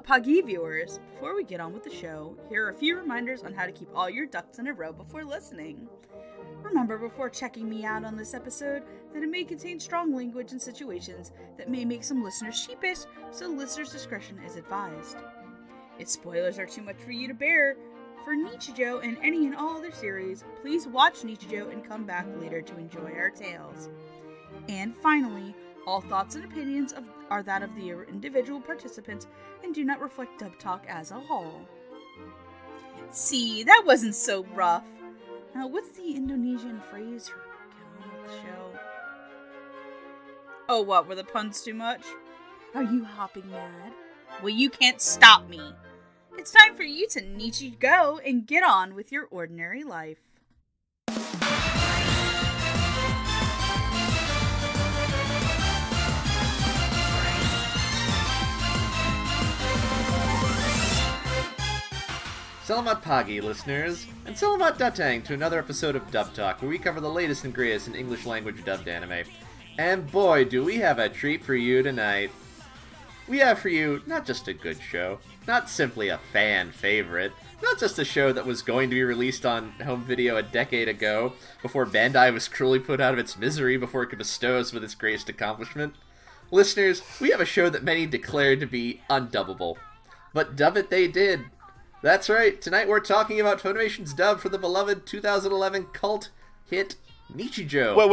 Pagi viewers, before we get on with the show, here are a few reminders on how to keep all your ducks in a row before listening. Remember before checking me out on this episode that it may contain strong language and situations that may make some listeners sheepish, so listeners' discretion is advised. If spoilers are too much for you to bear, for Nichijou and any and all other series, please watch Nichijou and come back later to enjoy our tales. And finally, all thoughts and opinions are that of the individual participants and do not reflect Dub Talk as a whole. See, that wasn't so rough. Now, what's the Indonesian phrase for get on with the show? Oh, what? Were the puns too much? Are you hopping mad? Well, you can't stop me. It's time for you to Nichijou and get on with your ordinary life. Selamat pagi, listeners, and selamat datang to another episode of Dub Talk, where we cover the latest and greatest in English language dubbed anime. And boy, do we have a treat for you tonight. We have for you not just a good show, not simply a fan favorite, not just a show that was going to be released on home video a decade ago, before Bandai was cruelly put out of its misery before it could bestow us with its greatest accomplishment. Listeners, we have a show that many declared to be undubbable. But dub it they did. That's right, tonight we're talking about Funimation's dub for the beloved 2011 cult hit Nichijou. Wait.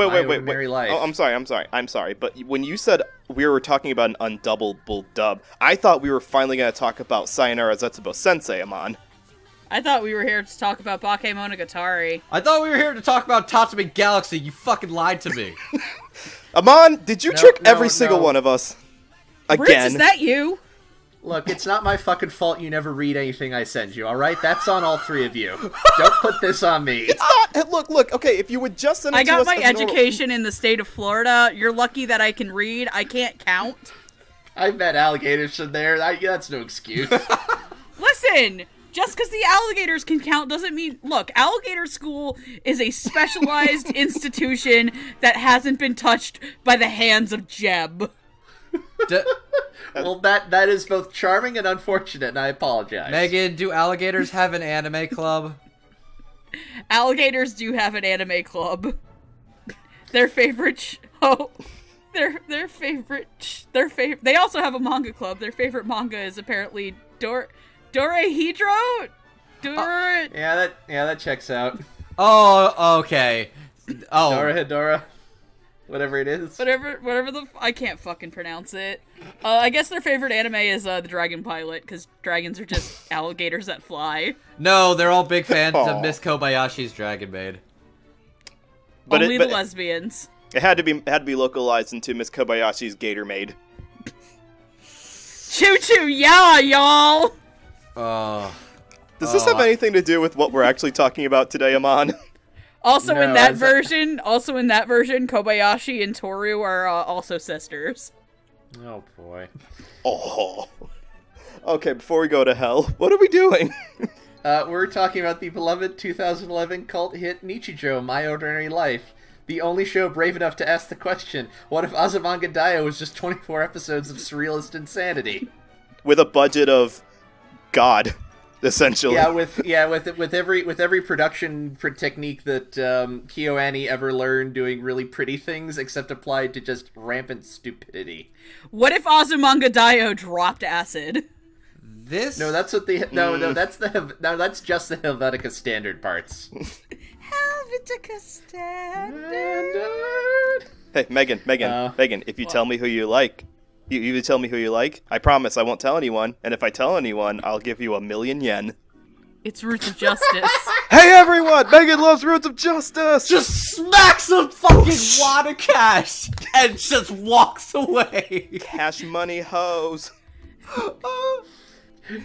Life. Oh, I'm sorry. But when you said we were talking about an undubbable dub, I thought we were finally going to talk about Sayonara Zetsubo Sensei, Amon. I thought we were here to talk about Bakemonogatari. I thought we were here to talk about Tatsumi Galaxy. You fucking lied to me. Amon, did you trick every single one of us? Again. Rich, is that you? Look, it's not my fucking fault you never read anything I send you, alright? That's on all three of you. Don't put this on me. It's not! Look, okay, if you would just send it to us... I got my education in the state of Florida. You're lucky that I can read. I can't count. I met alligators in there. That's no excuse. Listen! Just because the alligators can count doesn't mean... Look, Alligator School is a specialized institution that hasn't been touched by the hands of Jeb. Well, that is both charming and unfortunate, and I apologize. Megan, do alligators have an anime club? Alligators do have an anime club. Their favorite they also have a manga club. Their favorite manga is apparently Dorehedro? Yeah, that checks out. Oh, okay. Oh. Dorehedora. Whatever it is. Whatever I can't fucking pronounce it. I guess their favorite anime is the Dragon Pilot, because dragons are just alligators that fly. No, they're all big fans of Miss Kobayashi's Dragon Maid. Only the lesbians. It had to be localized into Miss Kobayashi's Gator Maid. Choo choo, yeah, y'all! Does this have anything to do with what we're actually talking about today, Amon? Also in that version, Kobayashi and Toru are also sisters. Oh boy. Oh. Okay, before we go to hell, what are we doing? We're talking about the beloved 2011 cult hit Nichijou, My Ordinary Life. The only show brave enough to ask the question, what if Azumanga Daioh was just 24 episodes of surrealist insanity? With a budget of God. Essentially, with every production technique that KyoAni ever learned, doing really pretty things, except applied to just rampant stupidity. What if Azumanga Daioh dropped acid? That's just the Helvetica standard parts. Helvetica standard. Hey, Megan, if you tell me who you like. You tell me who you like. I promise I won't tell anyone. And if I tell anyone, I'll give you 1,000,000 yen. It's Roots of Justice. Hey everyone! Megan loves Roots of Justice! Just smacks a fucking wad of cash and just walks away. Cash money hoes.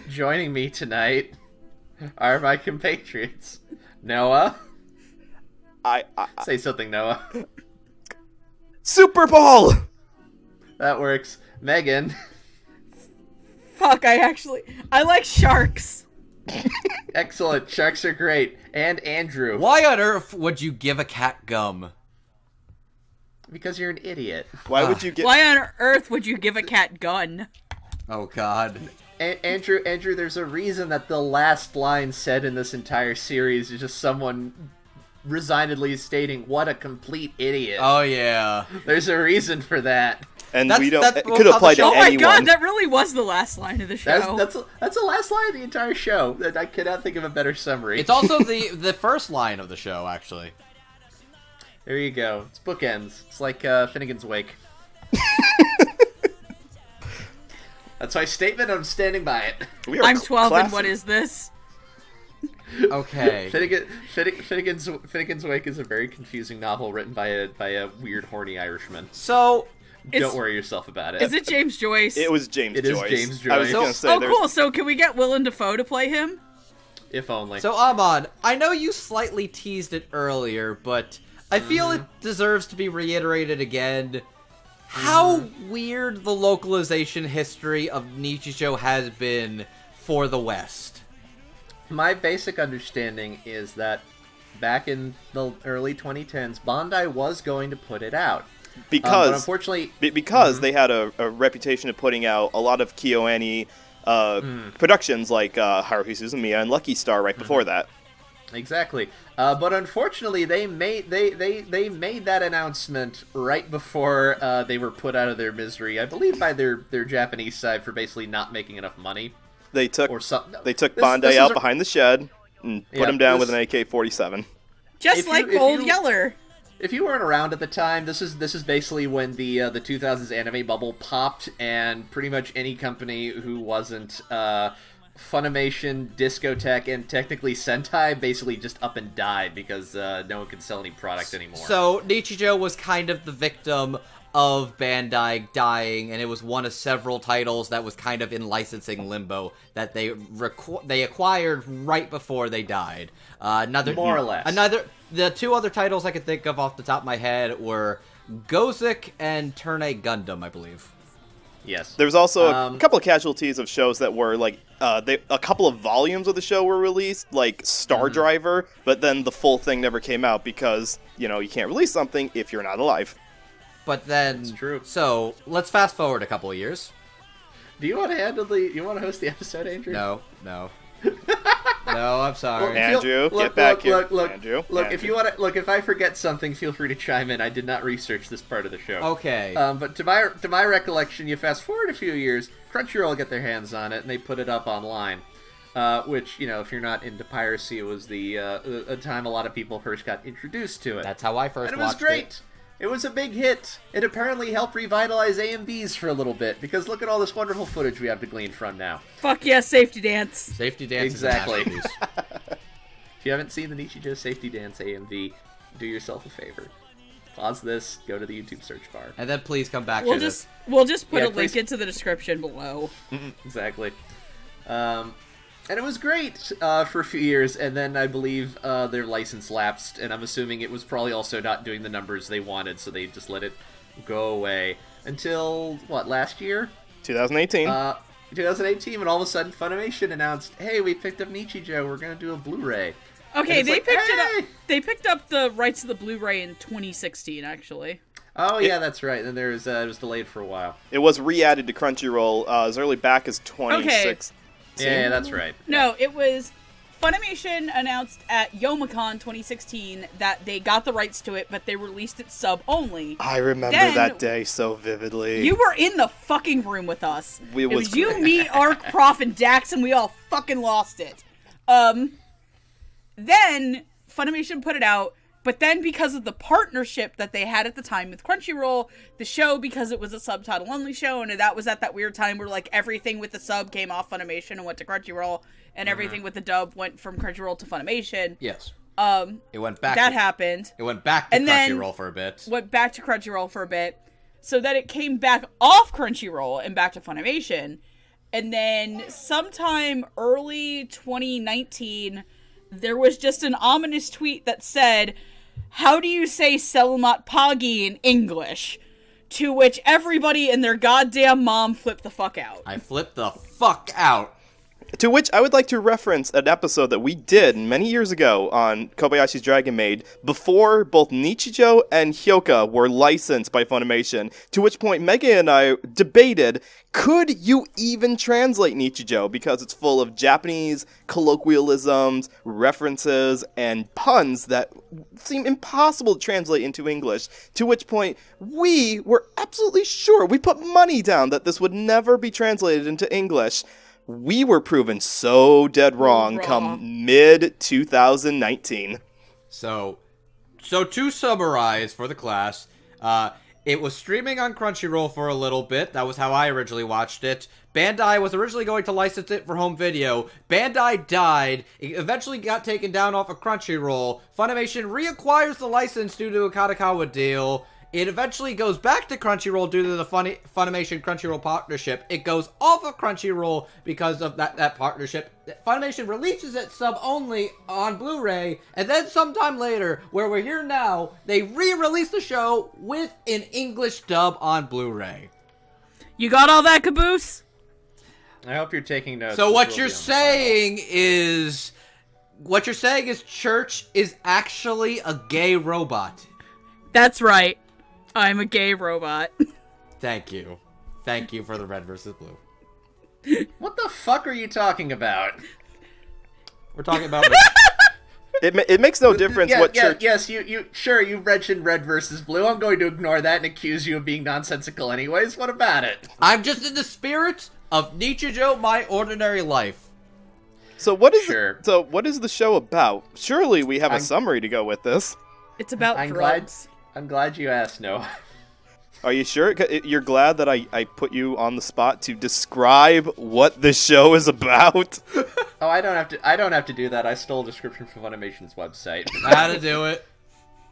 Joining me tonight are my compatriots. Noah. I Say something, Noah. Super Bowl! That works. Megan. Fuck, I like sharks. Excellent. Sharks are great. And Andrew. Why on earth would you give a cat gum? Because you're an idiot. Why on earth would you give a cat gun? Oh, God. Andrew, there's a reason that the last line said in this entire series is just someone resignedly stating, "What a complete idiot." Oh yeah. There's a reason for that. And That's- we don't. that's It could apply to Oh my anyone. god, that really was the last line of the show. That's the last line of the entire show. I cannot think of a better summary. It's also the first line of the show, actually. There you go. It's bookends. It's like Finnegan's Wake. That's my statement. I'm standing by it. We are I'm 12 and classy. what is this? Okay. Finnegan's Wake is a very confusing novel written by a weird, horny Irishman. So, Don't worry yourself about it. Is it James Joyce? It was James It is Joyce. James I was Joyce. gonna say. Oh, there's- cool. So can we get Willem Dafoe to play him? If only. so Amon, I know you slightly teased it earlier, but I feel it deserves to be reiterated again. How weird the localization history of Nichijou has been for the West. My basic understanding is that back in the early 2010s, Bandai was going to put it out. But because unfortunately, because they had a reputation of putting out a lot of KyoAni productions like Haruhi Suzumiya and Lucky Star right before that. exactly. But unfortunately, they made that announcement right before they were put out of their misery. I believe by their Japanese side for basically not making enough money They took or something. Bandai this out is a- behind the shed and put Yeah, him down this- with an AK-47. Just If you- like if Old you- Yeller. If you weren't around at the time, this is basically when the 2000s anime bubble popped, and pretty much any company who wasn't Funimation, Discotech, and technically Sentai basically just up and died because no one could sell any product anymore. So, Nichijou was kind of the victim of Bandai dying, and it was one of several titles that was kind of in licensing limbo that they acquired right before they died. More or less. The two other titles I could think of off the top of my head were Gozik and Turn A Gundam, I believe. yes. There was also a couple of casualties of shows that were like a couple of volumes of the show were released, like Star Driver, but then the full thing never came out because you can't release something if you're not alive. But then, That's true. So let's fast forward a couple of years. Do you want to You want to host the episode, Andrew? No. No, I'm sorry. Andrew, get back here. Look, Andrew, if you want to, if I forget something, feel free to chime in. I did not research this part of the show. Okay. But to my recollection, you fast forward a few years, Crunchyroll get their hands on it, and they put it up online. Which, if you're not into piracy, it was a time a lot of people first got introduced to it. That's how I first and it was watched great. it. It was a big hit. It apparently helped revitalize AMVs for a little bit, because look at all this wonderful footage we have to glean from now. Fuck yeah, safety dance. Safety Dance Exactly. is a masterpiece. If you haven't seen the Nichijou Safety Dance AMV, do yourself a favor. Pause this, go to the YouTube search bar. And then please come back We'll to this. just put Yeah, a link please. into the description below. Exactly. And it was great for a few years, and then I believe their license lapsed, and I'm assuming it was probably also not doing the numbers they wanted, so they just let it go away. Until, last year? 2018. 2018, when all of a sudden Funimation announced, hey, we picked up Nichijou, we're going to do a Blu-ray. Okay, And they it's picked like, it hey! up. They picked up the rights to the Blu-ray in 2016, actually. Oh, yeah, that's right. Then it was delayed for a while. It was re-added to Crunchyroll as early back as 2016. Yeah, that's right. No, it was Funimation announced at Youmacon 2016 that they got the rights to it, but they released it sub only. I remember Then- that day so vividly. You were in the fucking room with us. It It was was you, great. me, Ark, Prof, and Dax, and we all fucking lost it. Then Funimation put it out, but then because of the partnership that they had at the time with Crunchyroll, the show, because it was a subtitle-only show, and that was at that weird time where, like, everything with the sub came off Funimation and went to Crunchyroll, and everything with the dub went from Crunchyroll to Funimation. Yes. It It went back. happened. It went back to And then- Crunchyroll for a bit. Went back to Crunchyroll for a bit, so that it came back off Crunchyroll and back to Funimation. And then sometime early 2019, there was just an ominous tweet that said, "How do you say Selamat Pagi in English?" To which everybody and their goddamn mom flipped the fuck out. I flipped the fuck out. To which I would like to reference an episode that we did many years ago on Kobayashi's Dragon Maid before both Nichijou and Hyoka were licensed by Funimation, to which point Megan and I debated, could you even translate Nichijou because it's full of Japanese colloquialisms, references, and puns that seem impossible to translate into English, to which point we were absolutely sure, we put money down that this would never be translated into English. We were proven so dead wrong come mid-2019. So to summarize for the class, it was streaming on Crunchyroll for a little bit. That was how I originally watched it. Bandai was originally going to license it for home video. Bandai died. It eventually got taken down off of Crunchyroll. Funimation reacquires the license due to a Katakawa deal. It eventually goes back to Crunchyroll due to the Funimation-Crunchyroll partnership. It goes off of Crunchyroll because of that partnership. Funimation releases it sub-only on Blu-ray, and then sometime later, where we're here now, they re-release the show with an English dub on Blu-ray. You got all that, Caboose? I hope you're taking notes. So what you're saying is Church is actually a gay robot. That's right. I'm a gay robot. Thank you. Thank you for the red versus blue. What the fuck are you talking about? We're talking about... It makes no difference what church... Yes, you mentioned red versus blue. I'm going to ignore that and accuse you of being nonsensical anyways. What about it? I'm just in the spirit of Nichijou, my ordinary life. So what is the show about? Surely we have a summary to go with this. It's about drugs. I'm glad you asked, Noah. Are you sure? You're glad that I put you on the spot to describe what the show is about? Oh, I don't have to do that. I stole a description from Funimation's website. How to do it.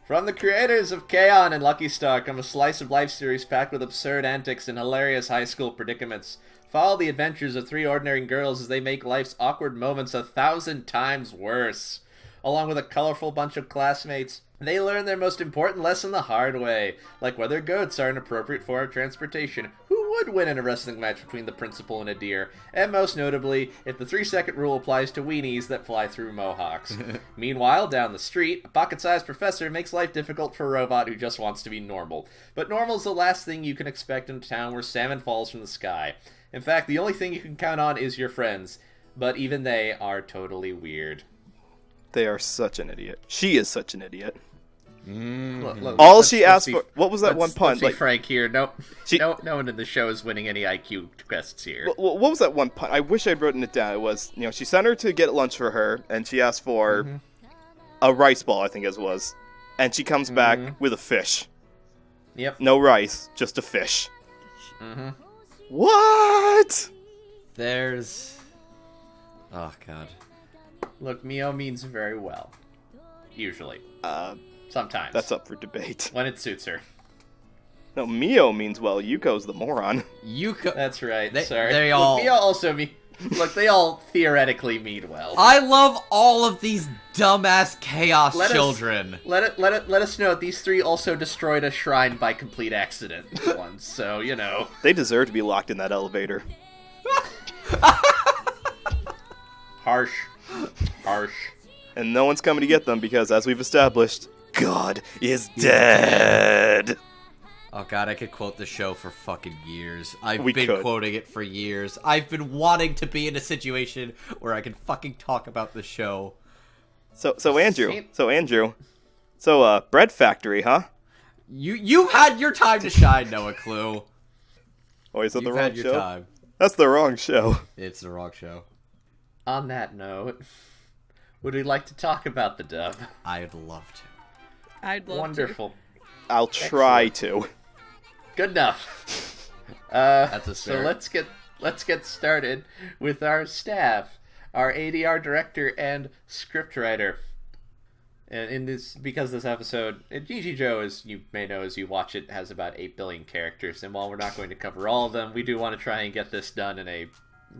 From the creators of KyoAni and Lucky Star come a slice of life series packed with absurd antics and hilarious high school predicaments. Follow the adventures of three ordinary girls as they make life's awkward moments 1,000 times worse. Along with a colorful bunch of classmates, they learn their most important lesson the hard way, like whether goats are an appropriate form of transportation, who would win in a wrestling match between the principal and a deer, and most notably, if the 3-second rule applies to weenies that fly through mohawks. Meanwhile, down the street, a pocket-sized professor makes life difficult for a robot who just wants to be normal. But normal's the last thing you can expect in a town where salmon falls from the sky. In fact, the only thing you can count on is your friends, but even they are totally weird. They are such an idiot. She is such an idiot. All she asked for... What was that one pun? Let's be frank here. No one in the show is winning any IQ quests here. What was that one pun? I wish I'd written it down. It was, she sent her to get lunch for her, and she asked for a rice ball, I think it was. And she comes back with a fish. Yep. No rice, just a fish. Mm-hmm. What? There's... Oh, God. Look, Mio means very well. Usually. Sometimes. That's up for debate. When it suits her. No, Mio means well. Yuko's the moron. Yuko... That's right. Sorry. They all... Look, Mio also mean... Look, they all theoretically mean well. I love all of these dumbass chaos children. Let us know these three also destroyed a shrine by complete accident once, so, They deserve to be locked in that elevator. Harsh. And no one's coming to get them because, as we've established, God is dead. Oh God, I could quote the show for fucking years. I've been quoting it for years. I've been wanting to be in a situation where I can fucking talk about the show. So Andrew, Bread Factory, huh? You had your time to shine, Noah Clue. Oh, is that the You've wrong had your show? time. That's the wrong show. It's the wrong show. On that note, would we like to talk about the dub? I'd love to. I'd love Wonderful. I'll try to. Good enough. That's a start. So let's get started with our staff, our ADR director and scriptwriter. And because this episode, Nichijou, as you may know as you watch it, has about 8 billion characters, and while we're not going to cover all of them, we do want to try and get this done in a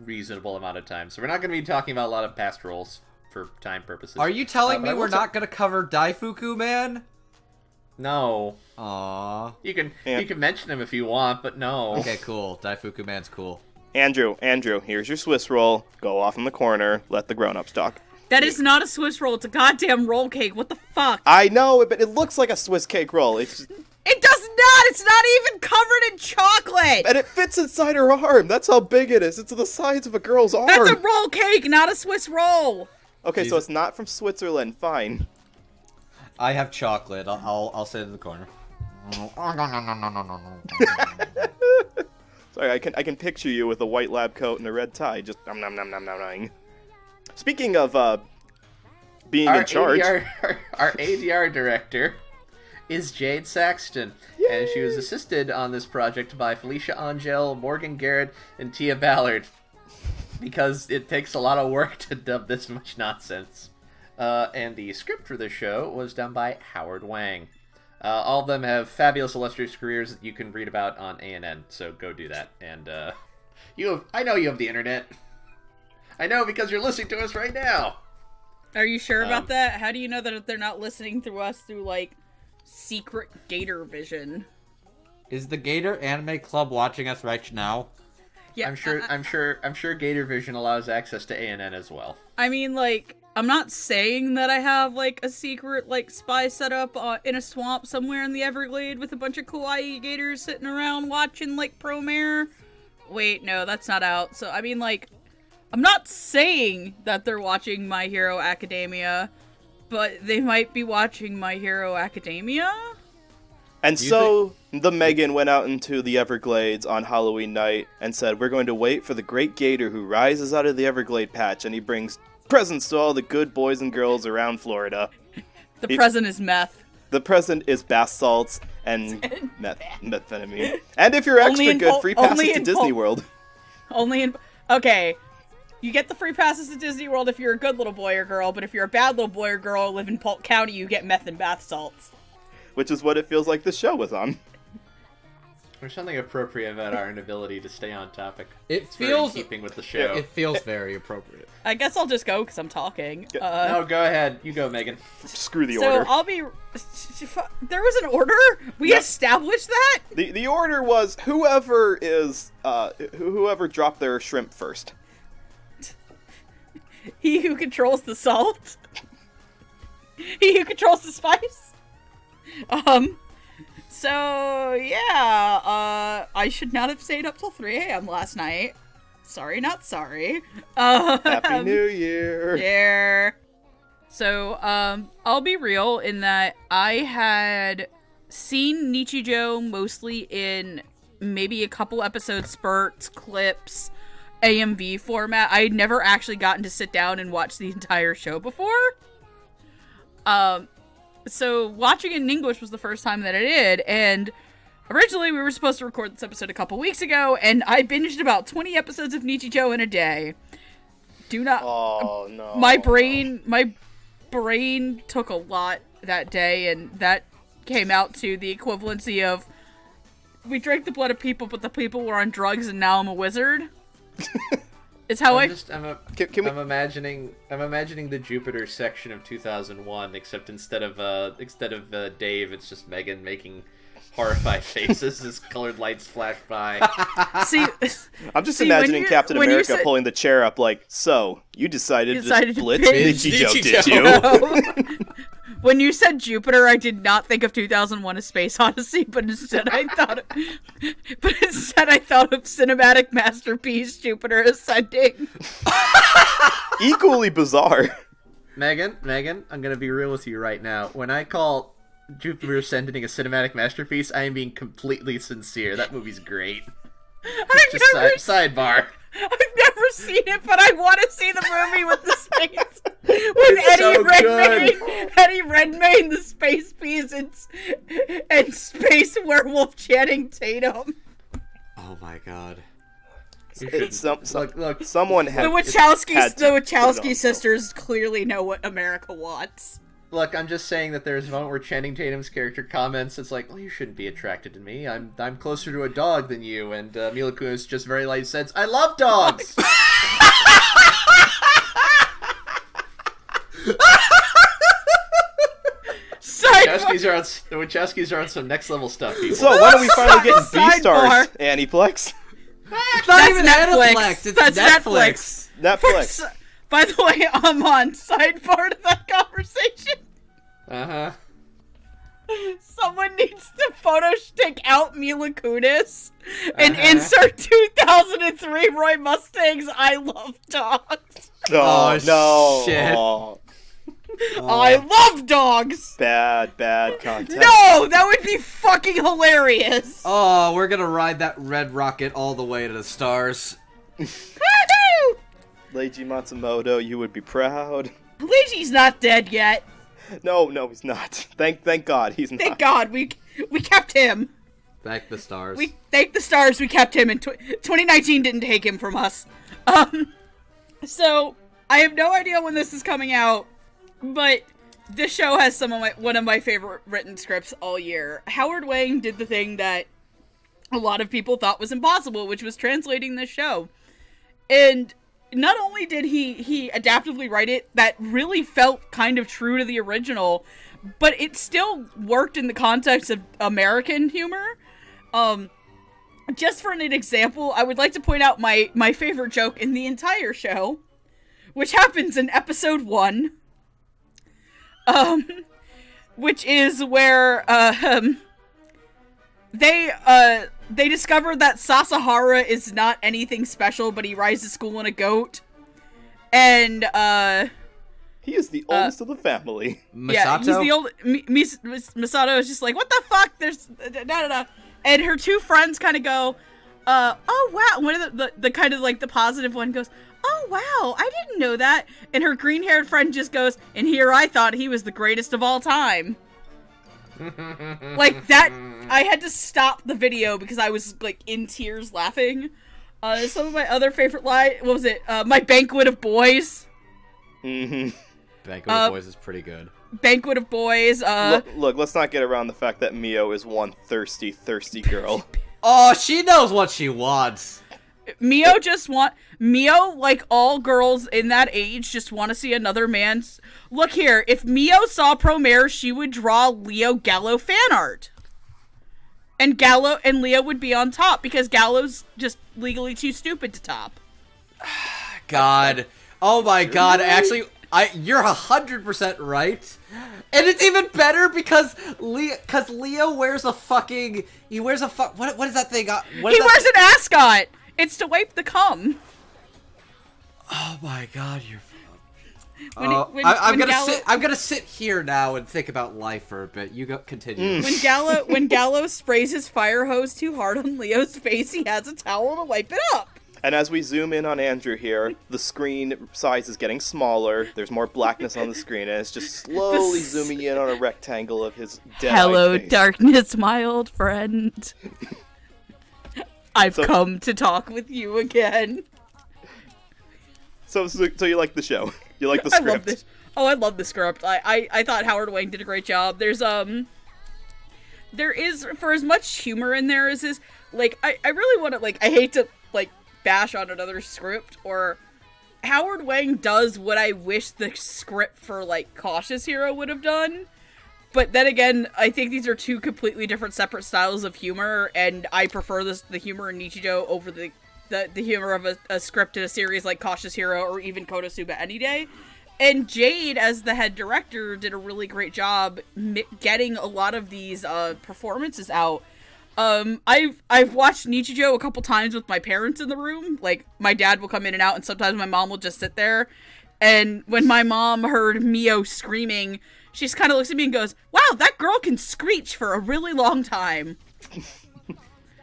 reasonable amount of time. So we're not going to be talking about a lot of past roles for time purposes. Are you telling me we're not going to cover Daifuku Man? No. Aww. You can mention him if you want, but no. Okay, cool. Daifuku Man's cool. Andrew, here's your Swiss roll. Go off in the corner. Let the grown-ups talk. That is not a Swiss roll. It's a goddamn roll cake. What the fuck? I know, but it looks like a Swiss cake roll. It's just... It does not! It's not even covered in chocolate! And it fits inside her arm. That's how big it is. It's the size of a girl's arm. That's a roll cake, not a Swiss roll! Okay, so it's not from Switzerland. Fine. I have chocolate. I'll sit in the corner. Sorry, I can picture you with a white lab coat and a red tie, just nom nom nom nom nom nom. Speaking of being in charge, our ADR director is Jade Saxton, and she was assisted on this project by Felicia Angel, Morgan Garrett, and Tia Ballard, because it takes a lot of work to dub this much nonsense. And the script for this show was done by Howard Wang. All of them have fabulous, illustrious careers that you can read about on ANN, so go do that. And I know you have the internet. I know because you're listening to us right now. Are you sure about that? How do you know that they're not listening through us through, like, secret Gator vision? Is the Gator Anime Club watching us right now? Yeah, I'm sure Gator Vision allows access to ANN as well. I mean, like, I'm not saying that I have, like, a secret, like, spy setup in a swamp somewhere in the Everglade with a bunch of kawaii gators sitting around watching, like, Promare. Wait, no, that's not out. So, I mean, like, I'm not saying that they're watching My Hero Academia, but they might be watching My Hero Academia? And so the Megan went out into the Everglades on Halloween night and said, we're going to wait for the great gator who rises out of the Everglade patch, and he brings presents to all the good boys and girls around Florida. The present is meth. The present is bath salts and methamphetamine. And if you're extra good, free passes to Disney World. Okay, you get the free passes to Disney World if you're a good little boy or girl, but if you're a bad little boy or girl, live in Polk County, you get meth and bath salts. Which is what it feels like the show was on. There's something appropriate about our inability to stay on topic. It feels very in keeping with the show. It feels very appropriate. I guess I'll just go because I'm talking. No, go ahead. You go, Megan. Screw the order. So I'll be... There was an order? We established that? The order was whoever dropped their shrimp first. He who controls the salt. He who controls the spice. So, yeah, I should not have stayed up till 3 a.m. last night. Sorry, not sorry. Happy New Year! Yeah. So, I'll be real in that I had seen Nichijou mostly in maybe a couple episode spurts, clips, AMV format. I had never actually gotten to sit down and watch the entire show before. So watching it in English was the first time that I did, and originally we were supposed to record this episode a couple weeks ago, and I binged about 20 episodes of Nichijou in a day. Oh, no. My brain took a lot that day, and that came out to the equivalency of, we drank the blood of people, but the people were on drugs, and now I'm a wizard. It's how I'm imagining the Jupiter section of 2001, except instead of Dave, it's just Megan making horrified faces as colored lights flash by. I'm just imagining Captain America pulling the chair up like, so, you decided to blitz Nichijou, did you? When you said Jupiter, I did not think of 2001: A Space Odyssey, but instead I thought of cinematic masterpiece Jupiter Ascending. Equally bizarre. Megan, I'm gonna be real with you right now. When I call Jupiter Ascending a cinematic masterpiece, I am being completely sincere. That movie's great. Sidebar. I've never seen it, but I want to see the movie with the space. With Eddie Redmayne, the space piece, and space werewolf Channing Tatum. Oh my god. Look, someone had the Wachowski sisters clearly know what America wants. Look, I'm just saying that there's a moment where Channing Tatum's character comments, it's like, well, you shouldn't be attracted to me. I'm closer to a dog than you. And Mila Kunis just very light says, I love dogs! The Wachowskis are on some next level stuff, people. So, when are we finally getting B-stars, Aniplex? not even Netflix. Aniplex. It's That's Netflix. Netflix. By the way, Amon, sidebar to that conversation. Uh-huh. Someone needs to take out Mila Kunis and insert 2003 Roy Mustang's I Love Dogs. Oh, no. Shit. Oh, I love dogs! bad content. No! That would be fucking hilarious! Oh, we're gonna ride that red rocket all the way to the stars. Woohoo! Leiji Matsumoto, you would be proud. Luigi's not dead yet. No, he's not. Thank God he's not. Thank God, we kept him. Thank the stars. We thank the stars we kept him, and 2019 didn't take him from us. So, I have no idea when this is coming out, but this show has one of my favorite written scripts all year. Howard Wang did the thing that a lot of people thought was impossible, which was translating this show. And not only did he adaptively write it, that really felt kind of true to the original, but it still worked in the context of American humor. Just for an example, I would like to point out my favorite joke in the entire show, which happens in episode 1. Which is where, they discover that Sasahara is not anything special, but he rides to school in a goat. And, he is the oldest of the family. Misato? yeah, he's the old, Misato is just like, what the fuck, there's, da. And her two friends kind of go, oh wow, one of the kind of like the positive one goes, oh wow, I didn't know that. And her green-haired friend just goes, and here I thought he was the greatest of all time. Like that, I had to stop the video because I was like in tears laughing. Some of my other favorite what was it? My Banquet of Boys. Mm-hmm. Banquet of Boys is pretty good. Banquet of Boys. Look, let's not get around the fact that Mio is one thirsty girl. Oh, she knows what she wants. Mio, like all girls in that age, just want to see another man's... Look here, if Mio saw Promare, she would draw Leo Gallo fan art. And Leo would be on top, because Gallo's just legally too stupid to top. God. Oh my god, actually, you're 100% right. And it's even better because Leo wears a fucking... He wears a what is that thing? He wears an ascot! It's to wipe the cum. Oh my god, you're... I'm gonna sit here now and think about life for a bit. You go continue. When Gallo sprays his fire hose too hard on Leo's face, he has a towel to wipe it up. And as we zoom in on Andrew here, the screen size is getting smaller. There's more blackness on the screen, and it's just slowly zooming in on a rectangle of his dead Hello, face. darkness, my old friend. I've come to talk with you again. So you like the show? You like the script? I love this. Oh, I love the script. I thought Howard Wang did a great job. There is, for as much humor in there as is, like, I really want to, like, I hate to, like, bash on another script, or Howard Wang does what I wish the script for, like, Cautious Hero would have done. But then again, I think these are two completely different separate styles of humor, and I prefer the humor in Nichijou over the humor of a script in a series like Cautious Hero or even Konosuba any day. And Jade, as the head director, did a really great job getting a lot of these performances out. I've watched Nichijou a couple times with my parents in the room. Like, my dad will come in and out, and sometimes my mom will just sit there. And when my mom heard Mio screaming, she just kind of looks at me and goes, wow, that girl can screech for a really long time.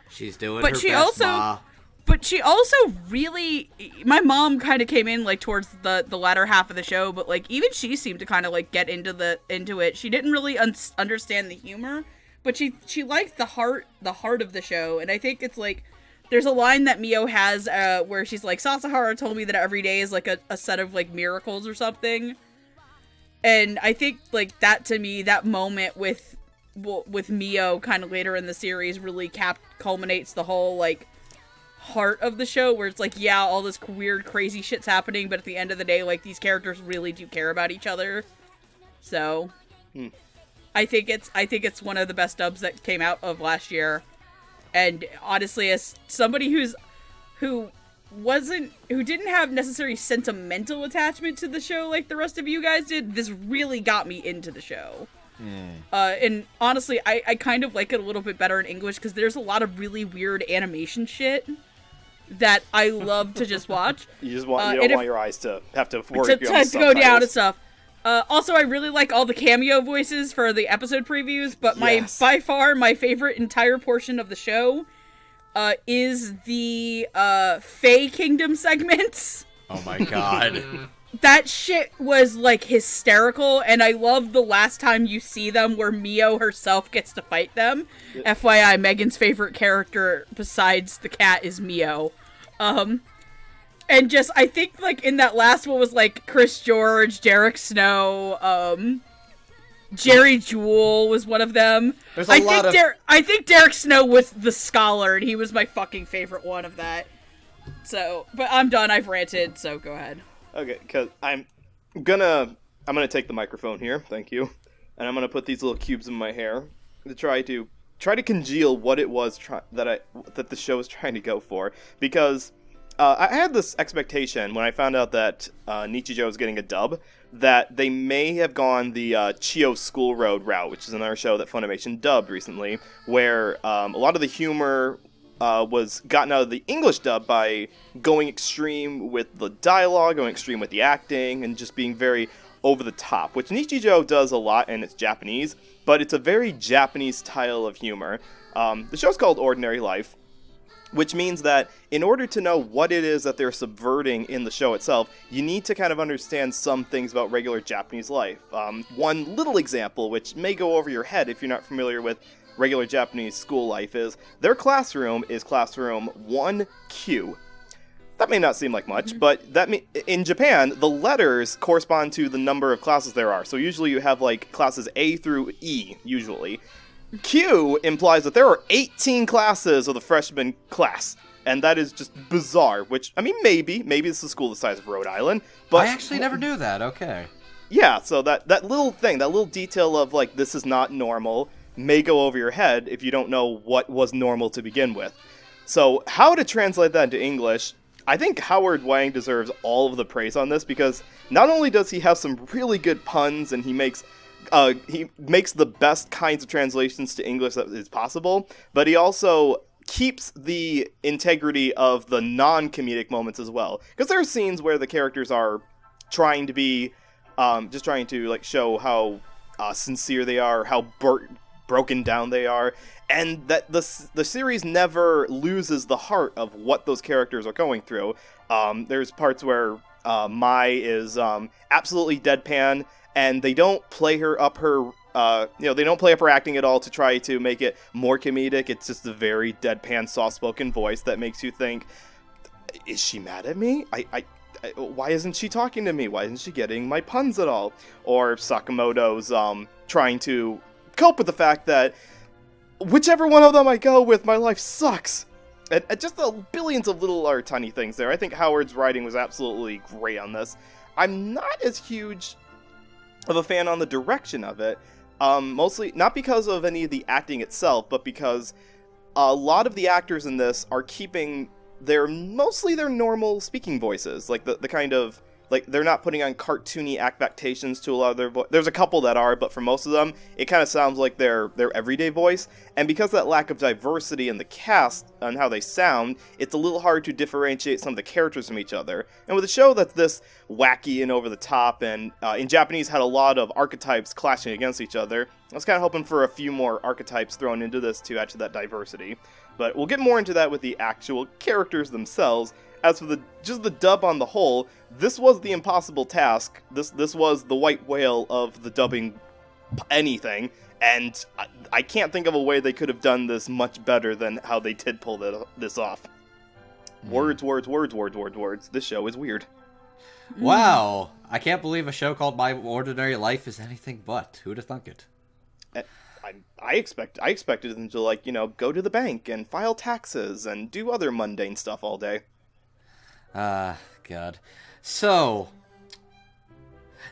She's doing her best, Ma. But she also really... My mom kind of came in, like, towards the latter half of the show, but, like, even she seemed to kind of, like, get into it. She didn't really understand the humor, but she liked the heart of the show, and I think it's, like... There's a line that Mio has where she's like, Sasahara told me that every day is, like, a set of, like, miracles or something. And I think, like, that, to me, that moment with Mio kind of later in the series really culminates the whole, like, heart of the show, where it's like, yeah, all this weird, crazy shit's happening, but at the end of the day, like, these characters really do care about each other. So, I think it's one of the best dubs that came out of last year. And honestly, as somebody who's who didn't have necessary sentimental attachment to the show like the rest of you guys did, this really got me into the show. And honestly, I kind of like it a little bit better in English because there's a lot of really weird animation shit that I love to just watch. You just want you don't want your eyes to have to worry to go down and stuff. Also, I really like all the cameo voices for the episode previews, but by far my favorite entire portion of the show is the Fae Kingdom segments. Oh my god. That shit was, like, hysterical, and I love the last time you see them where Mio herself gets to fight them. FYI, Megan's favorite character besides the cat is Mio. And just, I think, like, in that last one was, like, Chris George, Derek Snow, Jerry Jewell was one of them. I think Derek Snow was the scholar, and he was my fucking favorite one of that. So, but I'm done, I've ranted, so go ahead. Okay, because I'm gonna take the microphone here, thank you, and I'm gonna put these little cubes in my hair to try to congeal what it was that the show was trying to go for, because I had this expectation when I found out that Nichijou was getting a dub that they may have gone the Chio School Road route, which is another show that Funimation dubbed recently, where a lot of the humor was gotten out of the English dub by going extreme with the dialogue, going extreme with the acting, and just being very over the top, which Nichijou does a lot and it's Japanese, but it's a very Japanese style of humor. The show's called Ordinary Life, which means that in order to know what it is that they're subverting in the show itself, you need to kind of understand some things about regular Japanese life. One little example, which may go over your head if you're not familiar with regular Japanese school life, is their classroom is classroom 1Q. That may not seem like much, but in Japan, the letters correspond to the number of classes there are. So usually you have like classes A through E, usually. Q implies that there are 18 classes of the freshman class. And that is just bizarre, which, I mean, maybe it's a school the size of Rhode Island, but I actually never knew that, okay. Yeah, so that little thing, that little detail of, like, this is not normal, may go over your head if you don't know what was normal to begin with. So, how to translate that into English, I think Howard Wang deserves all of the praise on this, because not only does he have some really good puns, and he makes the best kinds of translations to English that is possible, but he also keeps the integrity of the non-comedic moments as well. Because there are scenes where the characters are trying to be, just trying to, like, show how sincere they are, how broken down they are, and that the series never loses the heart of what those characters are going through. There's parts where Mai is absolutely deadpan, and they don't play her up her they don't play up her acting at all to try to make it more comedic. It's just a very deadpan, soft-spoken voice that makes you think, is she mad at me? Why isn't she talking to me? Why isn't she getting my puns at all? Or Sakamoto's trying to cope with the fact that whichever one of them I go with, my life sucks. And just the billions of little or tiny things there. I think Howard's writing was absolutely great on this. I'm not as huge of a fan on the direction of it. Mostly not because of any of the acting itself, but because a lot of the actors in this are keeping mostly their normal speaking voices, like the kind of, like, they're not putting on cartoony affectations to a lot of their voice. There's a couple that are, but for most of them, it kind of sounds like their everyday voice. And because of that lack of diversity in the cast and how they sound, it's a little hard to differentiate some of the characters from each other. And with a show that's this wacky and over the top, and in Japanese had a lot of archetypes clashing against each other, I was kind of hoping for a few more archetypes thrown into this to add to that diversity. But we'll get more into that with the actual characters themselves. As for the dub on the whole, this was the impossible task. This was the white whale of the dubbing anything, and I can't think of a way they could have done this much better than how they did pull this off. Words. This show is weird. Wow, I can't believe a show called My Ordinary Life is anything but. Who'd have thunk it? I expected them to, like, go to the bank and file taxes and do other mundane stuff all day. God. So,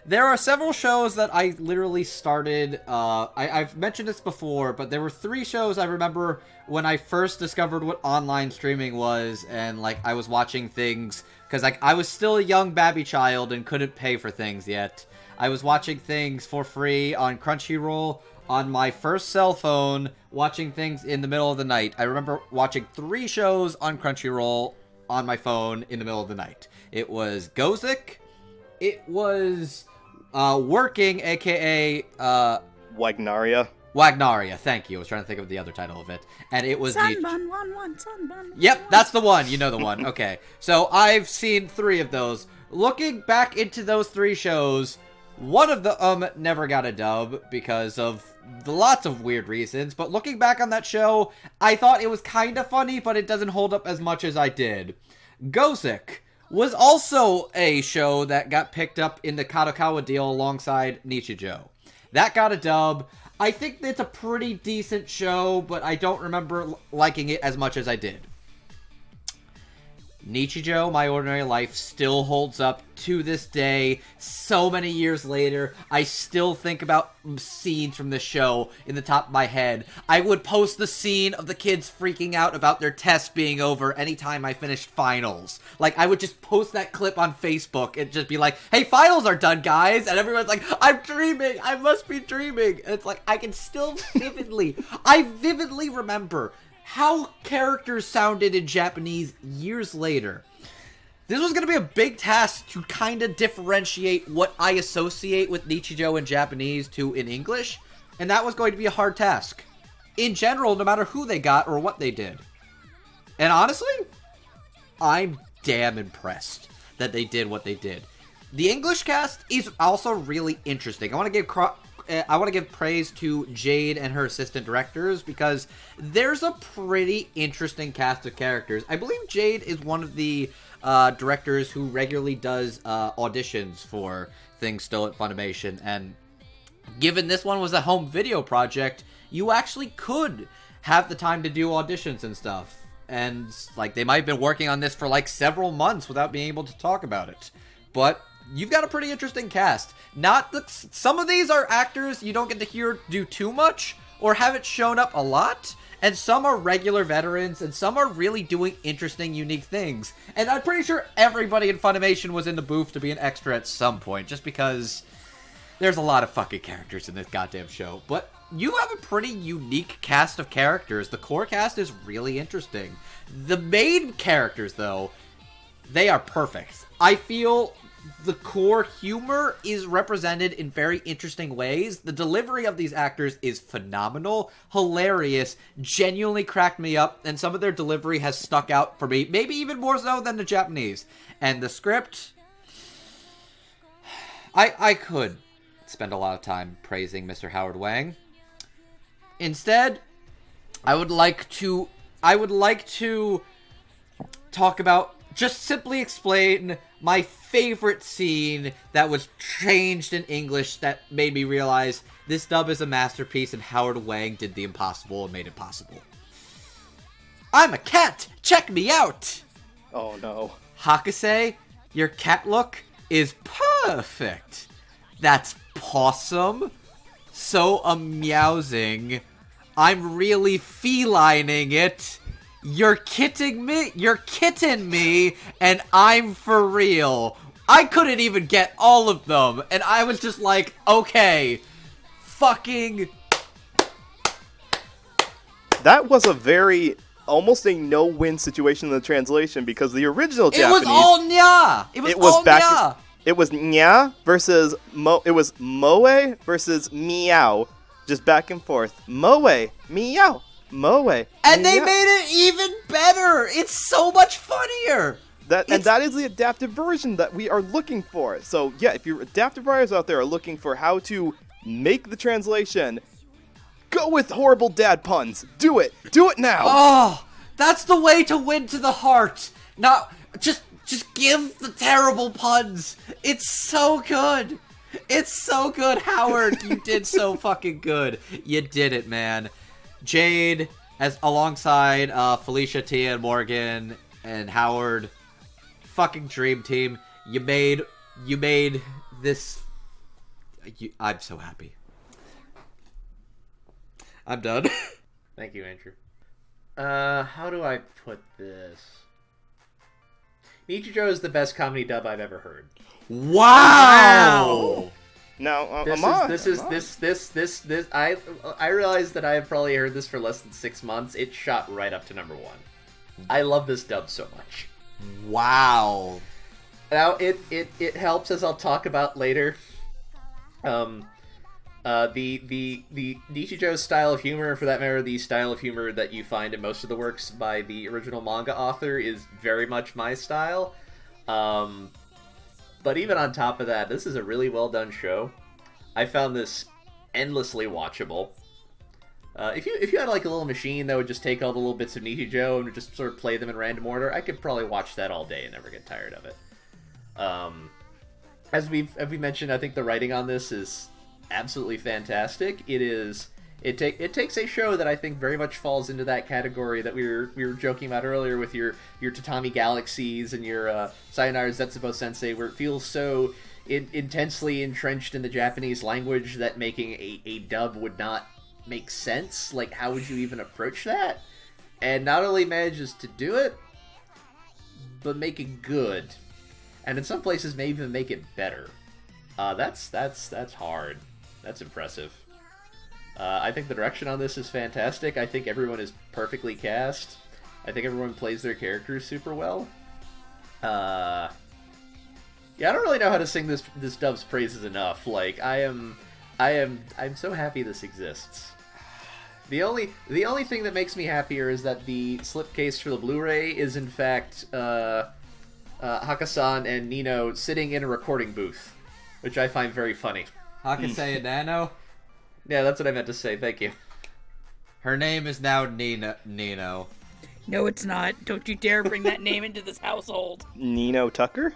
There are several shows that I literally started, I've mentioned this before, but there were 3 shows I remember when I first discovered what online streaming was, and, like, I was watching things, because, like, I was still a young babby child and couldn't pay for things yet. I was watching things for free on Crunchyroll, on my first cell phone, watching things in the middle of the night. I remember watching 3 shows on Crunchyroll on my phone in the middle of the night. It was Gozik, it was... Working, aka, Wagnaria, thank you. I was trying to think of the other title of it. And it was Sunbun 1-1, Sunbun. Yep, that's the one. You know the one. Okay. So I've seen 3 of those. Looking back into those 3 shows, one of them never got a dub because of lots of weird reasons. But looking back on that show, I thought it was kind of funny, but it doesn't hold up as much as I did. Gozik was also a show that got picked up in the Kadokawa deal alongside Nichijou. That got a dub. I think it's a pretty decent show, but I don't remember liking it as much as I did. Nichijou, My Ordinary Life, still holds up to this day. So many years later, I still think about scenes from the show in the top of my head. I would post the scene of the kids freaking out about their test being over anytime I finished finals. Like, I would just post that clip on Facebook and just be like, hey, finals are done, guys! And everyone's like, I'm dreaming! I must be dreaming! And it's like, I can still I vividly remember how characters sounded in Japanese years later. This was going to be a big task to kind of differentiate what I associate with Nichijou in Japanese to in English, and that was going to be a hard task. In general, no matter who they got or what they did. And honestly, I'm damn impressed that they did what they did. The English cast is also really interesting. I want to give praise to Jade and her assistant directors because there's a pretty interesting cast of characters. I believe Jade is one of the directors who regularly does auditions for things still at Funimation, and given this one was a home video project, you actually could have the time to do auditions and stuff. And, like, they might have been working on this for, like, several months without being able to talk about it. But you've got a pretty interesting cast. Some of these are actors you don't get to hear do too much, or haven't shown up a lot, and some are regular veterans, and some are really doing interesting, unique things. And I'm pretty sure everybody in Funimation was in the booth to be an extra at some point, just because there's a lot of fucking characters in this goddamn show. But you have a pretty unique cast of characters. The core cast is really interesting. The main characters, though, they are perfect. I feel the core humor is represented in very interesting ways. The delivery of these actors is phenomenal, hilarious, genuinely cracked me up, and some of their delivery has stuck out for me, maybe even more so than the Japanese. And the script, I could spend a lot of time praising Mr. Howard Wang. Instead, I would like to talk about, just simply explain my favorite scene that was changed in English that made me realize this dub is a masterpiece and Howard Wang did the impossible and made it possible. I'm a cat! Check me out! Oh no. Hakka-san, your cat look is perfect! That's pawsome. So meowsing. I'm really felining it. You're kidding me, and I'm for real. I couldn't even get all of them, and I was just like, okay, fucking... That was a very, almost a no-win situation in the translation, because the original Japanese... It was all nya! It was nya! It was nya versus it was moe versus meow. Just back and forth. Moe, meow. Moe. And they made it even better! It's so much funnier! And that is the adaptive version that we are looking for. So yeah, if your adaptive writers out there are looking for how to make the translation, go with horrible dad puns. Do it. Do it now. Oh, that's the way to win to the heart. Now, just give the terrible puns. It's so good. It's so good, Howard. You did so fucking good. You did it, man. Jade, alongside Felicia, Tia, and Morgan, and Howard, fucking dream team. You made this I'm so happy. I'm done. Thank you, Andrew. How do I put this? Nichijou is the best comedy dub I've ever heard. Wow! Now, I realize that I have probably heard this for less than 6 months. It shot right up to number 1. I love this dub so much. Wow. Now, it helps, as I'll talk about later. The Nichijou style of humor, for that matter, the style of humor that you find in most of the works by the original manga author, is very much my style. But even on top of that, this is a really well done show. I found this endlessly watchable. If you had like a little machine that would just take all the little bits of Nichijou and just sort of play them in random order, I could probably watch that all day and never get tired of it. As we mentioned, I think the writing on this is absolutely fantastic. It takes a show that I think very much falls into that category that we were joking about earlier with your Tatami Galaxies and your Sayonara Zetsubo Sensei, where it feels so intensely entrenched in the Japanese language that making a dub would not make sense. Like, how would you even approach that? And not only manages to do it, but make it good. And in some places may even make it better. That's hard. That's impressive. I think the direction on this is fantastic. I think everyone is perfectly cast. I think everyone plays their characters super well. Yeah, I don't really know how to sing this dub's praises enough. Like, I'm so happy this exists. The only thing that makes me happier is that the slipcase for the Blu-ray is in fact Hakka-san and Nano sitting in a recording booth, which I find very funny. Hakka-san and Nano? Yeah, that's what I meant to say. Thank you. Her name is now Nino. No, it's not. Don't you dare bring that name into this household. Nino Tucker?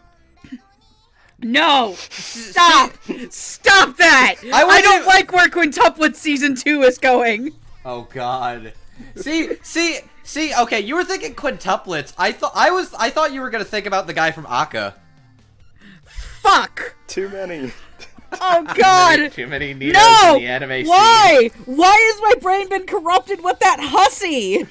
No! Stop! Stop that! I don't like where Quintuplet Season 2 is going. Oh, God. See, okay, you were thinking quintuplets. I thought you were gonna think about the guy from Akka. Fuck! Too many. Oh God! Too many Ninos in the anime scene. Why? Why has my brain been corrupted with that hussy?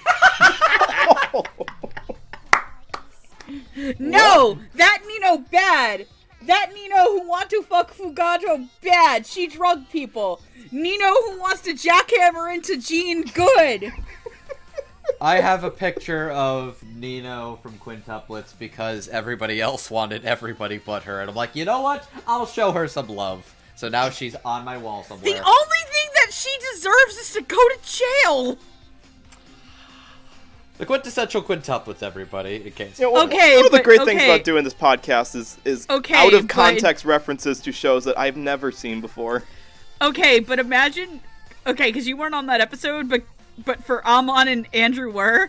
No! That Nino bad! That Nino who want to fuck Fugato bad! She drug people! Nino who wants to jackhammer into Jean good! I have a picture of Nino from Quintuplets because everybody else wanted everybody but her. And I'm like, you know what? I'll show her some love. So now she's on my wall somewhere. The only thing that she deserves is to go to jail! The quintessential quintuplets, everybody. In case. You know, okay, one of the great but, things about doing this podcast is out of context references to shows that I've never seen before. Okay, but imagine... Okay, because you weren't on that episode, but for Amon and Andrew were.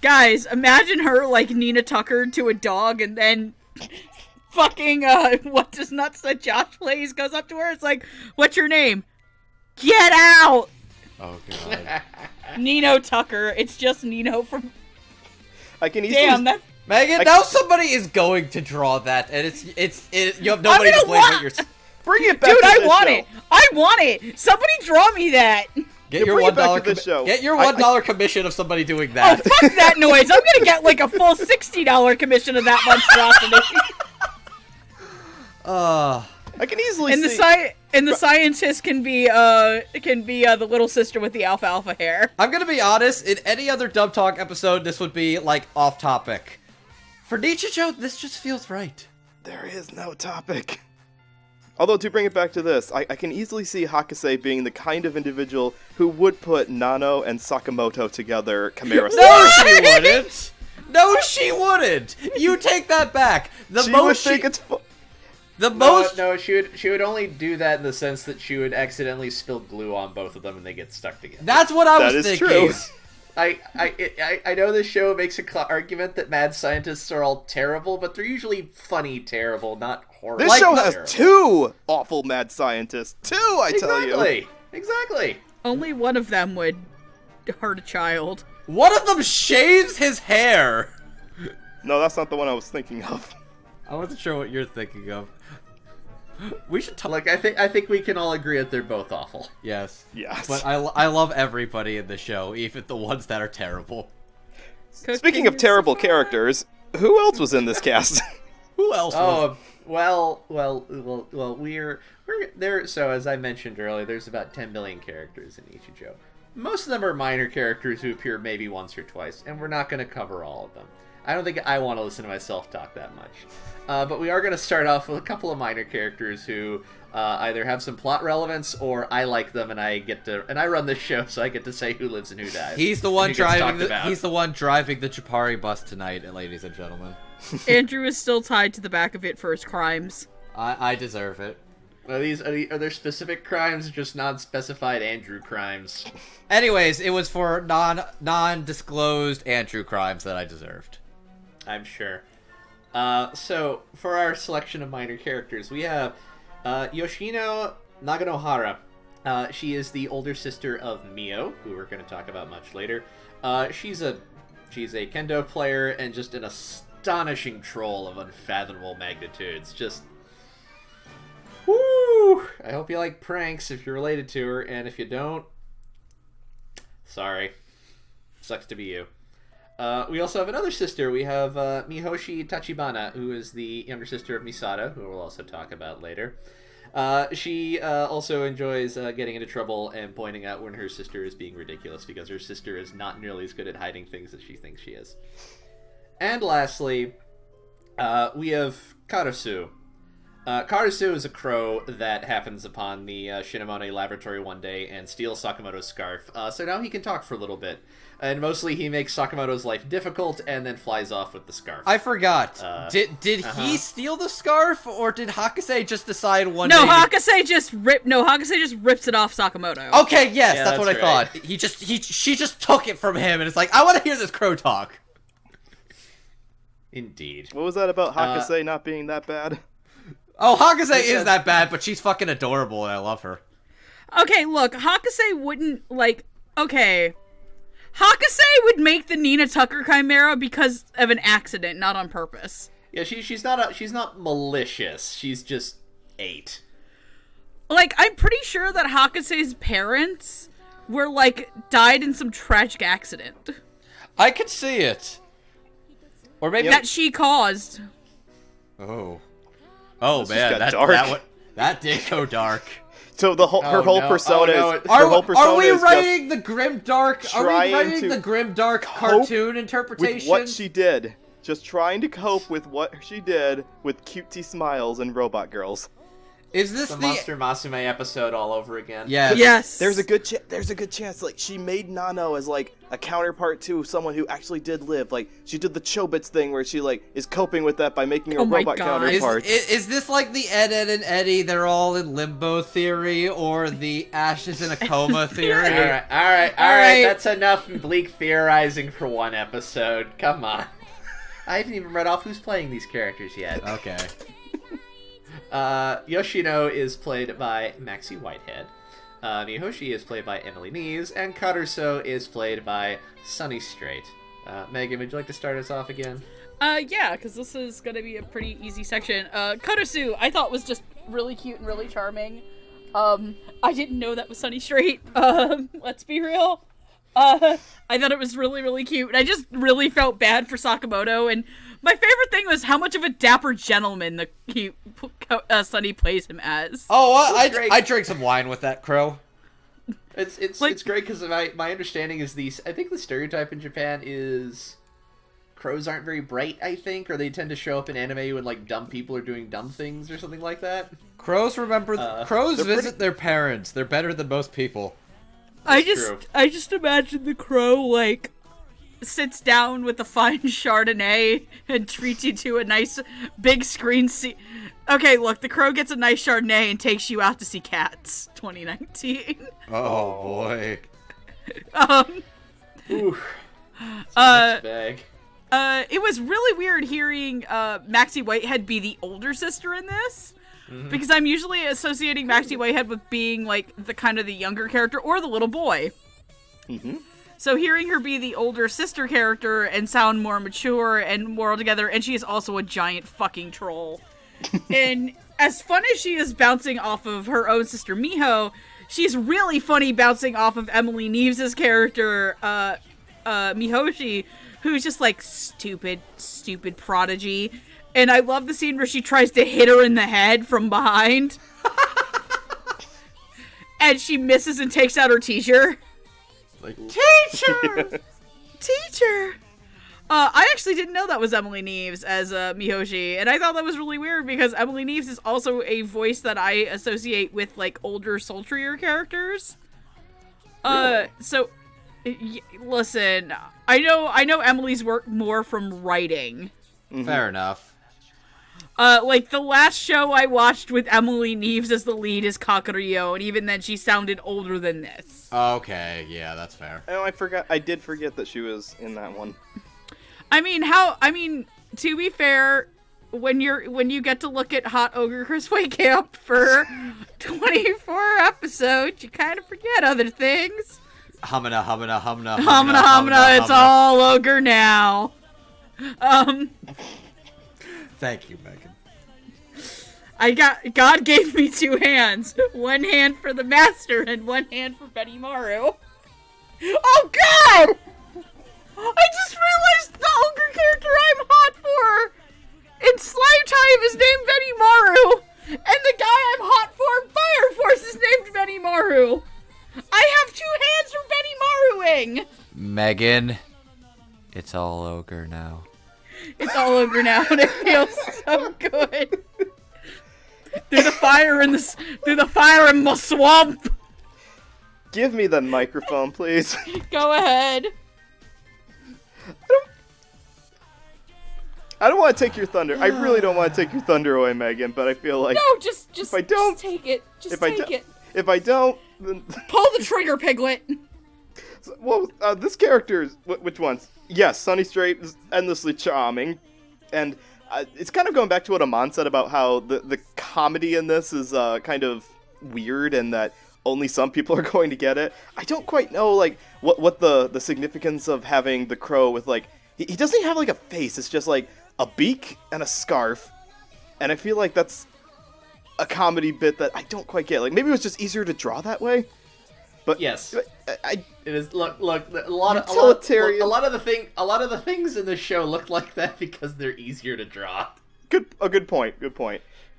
Guys, imagine her like Nina Tucker to a dog and then fucking, what does Nuts that Josh plays goes up to her. It's like, what's your name? Get out! Oh, God. Nino Tucker. It's just Nino from... I can easily... Damn, that... Megan, now somebody is going to draw that, and it's you have nobody to blame but yourself. Bring it back Dude, to I this want show. it! I want it! Somebody draw me that! Get your $1 Get your $1 commission of somebody doing that. Oh, fuck that noise! I'm gonna get like a full $60 commission of that monstrosity. I can easily see. The scientist can be the little sister with the alfalfa hair. I'm gonna be honest. In any other Dub Talk episode, this would be like off topic. For Nichijou, this just feels right. There is no topic. Although, to bring it back to this, I can easily see Hakase being the kind of individual who would put Nano and Sakamoto together Chimera style. No, she wouldn't! No, she wouldn't! You take that back! She would only do that in the sense that she would accidentally spill glue on both of them and they get stuck together. That's what I was thinking! True. I know this show makes an argument that mad scientists are all terrible, but they're usually funny terrible, not horrible. This show has two awful mad scientists. Tell you. Exactly. Only one of them would hurt a child. One of them shaves his hair! No, that's not the one I was thinking of. I wasn't sure what you're thinking of. We should talk. Like, I think we can all agree that they're both awful. Yes. Yes. But I love everybody in the show, even the ones that are terrible. Speaking of terrible characters, who else was in this cast? Who else? Well, we're there. So as I mentioned earlier, there's about 10 million characters in Nichijou. Most of them are minor characters who appear maybe once or twice, and we're not going to cover all of them. I don't think I want to listen to myself talk that much. But we are going to start off with a couple of minor characters who either have some plot relevance or I like them and I run this show, so I get to say who lives and who dies. He's the one driving the Chapari bus tonight, ladies and gentlemen. Andrew is still tied to the back of it for his crimes. I deserve it. Are there specific crimes or just non-specified Andrew crimes? Anyways, it was for non-disclosed Andrew crimes that I deserved. I'm sure. So, for our selection of minor characters, we have Yoshino Naganohara. She is the older sister of Mio, who we're going to talk about much later. She's a kendo player and just an astonishing troll of unfathomable magnitudes. Just... woo! I hope you like pranks if you're related to her, and if you don't, sorry. Sucks to be you. We also have another sister. We have Mihoshi Tachibana, who is the younger sister of Misada, who we'll also talk about later. She also enjoys getting into trouble and pointing out when her sister is being ridiculous, because her sister is not nearly as good at hiding things as she thinks she is. And lastly, we have Karasu. Karasu is a crow that happens upon the Shinonome laboratory one day and steals Sakamoto's scarf. So now he can talk for a little bit. And mostly he makes Sakamoto's life difficult and then flies off with the scarf. I forgot. Did he steal the scarf, or did Hakase just decide one day? Hakase just rips it off Sakamoto. Okay, yes, yeah, that's what I thought. She just took it from him, and it's like, I want to hear this crow talk. Indeed. What was that about Hakase not being that bad? Oh, Hakase is that bad, but she's fucking adorable, and I love her. Okay, look, Hakase wouldn't, okay. Hakase would make the Nina Tucker Chimera because of an accident, not on purpose. Yeah, she's not malicious. She's just 8. I'm pretty sure that Hakase's parents were, died in some tragic accident. I could see it. Or maybe... that she caused. Oh, this man, that did go dark. So her whole persona is... Are we writing the grimdark? Are we writing the grimdark cartoon interpretation? With what she did. Just trying to cope with what she did with cutesy smiles and robot girls. Is this the Monster Masume episode all over again? Yes. There's a good chance. She made Nano as a counterpart to someone who actually did live. She did the Chobits thing where she is coping with that by making a robot counterpart. Is this like the Ed and Eddie? They're all in limbo theory, or the Ash is in a coma theory? All right. That's enough bleak theorizing for one episode. Come on. I haven't even read off who's playing these characters yet. Okay. Yoshino is played by Maxie Whitehead. Mihoshi is played by Emily Nees, and Karuso is played by Sunny Straight. Megan, would you like to start us off again? Yeah, because this is going to be a pretty easy section. Karasu, I thought was just really cute and really charming. I didn't know that was Sunny Straight. Let's be real. I thought it was really, really cute. And I just really felt bad for Sakamoto, and my favorite thing was how much of a dapper gentleman Sunny plays him as. Oh, I drank some wine with that crow. It's great because my understanding is I think the stereotype in Japan is crows aren't very bright, I think, or they tend to show up in anime when dumb people are doing dumb things or something like that. Crows visit their parents. They're better than most people. I just imagine the crow sits down with a fine Chardonnay and treats you to a nice big screen seat. Okay, look, the crow gets a nice Chardonnay and takes you out to see Cats 2019. Oh boy. Ooh. Bag. It was really weird hearing Maxie Whitehead be the older sister in this. Mm-hmm. Because I'm usually associating Maxie Whitehead with being the kind of the younger character or the little boy. Mm-hmm. So hearing her be the older sister character and sound more mature and more altogether, and she is also a giant fucking troll. And as fun as she is bouncing off of her own sister Miho, she's really funny bouncing off of Emily Neves' character, Mihoshi, who's just like stupid prodigy. And I love the scene where she tries to hit her in the head from behind. And she misses and takes out her teacher. Like, teacher! Teacher! I actually didn't know that was Emily Neves as Mihoshi, and I thought that was really weird because Emily Neves is also a voice that I associate with, like, older, sultrier characters. Really? So, listen, I know Emily's work more from writing. Mm-hmm. Fair enough. Like, the last show I watched with Emily Neves as the lead is Kakaryo, and even then she sounded older than this. Okay, yeah, that's fair. Oh, I did forget that she was in that one. I mean, to be fair, when you get to look at Hot Ogre Chris Camp for 24 episodes, you kind of forget other things. Humana, humana, humana, Humana, humana, it's all ogre now. Thank you, Megan. God gave me two hands. One hand for the master and one hand for Betty Maru. Oh God! I just realized the ogre character I'm hot for in Slime Time is named Betty Maru, and the guy I'm hot for in Fire Force is named Betty Maru. I have two hands for Betty Maruing. Megan, it's all ogre now. It's all ogre now, and it feels so good. Through the fire in the swamp. Give me the microphone, please. Go ahead. I don't want to take your thunder. I really don't want to take your thunder away, Megan, but I feel like... No, just if I don't, just take it. Just take it. If I don't, then... Pull the trigger, Piglet. Well, this character, which ones? Yes, Sunny Straight is endlessly charming, and it's kind of going back to what Amon said about how the comedy in this is kind of weird, and that only some people are going to get it. I don't quite know, like, what the significance of having the crow with, like, he doesn't have, like, a face. It's just, like, a beak and a scarf, and I feel like that's a comedy bit that I don't quite get. Like, maybe it was just easier to draw that way. But yes, it is. Look, a lot of the things in this show look like that because they're easier to draw. Good point.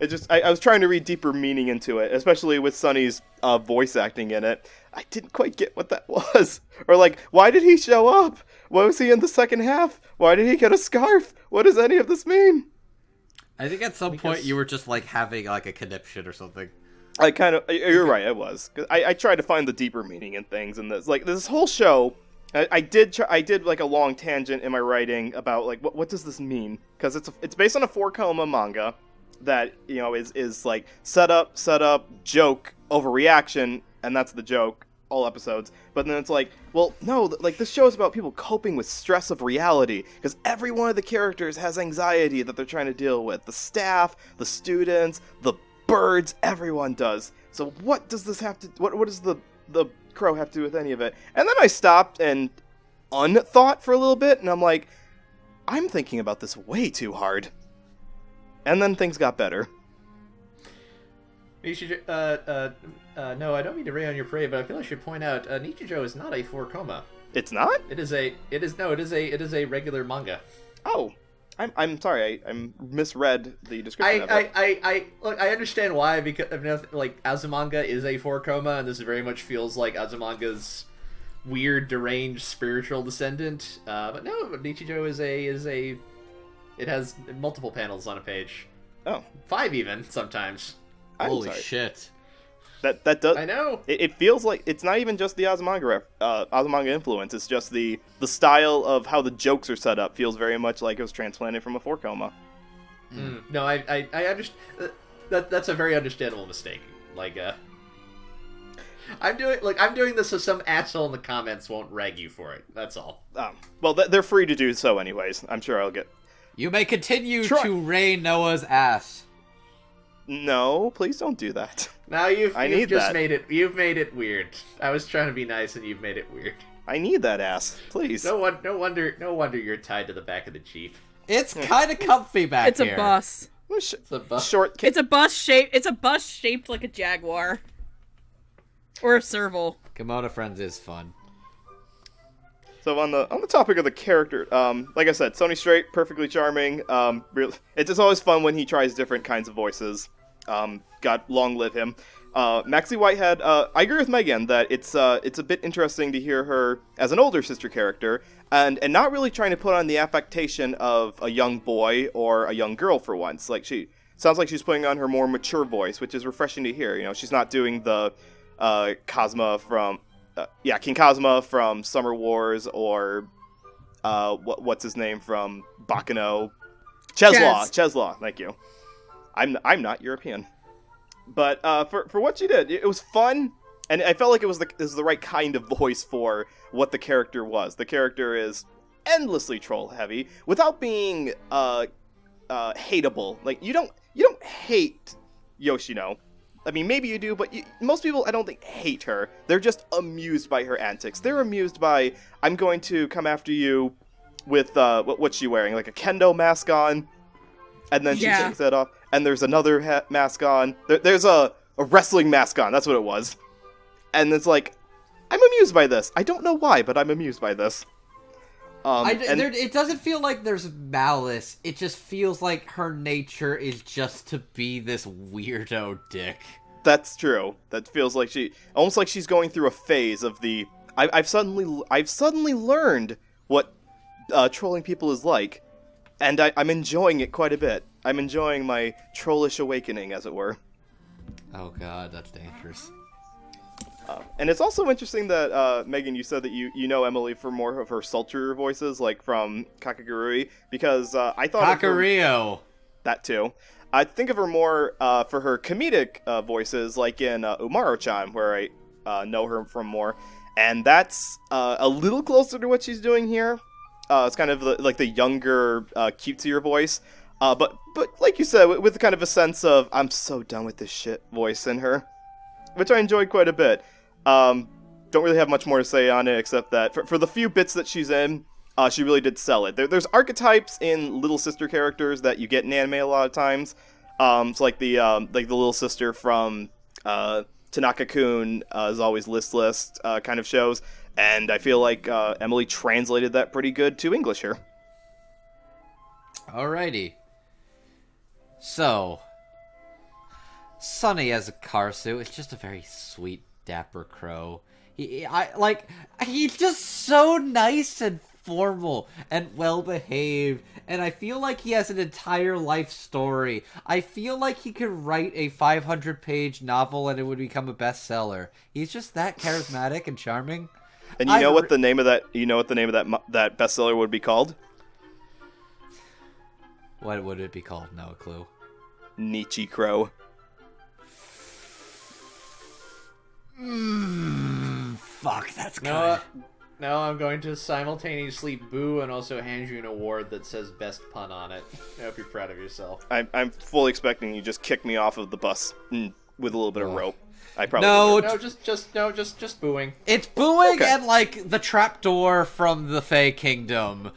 It just I was trying to read deeper meaning into it, especially with Sunny's voice acting in it. I didn't quite get what that was, or like, why did he show up? Why was he in the second half? Why did he get a scarf? What does any of this mean? I think at some point you were just like having like a conniption or something. You're right, I was. 'Cause I tried to find the deeper meaning in things, and this whole show, I did like a long tangent in my writing about like what does this mean? Because it's based on a 4-koma manga that, you know, is like set up, joke, overreaction, and that's the joke, all episodes. But then it's like, well, no, like this show is about people coping with stress of reality, because every one of the characters has anxiety that they're trying to deal with. The staff, the students, the birds, everyone does. So what does this have to, what does the crow have to do with any of it? And then I stopped and unthought for a little bit, and I'm like, I'm thinking about this way too hard. And then things got better. You should, no, I don't mean to rain on your parade, but I feel I should point out, Nichijou is not a 4-koma. It's not? It is a regular manga. Oh. I'm sorry, I misread the description of it. Look, I understand why, because, like, Azumanga is a 4-koma, and this very much feels like Azumanga's weird, deranged, spiritual descendant. But no, Nichijou it has multiple panels on a page. Oh. 5 even, sometimes. Holy shit. That does. I know. It feels like it's not even just the Azumanga influence. It's just the style of how the jokes are set up feels very much like it was transplanted from a 4-koma. No, I understand. That's a very understandable mistake. Like, I'm doing this so some asshole in the comments won't rag you for it. That's all. Well, they're free to do so anyways. I'm sure I'll get. You may continue to rain Noah's ass. No, please don't do that. Now you've made it weird. I was trying to be nice, and you've made it weird. I need that ass, please. No wonder you're tied to the back of the Jeep. It's kind of comfy back here. It's a bus. It's a bus. Short. It's a bus shaped like a jaguar. Or a serval. Komodo Friends is fun. So on the topic of the character, like I said, Sony Straight, perfectly charming. It's just always fun when he tries different kinds of voices. God, long live him. Maxie Whitehead, I agree with Megan that it's a bit interesting to hear her as an older sister character, and not really trying to put on the affectation of a young boy or a young girl for once. Like, she sounds like she's putting on her more mature voice, which is refreshing to hear. You know, she's not doing the Cosma from King Cosma from Summer Wars, or what's his name from Bakano, Cheslaw. Thank you. I'm not European, but for what she did, it was fun, and I felt like it was the right kind of voice for what the character was. The character is endlessly troll heavy without being hateable. Like, you don't hate Yoshino. I mean, maybe you do, but most people, I don't think, hate her. They're just amused by her antics. They're amused by, I'm going to come after you with, what's she wearing? Like a kendo mask on, and then she takes that off, and there's another mask on. There's a wrestling mask on, that's what it was. And it's like, I'm amused by this. I don't know why, but I'm amused by this. It doesn't feel like there's malice. It just feels like her nature is just to be this weirdo dick. That's true. That feels like almost like she's going through a phase of the I've suddenly learned what trolling people is like, and I'm enjoying it quite a bit. I'm enjoying my trollish awakening, as it were. Oh god, that's dangerous. And it's also interesting that, Megan, you said that you know Emily for more of her sultry voices, like from Kakagurui, because I thought Kakario! That too. I think of her more for her comedic voices, like in Umaro-chan, where I know her from more. And that's a little closer to what she's doing here. It's kind of like the younger, cutesier voice. But like you said, with kind of a sense of, I'm so done with this shit voice in her, which I enjoyed quite a bit. Don't really have much more to say on it, except that for the few bits that she's in, she really did sell it. There's archetypes in little sister characters that you get in anime a lot of times. It's like the little sister from Tanaka-kun is always listless kind of shows, and I feel like Emily translated that pretty good to English here. Alrighty. So, Sunny as a Karsu is just a very sweet, dapper crow. He's just so nice and formal and well-behaved, and I feel like he has an entire life story. I feel like he could write a 500-page novel and it would become a bestseller. He's just that charismatic and charming. And you know what the name of that bestseller would be called? What would it be called? No clue. Nichijou. Fuck, that's good. No, I'm going to simultaneously boo and also hand you an award that says best pun on it. I hope you're proud of yourself. I'm fully expecting you just kick me off of the bus with a little bit of rope. I probably just booing. It's booing and like the trapdoor from the Fey Kingdom.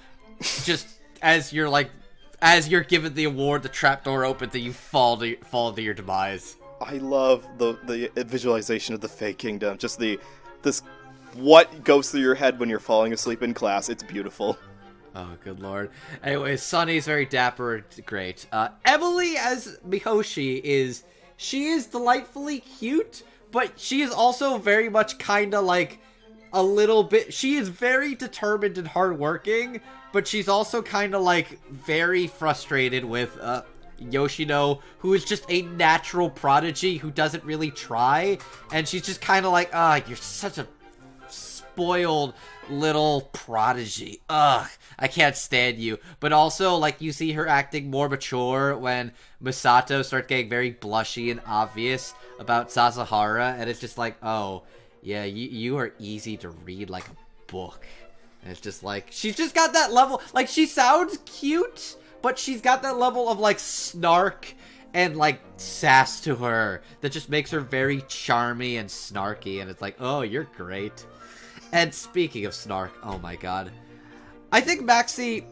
Just as you're given the award, the trapdoor opens and you fall to your demise. I love the visualization of the Fey Kingdom. Just this what goes through your head when you're falling asleep in class. It's beautiful. Oh, good lord. Anyway, Sunny's very dapper, great. Emily as Mihoshi is delightfully cute, but she is also very much kind of like a little bit, she is very determined and hardworking, but she's also kind of like very frustrated with Yoshino, who is just a natural prodigy who doesn't really try, and she's just kind of like, you're such a spoiled little prodigy. Ugh, I can't stand you. But also, like, you see her acting more mature when Misato starts getting very blushy and obvious about Sasahara, and it's just like, oh, yeah, you are easy to read like a book. And it's just like, she's just got that level, like, she sounds cute, but she's got that level of, like, snark and, like, sass to her that just makes her very charmy and snarky, and it's like, oh, you're great. And speaking of snark, oh my god. I think Maxie,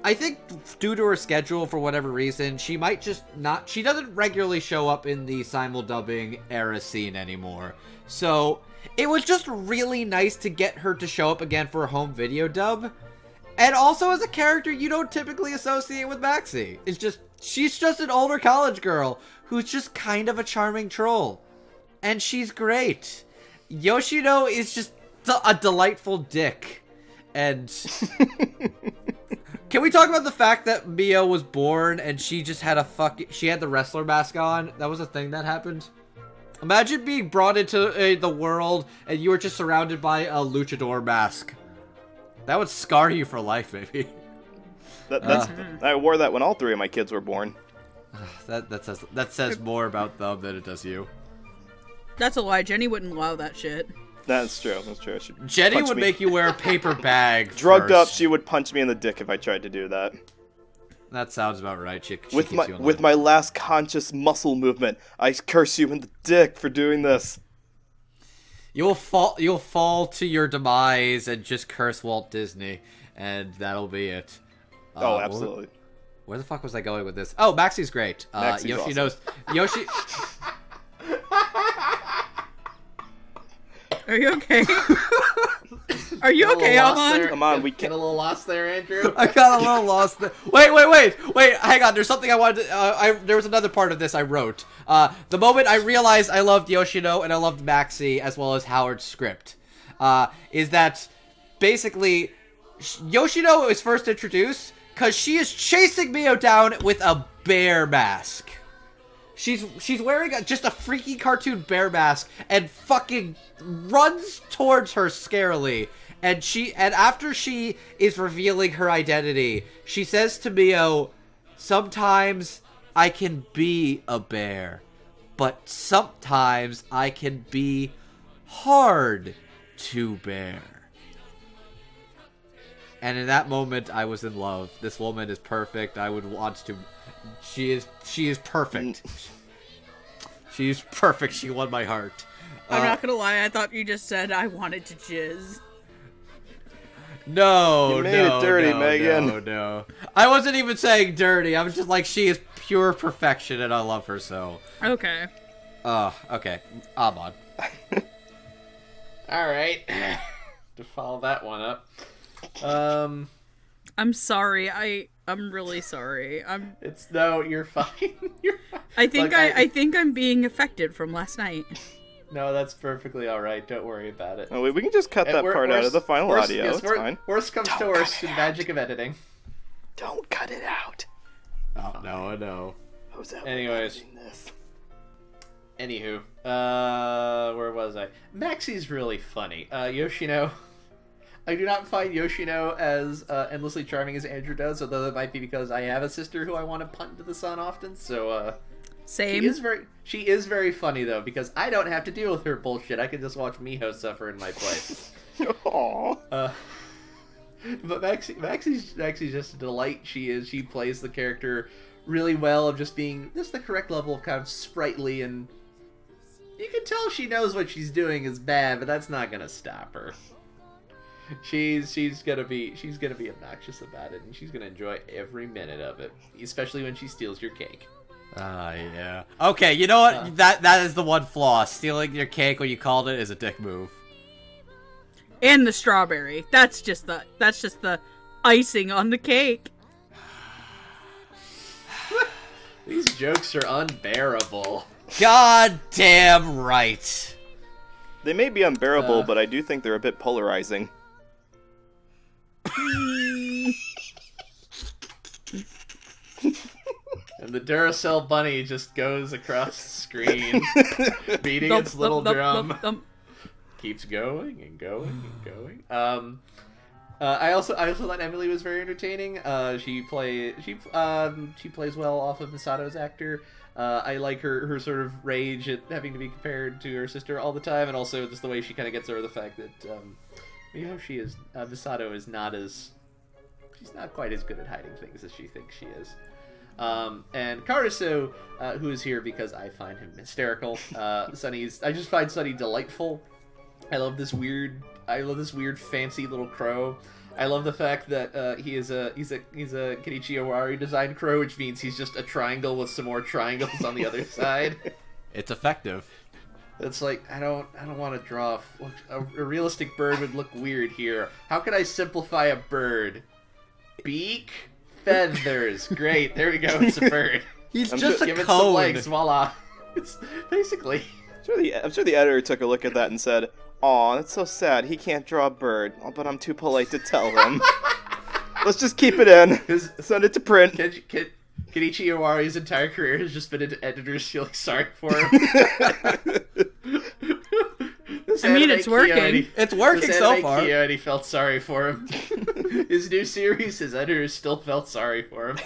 I think due to her schedule, for whatever reason, she might just not... She doesn't regularly show up in the simul-dubbing era scene anymore. So, it was just really nice to get her to show up again for a home video dub. And also as a character you don't typically associate with Maxie. It's just... She's just an older college girl who's just kind of a charming troll. And she's great. Yoshino is just a delightful dick. And... Can we talk about the fact that Mio was born and she just had she had the wrestler mask on? That was a thing that happened. Imagine being brought into the world and you were just surrounded by a luchador mask. That would scar you for life, maybe. I wore that when all 3 of my kids were born. That says more about them than it does you. That's a lie. Jenny wouldn't allow that shit. That's true. Jenny would make you wear a paper bag. Drugged up, she would punch me in the dick if I tried to do that. That sounds about right. With my last conscious muscle movement, I curse you in the dick for doing this. You'll fall to your demise and just curse Walt Disney, and that'll be it. Oh, absolutely. Where the fuck was I going with this? Oh, Maxie's great. Maxie's awesome. Yoshi. Are you okay? Are you okay, Amon? Come on, we get a little lost there, Andrew. I got a little lost there. Wait! Hang on. There's something I wanted. There was another part of this I wrote. The moment I realized I loved Yoshino and I loved Maxie as well as Howard's script, is that basically Yoshino is first introduced because she is chasing Mio down with a bear mask. She's wearing just a freaky cartoon bear mask and fucking runs towards her scarily. And after she is revealing her identity, she says to Mio, "Sometimes I can be a bear, but sometimes I can be hard to bear." And in that moment, I was in love. This woman is perfect. I would want to... She is perfect. She's perfect. She won my heart. I'm not gonna lie, I thought you just said I wanted to jizz. No, you made it dirty, Megan. No. I wasn't even saying dirty. I was just like, she is pure perfection, and I love her so. Okay. Okay. Amon. All right. To follow that one up. I'm sorry. I'm really sorry. You're fine. You're fine. I think I'm being affected from last night. No, that's perfectly all right. Don't worry about it. Oh, wait, we can just cut that part out of the final audio. Yes, it's fine. Worst comes to worst, the magic of editing. Don't cut it out. Oh, no, I know. Anyways. Anywho, where was I? Maxie's really funny. Yoshino. I do not find Yoshino as endlessly charming as Andrew does, although that might be because I have a sister who I want to punt into the sun often, so, Same. She is very funny, though, because I don't have to deal with her bullshit. I can just watch Miho suffer in my place. Aww. But Maxie's just a delight. She plays the character really well of just being just the correct level of kind of sprightly, and you can tell she knows what she's doing is bad, but that's not gonna stop her. She's gonna be obnoxious about it, and she's gonna enjoy every minute of it, especially when she steals your cake. Yeah. Okay, you know what? That is the one flaw. Stealing your cake when you called it is a dick move. And the strawberry. That's just the icing on the cake. These jokes are unbearable. God damn right. They may be unbearable, but I do think they're a bit polarizing. And the Duracell bunny just goes across the screen, beating its little drum. Keeps going and going and going. I also thought Emily was very entertaining. She plays well off of Misato's actor. I like her sort of rage at having to be compared to her sister all the time, and also just the way she kind of gets over the fact that Misato is she's not quite as good at hiding things as she thinks she is. And Karaso, who is here because I find him hysterical. I just find Sunny delightful. I love this weird fancy little crow. I love the fact that he's a Kenichi Owari designed crow, which means he's just a triangle with some more triangles on the other side. It's effective. It's like, I don't want to draw a realistic bird would look weird here. How can I simplify a bird? Beak, feathers. Great, there we go. It's a bird. He's just a Give it cone. some legs, voila. It's basically. I'm sure the editor took a look at that and said, "Aw, that's so sad. He can't draw a bird. Oh, but I'm too polite to tell him. Let's just keep it in. Send it to print." Kenichi Owari's entire career has just been editors feeling sorry for him. I mean, it's working. It's working so far. KyoAni felt sorry for him. His new series, his editors still felt sorry for him.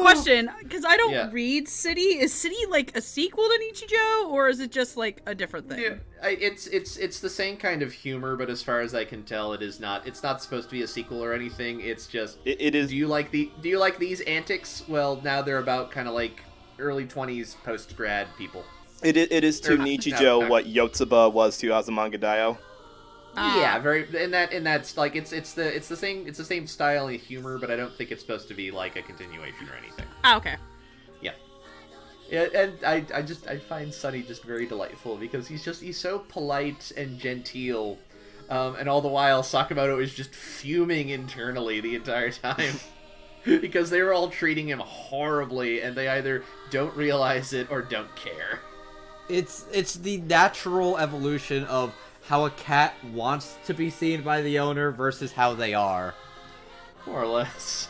Question, because I don't read City. Is City like a sequel to Nichijou, or is it just like a different thing? Yeah, it's the same kind of humor, but as far as I can tell, it is not. It's not supposed to be a sequel or anything. It's just it is. Do you like these antics? Well, now they're about kind of like early 20s post grad people. It is to Nichijou what Yotsuba was to Azumanga Daioh. Yeah, very, and that's like it's the same style and humor, but I don't think it's supposed to be like a continuation or anything. Okay. Yeah, and I find Sunny just very delightful because he's so polite and genteel, and all the while Sakamoto is just fuming internally the entire time because they were all treating him horribly, and they either don't realize it or don't care. It's the natural evolution of how a cat wants to be seen by the owner versus how they are. More or less.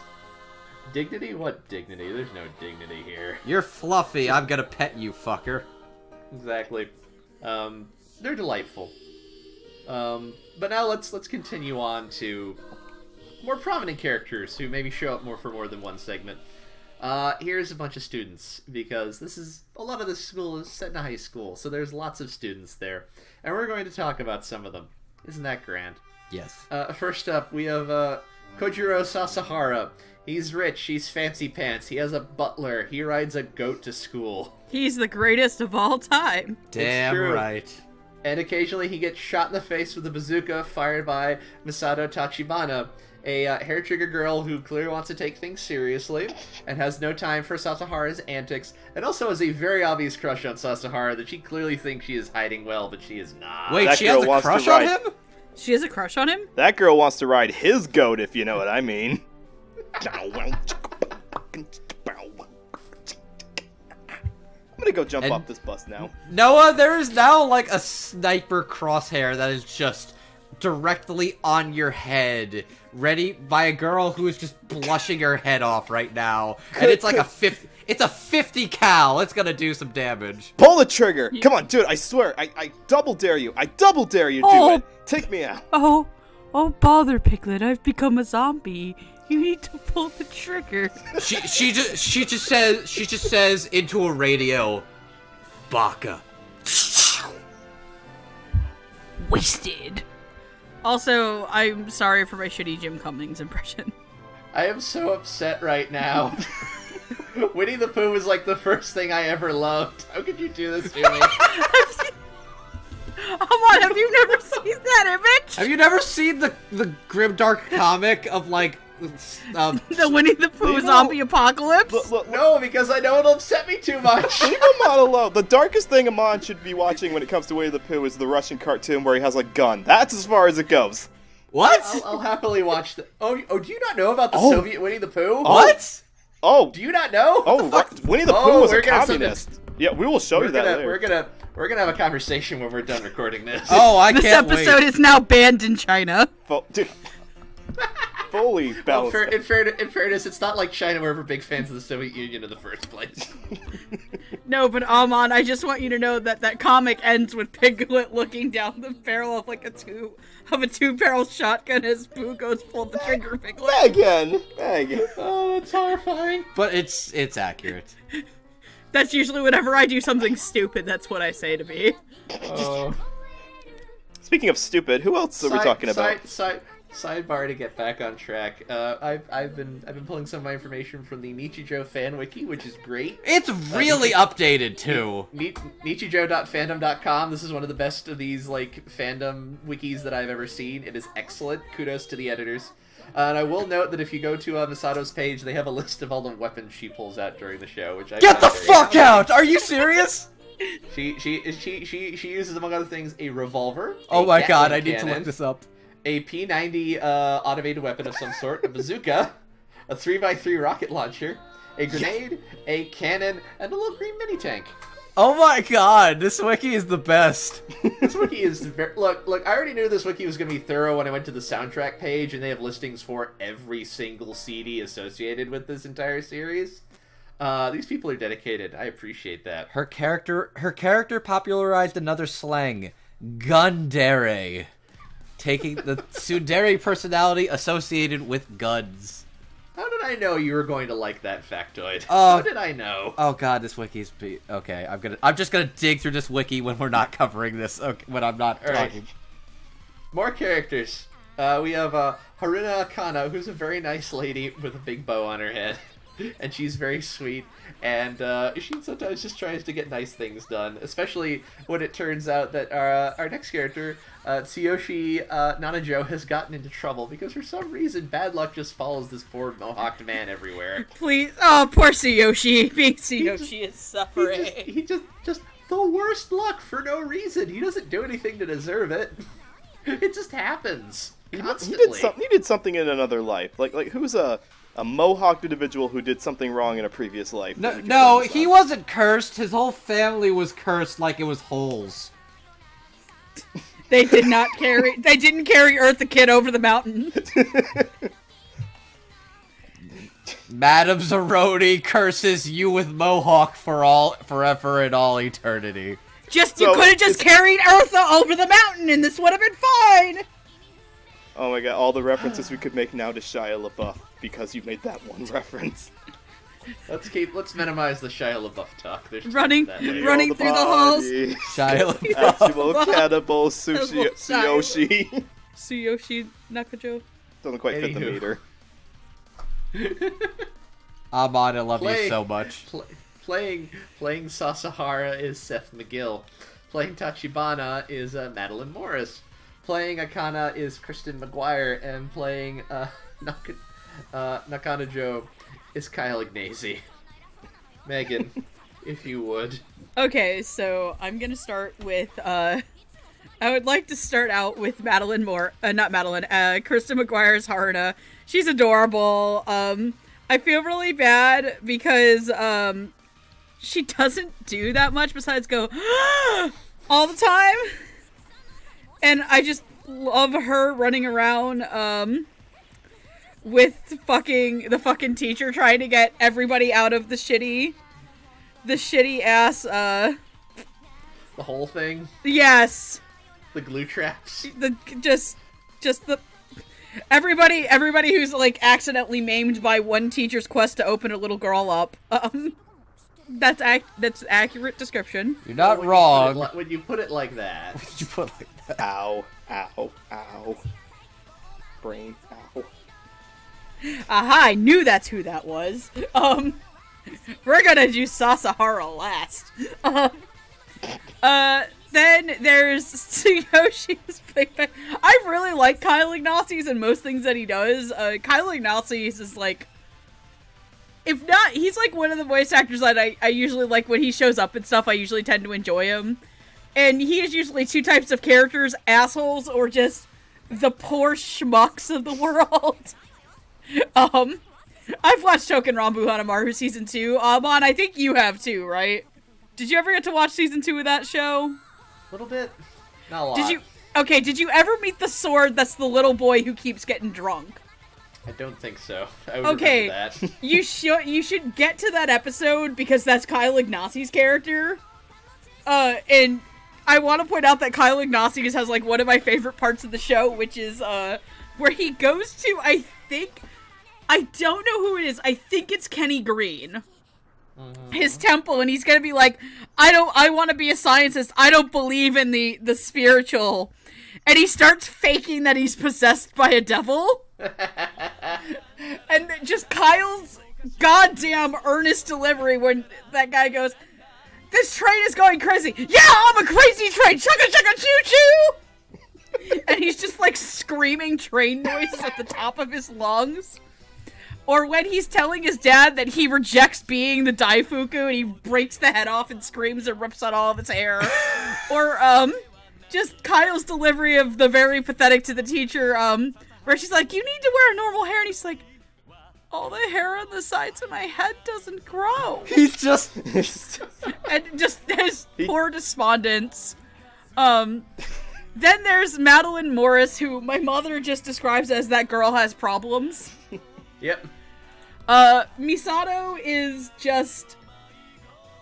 Dignity? What dignity? There's no dignity here. You're fluffy. I'm gonna pet you, fucker. Exactly. They're delightful. But now let's continue on to more prominent characters who maybe show up for more than one segment. Here's a bunch of students, because a lot of this school is set in a high school, so there's lots of students there. And we're going to talk about some of them. Isn't that grand? Yes. First up, we have Kojiro Sasahara. He's rich, he's fancy pants, he has a butler, he rides a goat to school. He's the greatest of all time. Damn right. And occasionally he gets shot in the face with a bazooka fired by Masato Tachibana, a hair-trigger girl who clearly wants to take things seriously and has no time for Sasahara's antics, and also has a very obvious crush on Sasahara that she clearly thinks she is hiding well, but she is not. Wait, That she girl has a wants to crush on ride- him? She has a crush on him? That girl wants to ride his goat, if you know what I mean. I'm gonna go jump off this bus now. Noah, there is now like a sniper crosshair that is just directly on your head, ready by a girl who is just blushing her head off right now. And it's like it's a 50 cal. It's gonna do some damage. Pull the trigger! Come on, do it! I swear, I double dare you! I double dare you! Do it! Take me out! Oh, bother, Piglet! I've become a zombie. You need to pull the trigger. She just says into a radio, "Baka." Wasted. Also, I'm sorry for my shitty Jim Cummings impression. I am so upset right now. Winnie the Pooh was like the first thing I ever loved. How could you do this to me? Amon, have you never seen that image? Have you never seen the grimdark comic of like the Winnie the Pooh zombie apocalypse? Look, No, because I know it'll upset me too much. leave Amon alone. The darkest thing Amon should be watching when it comes to Winnie the Pooh is the Russian cartoon where he has a gun. That's as far as it goes. what? I'll happily watch the. Oh, do you not know about the Oh. Soviet Winnie the Pooh? What? Oh, Do you not know? Winnie the Oh, Pooh was a we're gonna have communist. Yeah, we will show you that later. We're gonna have a conversation when we're done recording this. Oh, I This can't episode wait. is now banned in China. Dude. Fully Well, balanced. in fairness, it's not like China were ever big fans of the Soviet Union in the first place. No, but Amon, I just want you to know that comic ends with Piglet looking down the barrel of like a two-barrel shotgun as Pooh goes pull the trigger. Piglet. Again. Oh, that's horrifying. But it's accurate. That's usually whenever I do something stupid. That's what I say to me. Oh. Speaking of stupid, who else are we talking about? Sidebar to get back on track. I've been pulling some of my information from the Nichijou fan wiki, which is great. It's really updated too. Nichijou.fandom.com. This is one of the best of these like fandom wikis that I've ever seen. It is excellent. Kudos to the editors. And I will note that if you go to Misato's page, they have a list of all the weapons she pulls out during the show, which I Get the found very fuck out! Are you serious? She uses, among other things, a revolver. Oh my god, I Gatling need to cannon, look this up. a P90 automated weapon of some sort, a bazooka, a 3x3 rocket launcher, a grenade, a cannon, and a little green mini tank. Oh my god, this wiki is the best. This wiki is very... Look, I already knew this wiki was going to be thorough when I went to the soundtrack page, and they have listings for every single CD associated with this entire series. These people are dedicated. I appreciate that. Her character popularized another slang, gundere, taking the tsundere personality associated with guns. How did I know you were going to like that factoid? How did I know? Oh god, this wiki's okay. I'm just gonna dig through this wiki when we're not covering this. Okay, when I'm not All right. talking. More characters. We have Haruna Akana, who's a very nice lady with a big bow on her head. And she's very sweet, and she sometimes just tries to get nice things done, especially when it turns out that our next character, Tsuyoshi Nanajo, has gotten into trouble because for some reason bad luck just follows this poor mohawked man everywhere. Please, oh, poor Tsuyoshi. Being Tsuyoshi is suffering. He just the worst luck for no reason. He doesn't do anything to deserve it. It just happens constantly. He did something in another life. Like who's a mohawked individual who did something wrong in a previous life? No, he wasn't cursed. His whole family was cursed like it was holes. They didn't carry Eartha Kid over the mountain. Madame Zeroni curses you with mohawk forever and all eternity. You could have just carried Eartha over the mountain and this would have been fine! Oh my god, all the references we could make now to Shia LaBeouf because you made that one reference. Let's minimize the Shia LaBeouf talk. There's running through the halls. Shia LaBeouf. Actual cannibal Tsuyoshi. Tsuyoshi Nakajo. Doesn't quite fit the meter. Amon, I love you so much. Playing Sasahara is Seth McGill. Playing Tachibana is Madeline Morris. Playing Akana is Kristen McGuire, and playing Nakanajo is Kyle Ignacy. Megan, if you would. Okay, so I'm gonna start with, I would like to start out with Kristen McGuire's Haruna. She's adorable. I feel really bad because, she doesn't do that much besides go, all the time. And I just love her running around, with the fucking teacher trying to get everybody out of the shitty ass, The whole thing? Yes. The glue traps? Everybody who's, like, accidentally maimed by one teacher's quest to open a little girl up. That's accurate description. You're not wrong. When you put it like that. You put it like that. Ow, ow, ow. Brain, ow. Aha, I knew that's who that was. We're gonna do Sasahara last. Then there's Tsuyoshi's Big Bang. I really like Kyle Ignacy's and most things that he does. Kyle Ignacy's is like, if not, he's like one of the voice actors that I usually like when he shows up and stuff. I usually tend to enjoy him. And he is usually two types of characters, assholes or just the poor schmucks of the world. I've watched Token Rambu Hanamaru season 2. Amon, I think you have too, right? Did you ever get to watch season 2 of that show? A little bit. Not a lot. Did you ever meet the sword that's the little boy who keeps getting drunk? I don't think so. I would remember that. you should get to that episode because that's Kyle Ignacy's character. And I want to point out that Kyle Ignacy has like one of my favorite parts of the show, which is where he goes to, I don't know who it is. I think it's Kenny Green. His temple, and he's gonna be like, I want to be a scientist. I don't believe in the spiritual. and he starts faking that he's possessed by a devil. And just Kyle's goddamn earnest delivery when that guy goes, "This train is going crazy." "Yeah, I'm a crazy train. Chugga chugga choo choo." And he's just like screaming train noises at the top of his lungs. Or when he's telling his dad that he rejects being the Daifuku and he breaks the head off and screams and rips out all of its hair. Or just Kyle's delivery of the very pathetic to the teacher, where she's like, "You need to wear normal hair," and he's like, "All the hair on the sides of my head doesn't grow." He's just... And just his poor despondence. Then there's Madeline Morris, who my mother just describes as that girl has problems. Yep. Misato is just...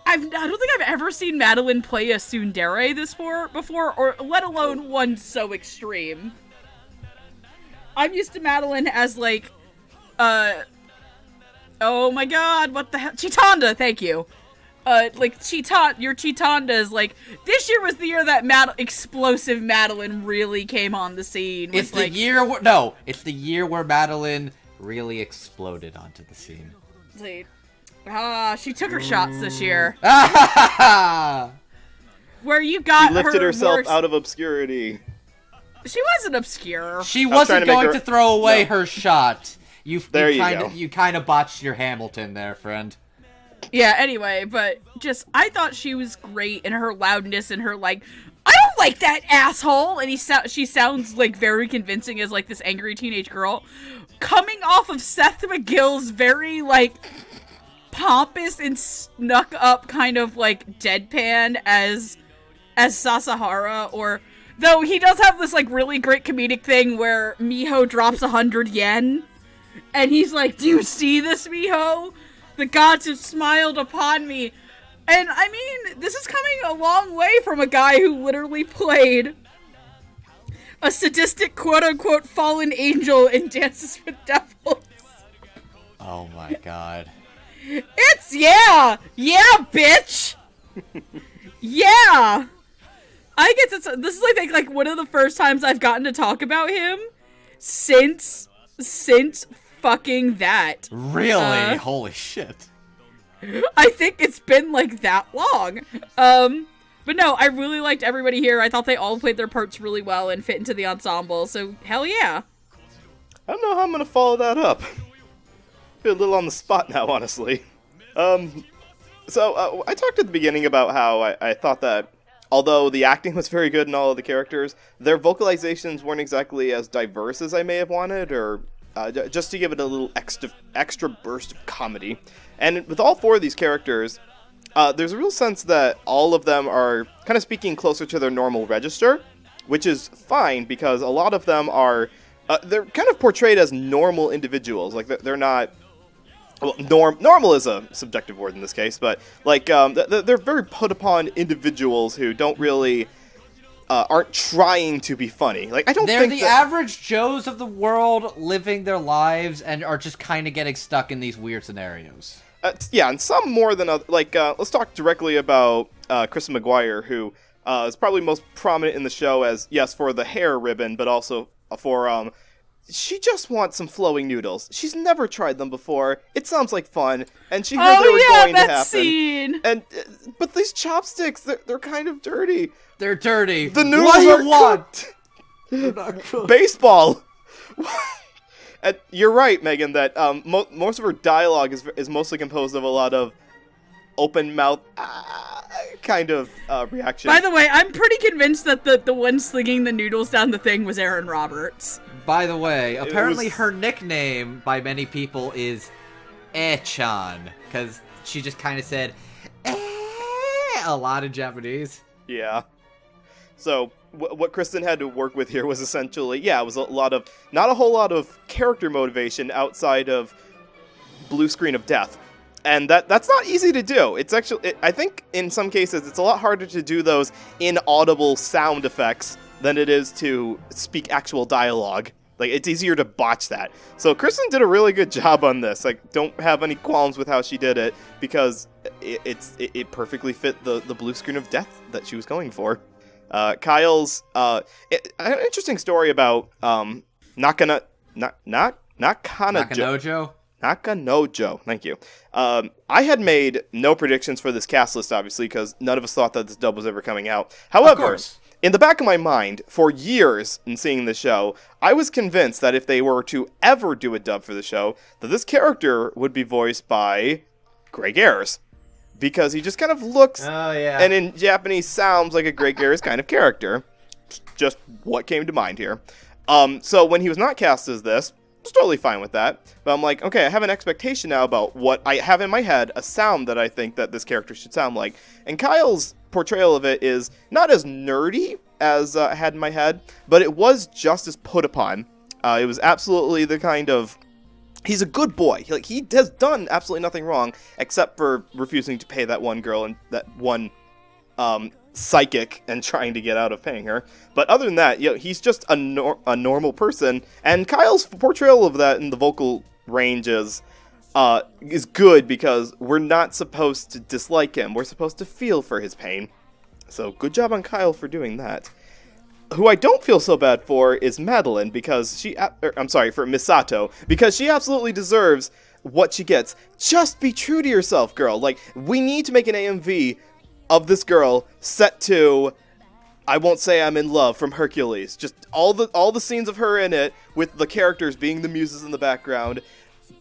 I don't think I've ever seen Madeline play a tsundere before, or let alone one so extreme. I'm used to Madeline as, like, oh my god, what the hell? Chitanda, thank you. Like, your Chitanda is like, this year was the year that explosive Madeline really came on the scene. It's the like, it's the year where Madeline really exploded onto the scene. Like, she took her shots this year. Where you got She lifted her herself out of obscurity. She wasn't obscure. She wasn't going to throw away her shot. You go. You kind of botched your Hamilton there, friend. Yeah, anyway, but just, I thought she was great in her loudness and her, like, "I don't like that asshole!" And she sounds, like, very convincing as, like, this angry teenage girl. Coming off of Seth MacGill's very, like, pompous and snuck up kind of, like, deadpan as Sasahara, or... Though he does have this, like, really great comedic thing where Miho drops 100 yen, and he's like, "Do you see this, Miho? The gods have smiled upon me." And, I mean, this is coming a long way from a guy who literally played a sadistic quote-unquote fallen angel in Dances with Devils. Oh my god. It's, yeah, bitch! Yeah! I get to, this is like one of the first times I've gotten to talk about him since fucking that. Really? Holy shit. I think it's been like that long. But no, I really liked everybody here. I thought they all played their parts really well and fit into the ensemble, so hell yeah. I don't know how I'm gonna follow that up. Feel a little on the spot now, honestly. So I talked at the beginning about how I thought that although the acting was very good in all of the characters, their vocalizations weren't exactly as diverse as I may have wanted, or just to give it a little extra burst of comedy. And with all four of these characters, there's a real sense that all of them are kind of speaking closer to their normal register, which is fine because a lot of them are, they're kind of portrayed as normal individuals. Like, they're not, well, normal is a subjective word in this case, but, like, they're very put upon individuals who don't really, aren't trying to be funny. Like, I don't think they're the average Joes of the world living their lives and are just kind of getting stuck in these weird scenarios. Yeah, and some more than other. Like, let's talk directly about Kristen McGuire, who is probably most prominent in the show as, yes, for the hair ribbon, but also for, she just wants some flowing noodles. She's never tried them before. It sounds like fun, and she heard they were going to happen. Scene. And but these chopsticks, they're kind of dirty. They're dirty. The noodles are cooked. They're not cooked. Baseball. And you're right, Megan, that most of her dialogue is mostly composed of a lot of open mouth kind of reaction. By the way, I'm pretty convinced that the one slinging the noodles down the thing was Aaron Roberts. By the way, apparently her nickname by many people is E-chan, because she just kind of said a lot in Japanese. Yeah. So what Kristen had to work with here was essentially, it was not a whole lot of character motivation outside of blue screen of death. And that's not easy to do. It's actually, I think in some cases, it's a lot harder to do those inaudible sound effects than it is to speak actual dialogue. Like, it's easier to botch that. So Kristen did a really good job on this. Like, don't have any qualms with how she did it, because it perfectly fit the blue screen of death that she was going for. Kyle's an interesting story about Nakanojo. Nakanojo, thank you. I had made no predictions for this cast list, obviously, because none of us thought that this dub was ever coming out. However, in the back of my mind, for years in seeing the show, I was convinced that if they were to ever do a dub for the show, that this character would be voiced by Greg Ayres. Because he just kind of looks, and in Japanese sounds like a Greg Ayres kind of character. Just what came to mind here. So when he was not cast as this, I was totally fine with that. But I'm like, okay, I have an expectation now about what I have in my head, a sound that I think that this character should sound like. And Kyle's portrayal of it is not as nerdy as I had in my head, but it was just as put upon. It was absolutely the kind of... He's a good boy. He has done absolutely nothing wrong, except for refusing to pay that one girl and that one psychic and trying to get out of paying her. But other than that, he's just a normal person. And Kyle's portrayal of that in the vocal range is good because we're not supposed to dislike him. We're supposed to feel for his pain. So good job on Kyle for doing that. Who I don't feel so bad for is Madeline, because for Misato, because she absolutely deserves what she gets. Just be true to yourself, girl. Like, we need to make an AMV of this girl set to I Won't Say I'm in Love from Hercules. Just all the scenes of her in it, with the characters being the muses in the background.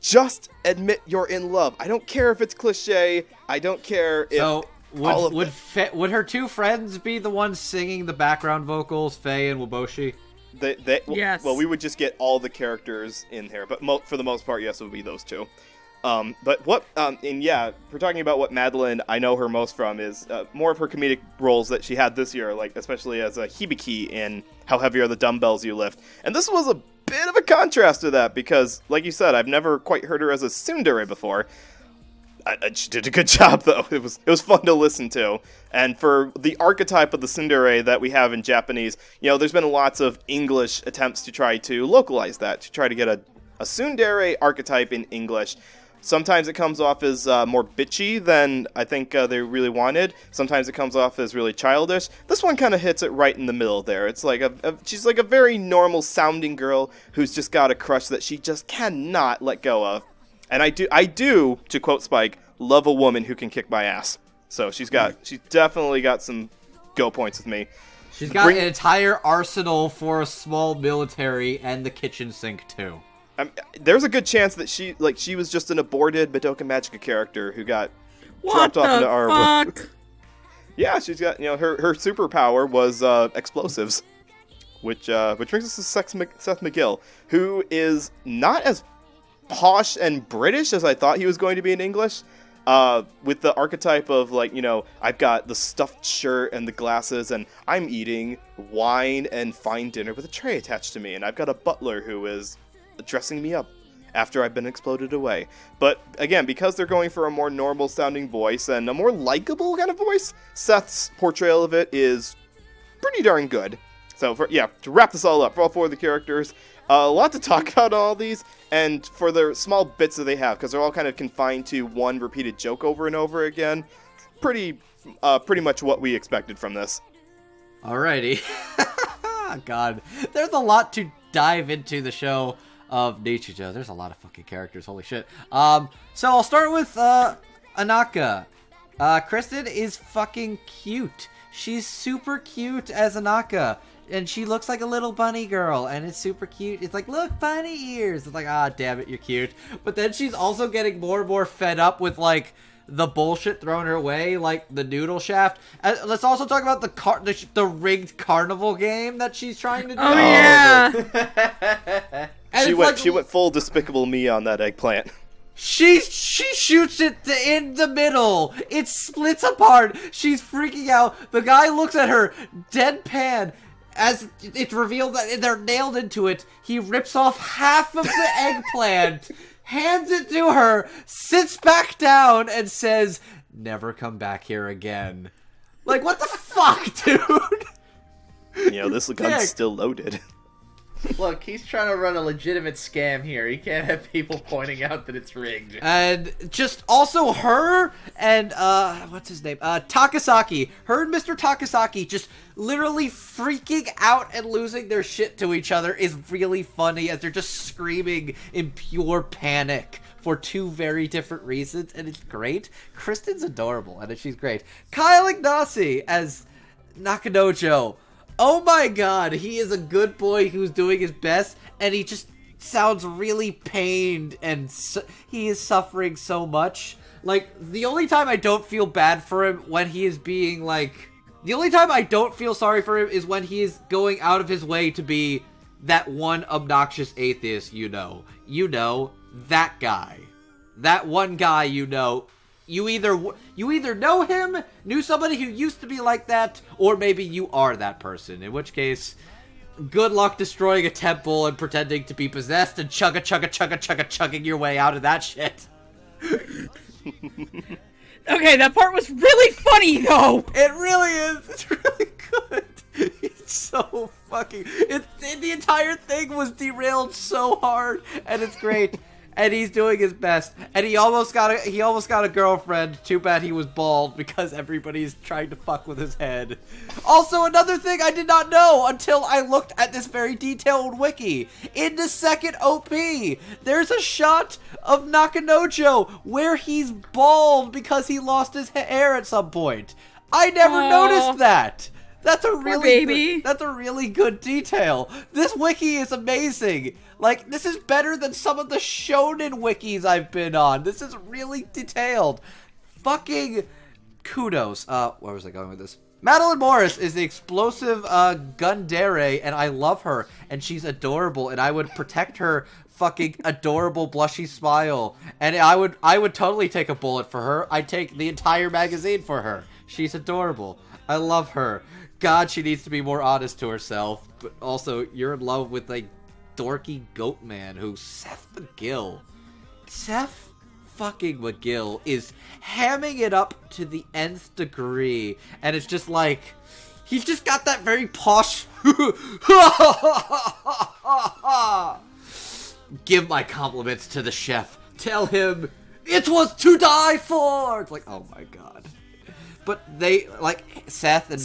Just admit you're in love. I don't care if it's cliche. I don't care if... Would her two friends be the ones singing the background vocals, Faye and Waboshi? Yes. Well, we would just get all the characters in here, but for the most part, yes, it would be those two. But what, if we're talking about what Madeline I know her most from is more of her comedic roles that she had this year, like especially as a Hibiki in How Heavy Are the Dumbbells You Lift. And this was a bit of a contrast to that because, like you said, I've never quite heard her as a tsundere before. She did a good job, though. It was fun to listen to. And for the archetype of the tsundere that we have in Japanese, there's been lots of English attempts to try to localize that, to try to get a tsundere archetype in English. Sometimes it comes off as more bitchy than I think they really wanted. Sometimes it comes off as really childish. This one kind of hits it right in the middle there. It's like she's like a very normal sounding girl who's just got a crush that she just cannot let go of. And I do, to quote Spike, love a woman who can kick my ass. So she's definitely got some go points with me. She's got an entire arsenal for a small military and the kitchen sink too. There's a good chance that she was just an aborted Madoka Magica character who got dropped off into our world. Yeah, she's got her superpower was explosives, which brings us to Seth McGill, who is not as posh and British as I thought he was going to be in English, with the archetype of I've got the stuffed shirt and the glasses and I'm eating wine and fine dinner with a tray attached to me, and I've got a butler who is dressing me up after I've been exploded away. But again, because they're going for a more normal sounding voice and a more likable kind of voice, Seth's portrayal of it is pretty darn good. So to wrap this all up, for all four of the characters, a lot to talk about all these, and for the small bits that they have, because they're all kind of confined to one repeated joke over and over again, pretty much what we expected from this. Alrighty. God, there's a lot to dive into the show of Nichijou. There's a lot of fucking characters, holy shit. So I'll start with Anaka. Kristen is fucking cute. She's super cute as Anaka. And she looks like a little bunny girl, and it's super cute. It's like, look, bunny ears. It's like, damn it, you're cute. But then she's also getting more and more fed up with, the bullshit thrown her way, like the noodle shaft. Let's also talk about the rigged carnival game that she's trying to do. Oh, yeah! She went full Despicable Me on that eggplant. She shoots it in the middle. It splits apart. She's freaking out. The guy looks at her, deadpan. As it's revealed that they're nailed into it, he rips off half of the eggplant, hands it to her, sits back down, and says, "Never come back here again." Like, what the fuck, dude? This gun's still loaded. Look, he's trying to run a legitimate scam here. He can't have people pointing out that it's rigged. And just also her and, what's his name? Takasaki. Her and Mr. Takasaki just literally freaking out and losing their shit to each other is really funny as they're just screaming in pure panic for two very different reasons, and it's great. Kristen's adorable, and she's great. Kyle Ignacy as Nakanojo. Oh my god, he is a good boy who's doing his best, and he just sounds really pained, and he is suffering so much. Like, the only time I don't feel bad for him when he is being, like... The only time I don't feel sorry for him is when he is going out of his way to be that one obnoxious atheist you know. You know, that guy. That one guy you know. You either know him, knew somebody who used to be like that, or maybe you are that person. In which case, good luck destroying a temple and pretending to be possessed and chugging your way out of that shit. Okay, that part was really funny, though! It really is. It's really good. It's so fucking... the entire thing was derailed so hard, and it's great. And he's doing his best. And he almost got a girlfriend. Too bad he was bald because everybody's trying to fuck with his head. Also, another thing I did not know until I looked at this very detailed wiki. In the second OP, there's a shot of Nakanojo where he's bald because he lost his hair at some point. I never noticed that. That's a really good detail. This wiki is amazing. Like, this is better than some of the shonen wikis I've been on. This is really detailed. Fucking kudos. Where was I going with this? Madeline Morris is the explosive Gundere, and I love her, and she's adorable, and I would protect her fucking adorable blushy smile. And I would totally take a bullet for her. I'd take the entire magazine for her. She's adorable. I love her. God, she needs to be more honest to herself. But also, you're in love with, like, dorky goat man who's Seth McGill. Seth fucking McGill is hamming it up to the nth degree, and it's just like, he's just got that very posh give my compliments to the chef, tell him it was to die for. It's like, oh my god. But they, like, Seth and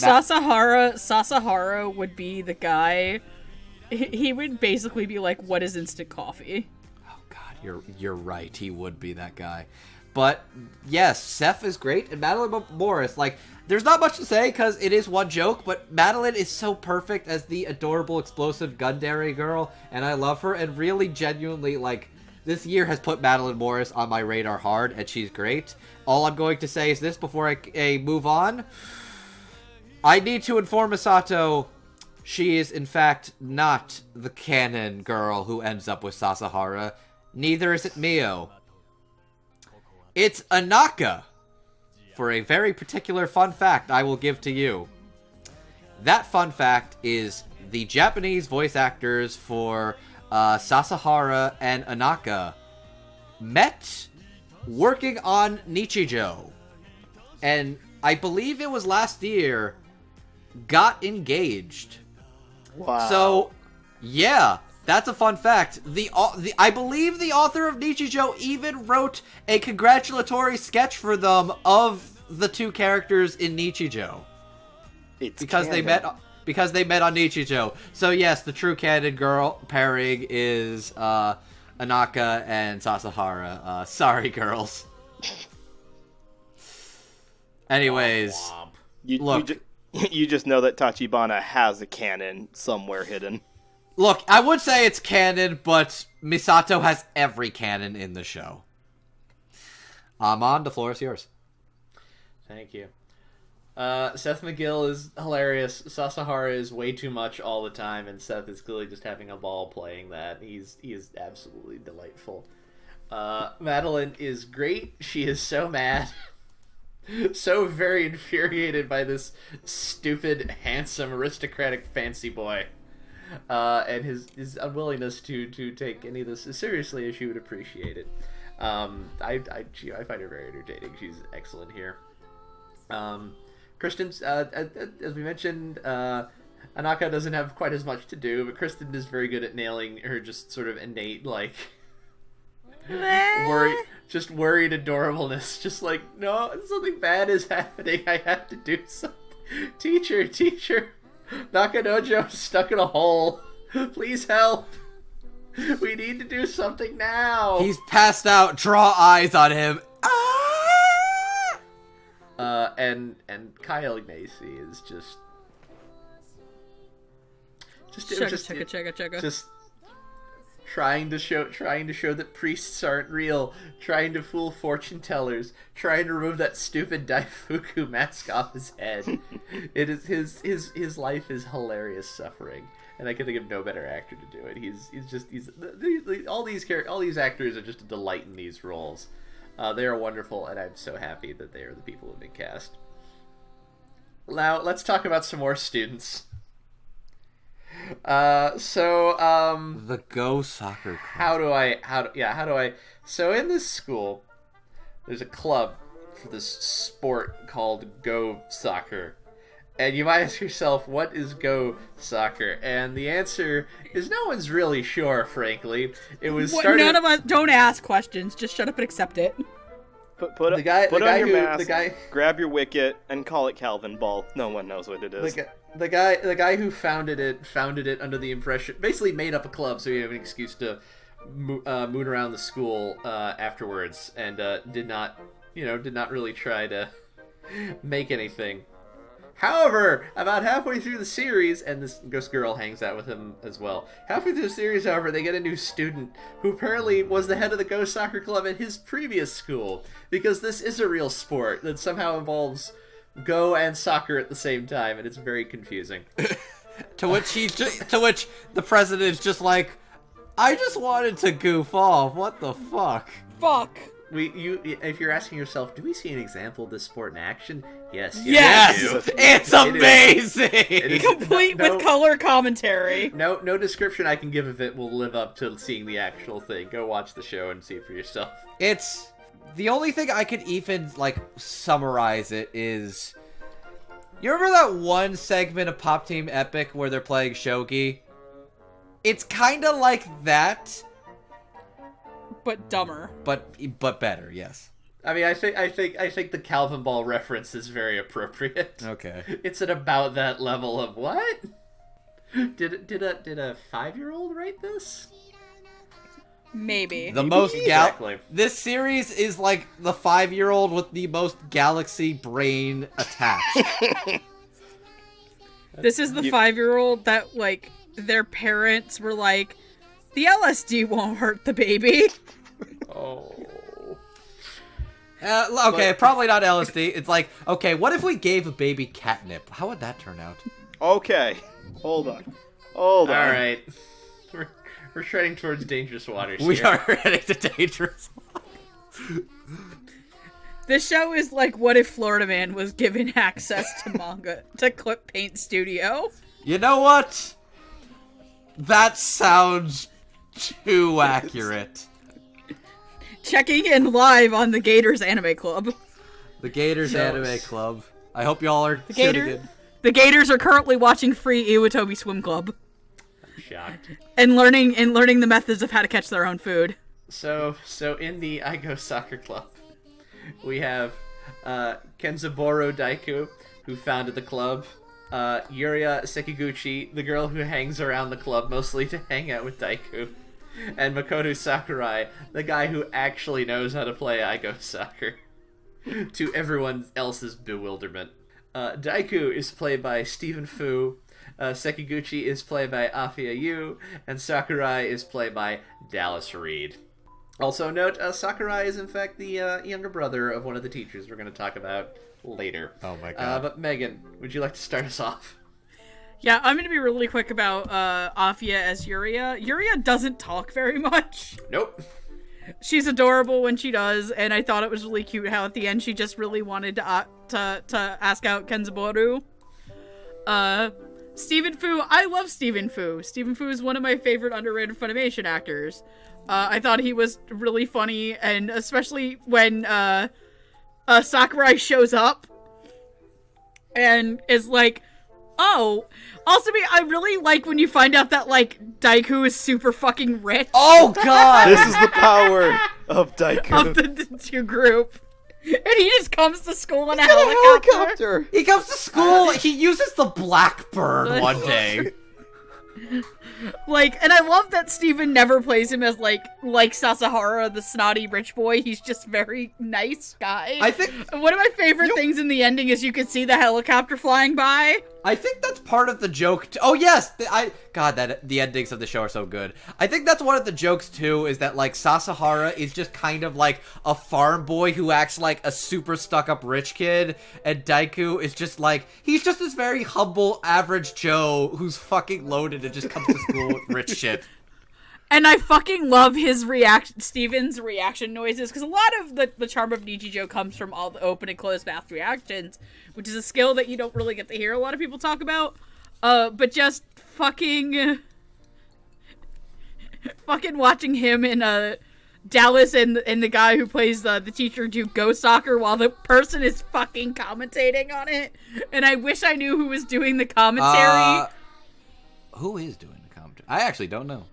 Sasahara would be the guy. He would basically be like, what is instant coffee? Oh god, you're right. He would be that guy. But yes, Seth is great, and Madeline Morris, like, there's not much to say because it is one joke, but Madeline is so perfect as the adorable, explosive Gundere girl, and I love her, and really genuinely, like, this year has put Madeline Morris on my radar hard, and she's great. All I'm going to say is this before I move on. I need to inform Misato she is, in fact, not the canon girl who ends up with Sasahara. Neither is it Mio. It's Anaka. For a very particular fun fact I will give to you. That fun fact is the Japanese voice actors for Sasahara and Anaka met working on Nichijou. And I believe it was last year, got engaged. Wow. So, yeah, that's a fun fact. I believe the author of Nichijou even wrote a congratulatory sketch for them of the two characters in Nichijou. Because they met on Nichijou. So yes, the true canon girl pairing is Anaka and Sasahara. Sorry, girls. Anyways, look. You just know that Tachibana has a canon somewhere hidden. Look, I would say it's canon, but Misato has every canon in the show. Amon, the floor is yours. Thank you. Seth McGill is hilarious. Sasahara is way too much all the time, and Seth is clearly just having a ball playing that. He is absolutely delightful. Madeline is great. She is so mad. So very infuriated by this stupid, handsome, aristocratic fancy boy. And his unwillingness to take any of this as seriously as she would appreciate it. I find her very entertaining. She's excellent here. Kristen, as we mentioned, Anaka doesn't have quite as much to do, but Kristen is very good at nailing her just sort of innate, like, worried adorableness. Just like, no, something bad is happening. I have to do something. Teacher, Nakanojo's stuck in a hole. Please help. We need to do something now. He's passed out. Draw eyes on him. And Kyle Ignacy is just trying to show that priests aren't real, trying to fool fortune tellers, trying to remove that stupid Daifuku mask off his head. It is his life is hilarious suffering, and I can think of no better actor to do it. All these actors are just a delight in these roles. They are wonderful, and I'm so happy that they are the people who have been cast. Now let's talk about some more students. The Go Soccer Club. So in this school, there's a club for this sport called Go Soccer. And you might ask yourself, what is Go Soccer? And the answer is no one's really sure, frankly. It was started... None of us don't ask questions, just shut up and accept it. Put on your mask, grab your wicket, and call it Calvin Ball. No one knows what it is. The guy who founded it under the impression, basically made up a club so he had an excuse to moon around the school afterwards, and did not really try to make anything. However, about halfway through the series, and this ghost girl hangs out with him as well. Halfway through the series, however, they get a new student who apparently was the head of the Go Soccer Club at his previous school, because this is a real sport that somehow involves Go and soccer at the same time, and it's very confusing. to which the president is just like, I just wanted to goof off. What the fuck? Fuck. If you're asking yourself, do we see an example of this sport in action? Yes. It's amazing. It is Complete with color commentary. No description I can give of it will live up to seeing the actual thing. Go watch the show and see it for yourself. It's the only thing I could even summarize it is. You remember that one segment of Pop Team Epic where they're playing shogi? It's kind of like that. But dumber. But better, yes. I mean, I think the Calvin Ball reference is very appropriate. Okay. It's at about that level of what? Did a 5-year-old write this? Maybe. Exactly. This series is like the 5-year-old with the most galaxy brain attached. This is the 5-year-old that their parents were like, the LSD won't hurt the baby. Oh. Okay, probably not LSD. It's like, okay, what if we gave a baby catnip? How would that turn out? Okay. Hold on. All right. We're treading towards dangerous waters here. We are heading to dangerous waters. This show is like, what if Florida Man was given access to manga, to Clip Paint Studio? You know what? That sounds too accurate. Checking in live on the Gators Anime Club. The Gators Anime Club. I hope y'all are tuning in. The Gators are currently watching free Iwatobi Swim Club. I'm shocked. And learning the methods of how to catch their own food. So in the I Go Soccer Club, we have Kenzaburo Daiku, who founded the club. Yuria Sekiguchi, the girl who hangs around the club mostly to hang out with Daiku. And Makoto Sakurai, the guy who actually knows how to play Aigo soccer. To everyone else's bewilderment. Daiku is played by Stephen Fu, Sekiguchi is played by Afia Yu, and Sakurai is played by Dallas Reed. Also note, Sakurai is in fact the younger brother of one of the teachers we're going to talk about later. Oh my god. But Megan, would you like to start us off? Yeah, I'm going to be really quick about Afia as Yuria. Yuria doesn't talk very much. Nope. She's adorable when she does, and I thought it was really cute how at the end she just really wanted to ask out Kenzaboru. Stephen Fu, I love Stephen Fu. Stephen Fu is one of my favorite underrated Funimation actors. I thought he was really funny, and especially when Sakurai shows up and is like, Oh, also, I really like when you find out that, like, Daiku is super fucking rich. Oh, God! This is the power of Daiku. Of the two group. And he just comes to school in a helicopter. He comes to school, he uses the Blackbird one day. Like, and I love that Steven never plays him as, like Sasahara, the snotty rich boy. He's just very nice guy. I think one of my favorite things in the ending is you can see the helicopter flying by. I think that's part of the joke. Oh yes, the endings of the show are so good. I think that's one of the jokes too. Is that like Sasahara is just kind of like a farm boy who acts like a super stuck-up rich kid, and Daiku is just like he's just this very humble average Joe who's fucking loaded and just comes to school with rich shit. And I fucking love his Steven's reaction noises, because a lot of the charm of Nichijou comes from all the open and closed mouth reactions, which is a skill that you don't really get to hear a lot of people talk about. But just fucking watching him and Dallas and the guy who plays the teacher do Go Soccer while the person is fucking commentating on it. And I wish I knew who was doing the commentary. Who is doing the commentary? I actually don't know.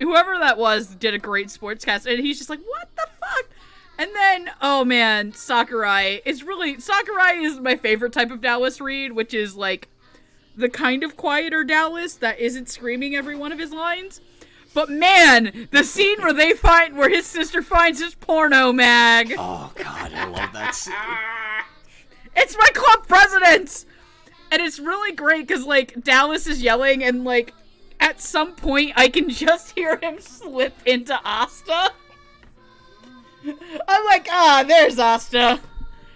Whoever that was did a great sportscast, and he's just like, what the fuck? And then, oh man, Sakurai is my favorite type of Dallas read, which is like the kind of quieter Dallas that isn't screaming every one of his lines. But man, the scene where his sister finds his porno mag. Oh god, I love that scene. It's my club president! And it's really great because like Dallas is yelling and like at some point, I can just hear him slip into Asta. I'm like, there's Asta.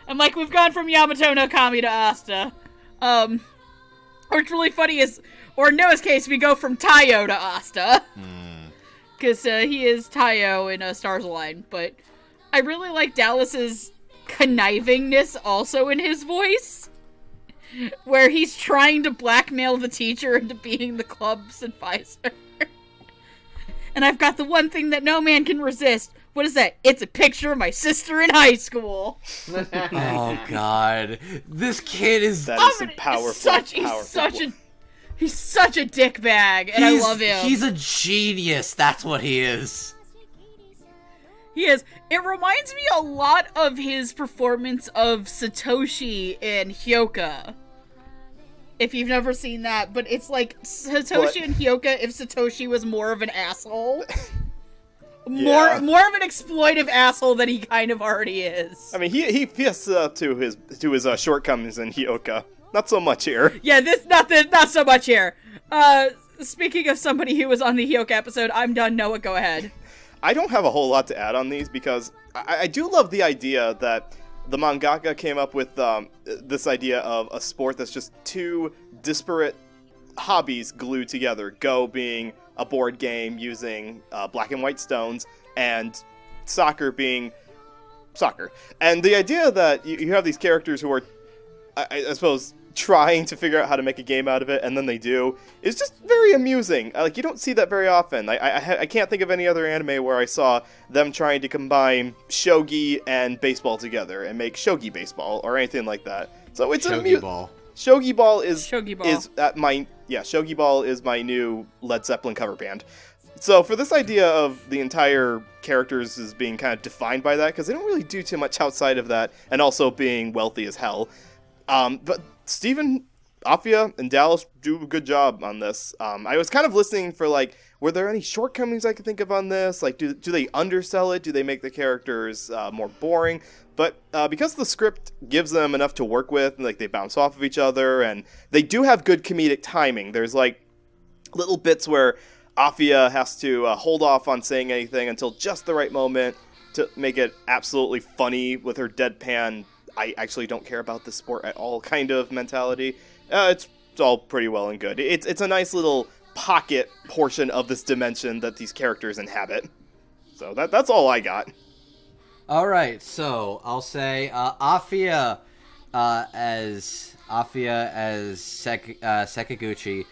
I'm like, we've gone from Yamato no Kami to Asta. What's really funny is, or in Noah's case, we go from Taiyo to Asta. Because he is Taiyo in Stars Align. But I really like Dallas's connivingness also in his voice. Where he's trying to blackmail the teacher into being the club's advisor. And I've got the one thing that no man can resist. What is that? It's a picture of my sister in high school. Oh god. This kid is... That is some powerful. He's such a dickbag, and I love him. He's a genius, that's what he is. He is. It reminds me a lot of his performance of Satoshi in Hyoka. If you've never seen that, but it's like Satoshi and Hyoka if Satoshi was more of an asshole. More of an exploitive asshole than he kind of already is. I mean, he fests up to his shortcomings in Hyoka. Not so much here. Yeah, not so much here. Speaking of somebody who was on the Hyoka episode, I'm done. Noah, go ahead. I don't have a whole lot to add on these because I do love the idea that the mangaka came up with this idea of a sport that's just two disparate hobbies glued together. Go being a board game using black and white stones, and soccer being soccer. And the idea that you have these characters who are, I suppose, trying to figure out how to make a game out of it, and then they do, is just very amusing. Like, you don't see that very often. I can't think of any other anime where I saw them trying to combine shogi and baseball together and make shogi baseball or anything like that. So it's Shogi Ball. Shogi Ball is Shogi Ball. Shogi Ball is my new Led Zeppelin cover band. So for this idea of the entire characters as being kind of defined by that, because they don't really do too much outside of that, and also being wealthy as hell. But Steven, Afia, and Dallas do a good job on this. I was kind of listening for, like, were there any shortcomings I could think of on this? Like, do they undersell it? Do they make the characters more boring? But because the script gives them enough to work with, and, like, they bounce off of each other, and they do have good comedic timing. There's, like, little bits where Afia has to hold off on saying anything until just the right moment to make it absolutely funny with her deadpan, I actually don't care about this sport at all kind of mentality. It's all pretty well and good. It's a nice little pocket portion of this dimension that these characters inhabit. So that's all I got. Alright, so I'll say Afia as Sekiguchi.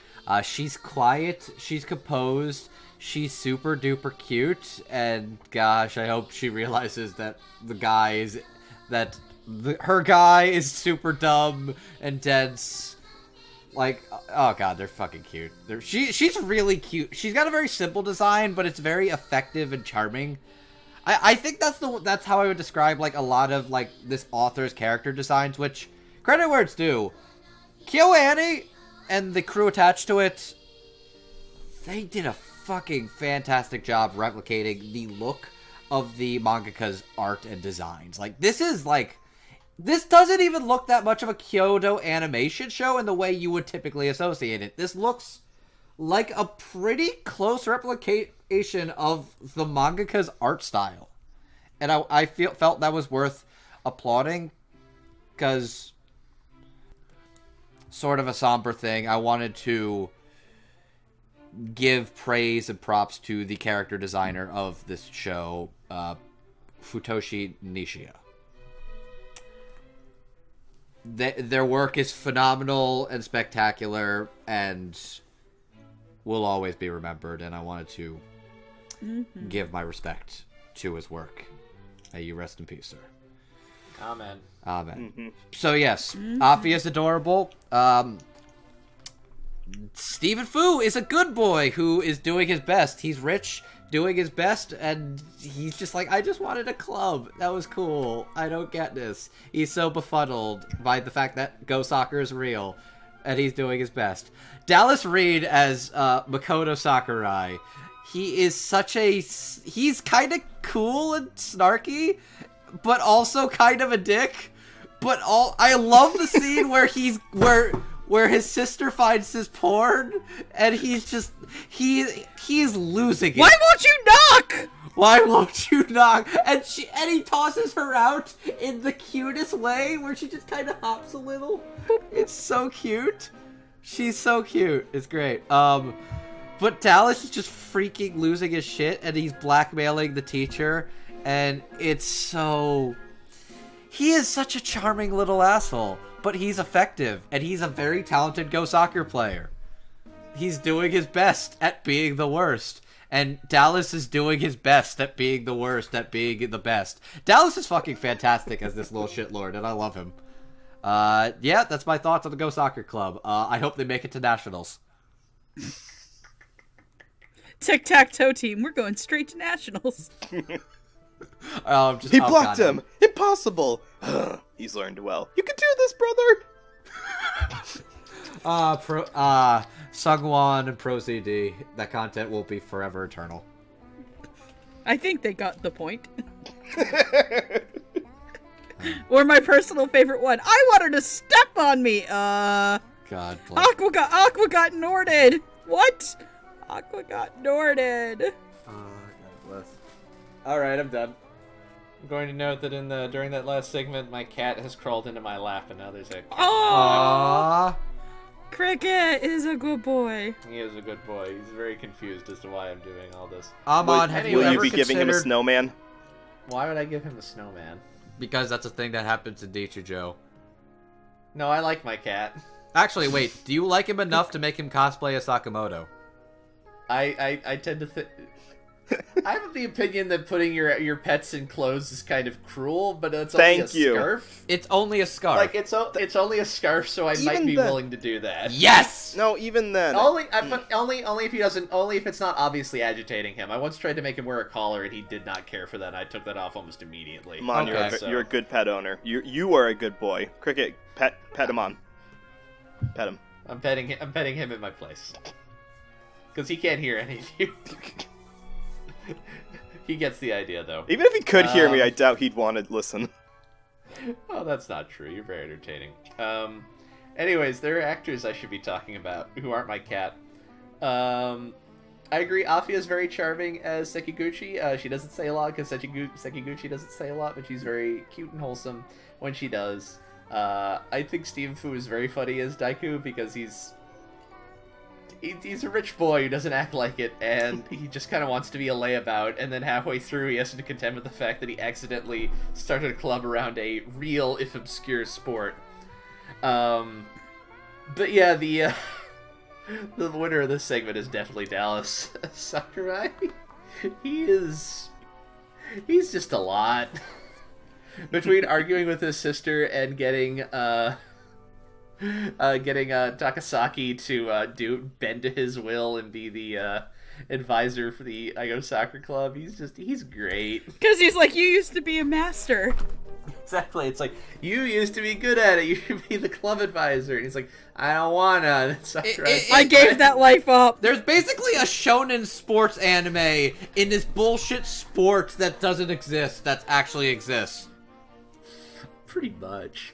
She's quiet, she's composed, she's super duper cute, and gosh, I hope she realizes that her guy is super dumb and dense. Like, oh god, they're fucking cute. She's really cute. She's got a very simple design, but it's very effective and charming. I think that's how I would describe, like, a lot of, like, this author's character designs, which, credit where it's due, KyoAni and the crew attached to it, they did a fucking fantastic job replicating the look of the mangaka's art and designs. Like, this doesn't even look that much of a Kyoto animation show in the way you would typically associate it. This looks like a pretty close replication of the mangaka's art style. And I felt that was worth applauding, because sort of a somber thing, I wanted to give praise and props to the character designer of this show, Futoshi Nishida. Their work is phenomenal and spectacular and will always be remembered, and I wanted to give my respect to his work. May you rest in peace, sir. Amen. Amen. Mm-hmm. So yes, Afi is adorable. Stephen Fu is a good boy who is doing his best. He's rich, doing his best, and he's just like, I just wanted a club. That was cool. I don't get this. He's so befuddled by the fact that Go Soccer is real, and he's doing his best. Dallas Reed as Makoto Sakurai. He is he's kind of cool and snarky, but also kind of a dick. But I love the scene where his sister finds his porn, and he's losing it. Why won't you knock? Why won't you knock? And he tosses her out in the cutest way, where she just kind of hops a little. It's so cute. She's so cute. It's great. But Dallas is just freaking losing his shit, and he's blackmailing the teacher, and it's so... He is such a charming little asshole, but he's effective, and he's a very talented Go Soccer player. He's doing his best at being the worst, and Dallas is doing his best at being the worst at being the best. Dallas is fucking fantastic as this little shitlord, and I love him. Yeah, that's my thoughts on the Go Soccer Club. I hope they make it to nationals. Tic-tac-toe team, we're going straight to nationals. He blocked him! Impossible! He's learned well. You can do this, brother! Sungwon and Pro CD. That content will be forever eternal. I think they got the point. Or my personal favorite one. I want her to step on me! God bless. Aqua got Norded! What? Aqua got Norded. God bless. Alright, I'm done. I'm going to note that during that last segment, my cat has crawled into my lap, and now there's a cat. Oh! Cricket is a good boy. He is a good boy. He's very confused as to why I'm doing all this. Amon, Will you be giving him a snowman? Why would I give him a snowman? Because that's a thing that happens in Nichijou. No, I like my cat. Actually, wait. Do you like him enough to make him cosplay as Sakamoto? I tend to think... I have the opinion that putting your pets in clothes is kind of cruel, but it's only a scarf. It's only a scarf. Like, it's only a scarf, so I might be willing to do that. Yes! No, even then. Only if it's not obviously agitating him. I once tried to make him wear a collar, and he did not care for that. I took that off almost immediately. Mon, you're a good pet owner. You are a good boy. Cricket, pet him on. Pet him. I'm petting him in my place. Because he can't hear any of you. He gets the idea, though. Even if he could hear me, I doubt he'd want to listen. Oh, that's not true. You're very entertaining. Anyways, there are actors I should be talking about who aren't my cat. I agree, Afia is very charming as Sekiguchi. She doesn't say a lot because Sekiguchi doesn't say a lot, but she's very cute and wholesome when she does. I think Stephen Fu is very funny as Daiku because he's a rich boy who doesn't act like it, and he just kind of wants to be a layabout, and then halfway through he has to contend with the fact that he accidentally started a club around a real, if obscure, sport. But yeah, the winner of this segment is definitely Dallas Sakurai. He's just a lot. Between arguing with his sister and getting getting Takasaki to bend to his will and be the advisor for the Aigo Soccer Club. He's great. Because he's like, you used to be a master. Exactly. It's like, you used to be good at it. You should be the club advisor. And he's like, I don't wanna. I gave that life up. There's basically a shonen sports anime in this bullshit sport that doesn't exist, that actually exists. Pretty much.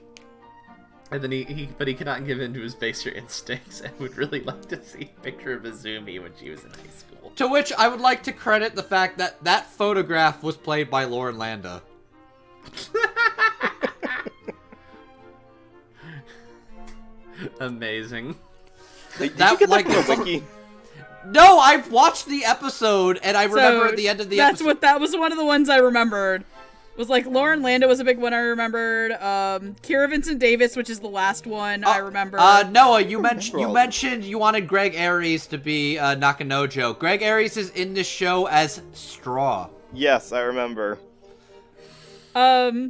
And then he cannot give in to his baser instincts and would really like to see a picture of Izumi when she was in high school. To which I would like to credit the fact that that photograph was played by Lauren Landa. Amazing. Did you get that from a wiki? No, I watched the episode and I remember at the end of the episode. That was one of the ones I remembered. Was like Lauren Landa was a big one I remembered. Kira Vincent Davis, which is the last one I remember. Noah, you mentioned you wanted Greg Aries to be Nakanojo. Greg Aries is in this show as Straw. Yes, I remember. Oh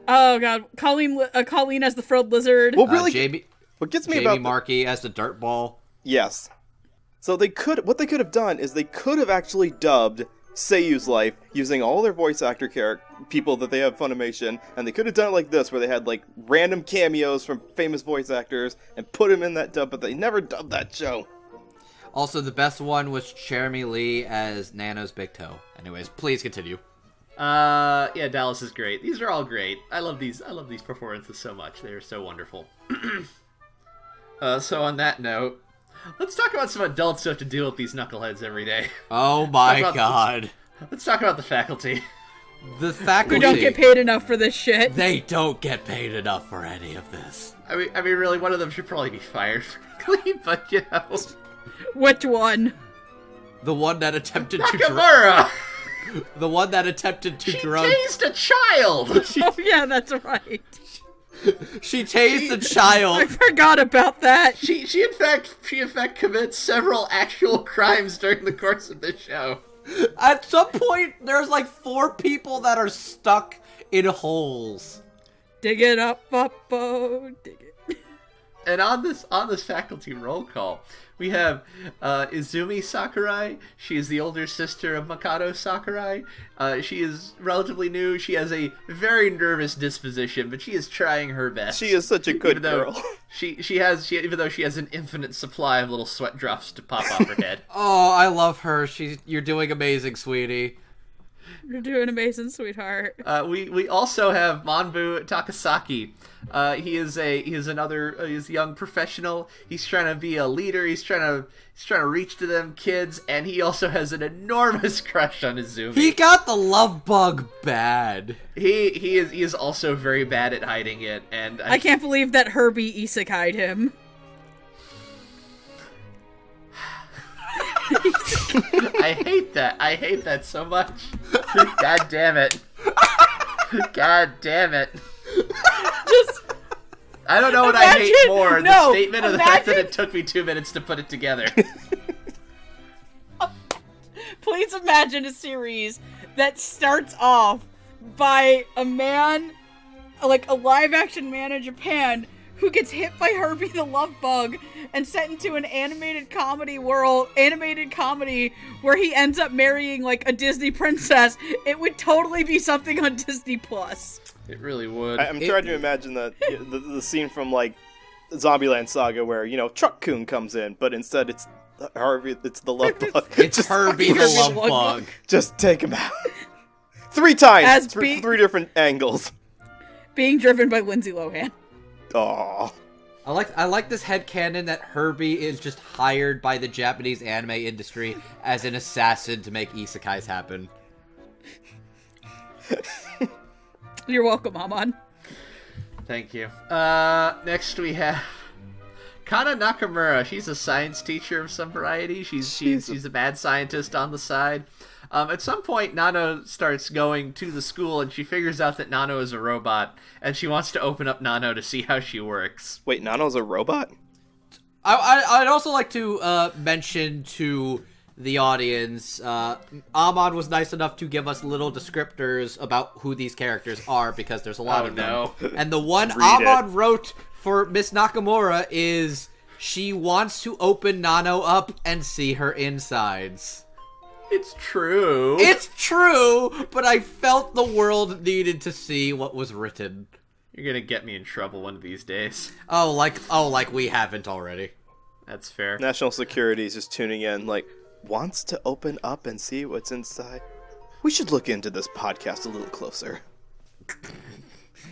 god, Colleen as the frilled lizard. Well, really, what gets me about Markey as the dirt ball. Yes. So what they could have done is they could have actually dubbed Seiyu's life using all their voice actor people that they have Funimation, and they could have done it like this, where they had like random cameos from famous voice actors and put them in that dub, but they never dubbed that show. Also, the best one was Jeremy Lee as Nano's big toe. Anyways, please continue. Yeah, Dallas is great. These are all great. I love these performances so much. They are so wonderful. So on that note, let's talk about some adults who have to deal with these knuckleheads every day. Oh my god. Let's talk about the faculty. The faculty. Who don't get paid enough for this shit. They don't get paid enough for any of this. I mean, really, one of them should probably be fired, frankly, but, you know. Which one? The one that attempted Nakamura! The one that attempted to drug... She tased a child! Oh, yeah, that's right. She tased a child. I forgot about that. She in fact commits several actual crimes during the course of this show. At some point, there's like 4 people that are stuck in holes. Dig it up, oh, dig it. And on this faculty roll call, we have Izumi Sakurai. She is the older sister of Makoto Sakurai. She is relatively new. She has a very nervous disposition, but she is trying her best. She is such a good girl. Even though she has an infinite supply of little sweat drops to pop off her head. Oh, I love her. You're doing amazing, sweetie. You're doing amazing, sweetheart. We also have Manbu Takasaki. He's a young professional. He's trying to be a leader. He's trying to reach to them kids, and he also has an enormous crush on Izumi. He got the love bug bad. He is also very bad at hiding it, and I can't believe that Herbie isekai'd him. I hate that. I hate that so much. God damn it. God damn it. Just I don't know what I hate more, the statement or the fact that it took me 2 minutes to put it together. Please imagine a series that starts off by a man, like a live-action man in Japan, who gets hit by Herbie the Love Bug and sent into an animated comedy where he ends up marrying like a Disney princess. It would totally be something on Disney Plus. It really would. I'm trying to imagine the scene from like Zombieland Saga where, you know, Truck-kun comes in, but instead it's Herbie, it's the Love Bug. It's Herbie the Love Bug. Just take him out. 3 times, 3 different angles. Being driven by Lindsay Lohan. Aww. I like this headcanon that Herbie is just hired by the Japanese anime industry as an assassin to make isekais happen. You're welcome, Amon. Thank you. Next we have Kana Nakamura. She's a science teacher of some variety. She's a mad scientist on the side. At some point, Nano starts going to the school, and she figures out that Nano is a robot, and she wants to open up Nano to see how she works. Wait, Nano's a robot? I'd also like to mention to the audience, Amon was nice enough to give us little descriptors about who these characters are, because there's a lot of them. And the one Amon wrote for Miss Nakamura is she wants to open Nano up and see her insides. It's true. It's true, but I felt the world needed to see what was written. You're gonna get me in trouble one of these days. Oh, like we haven't already. That's fair. National security is just tuning in, like, wants to open up and see what's inside. We should look into this podcast a little closer.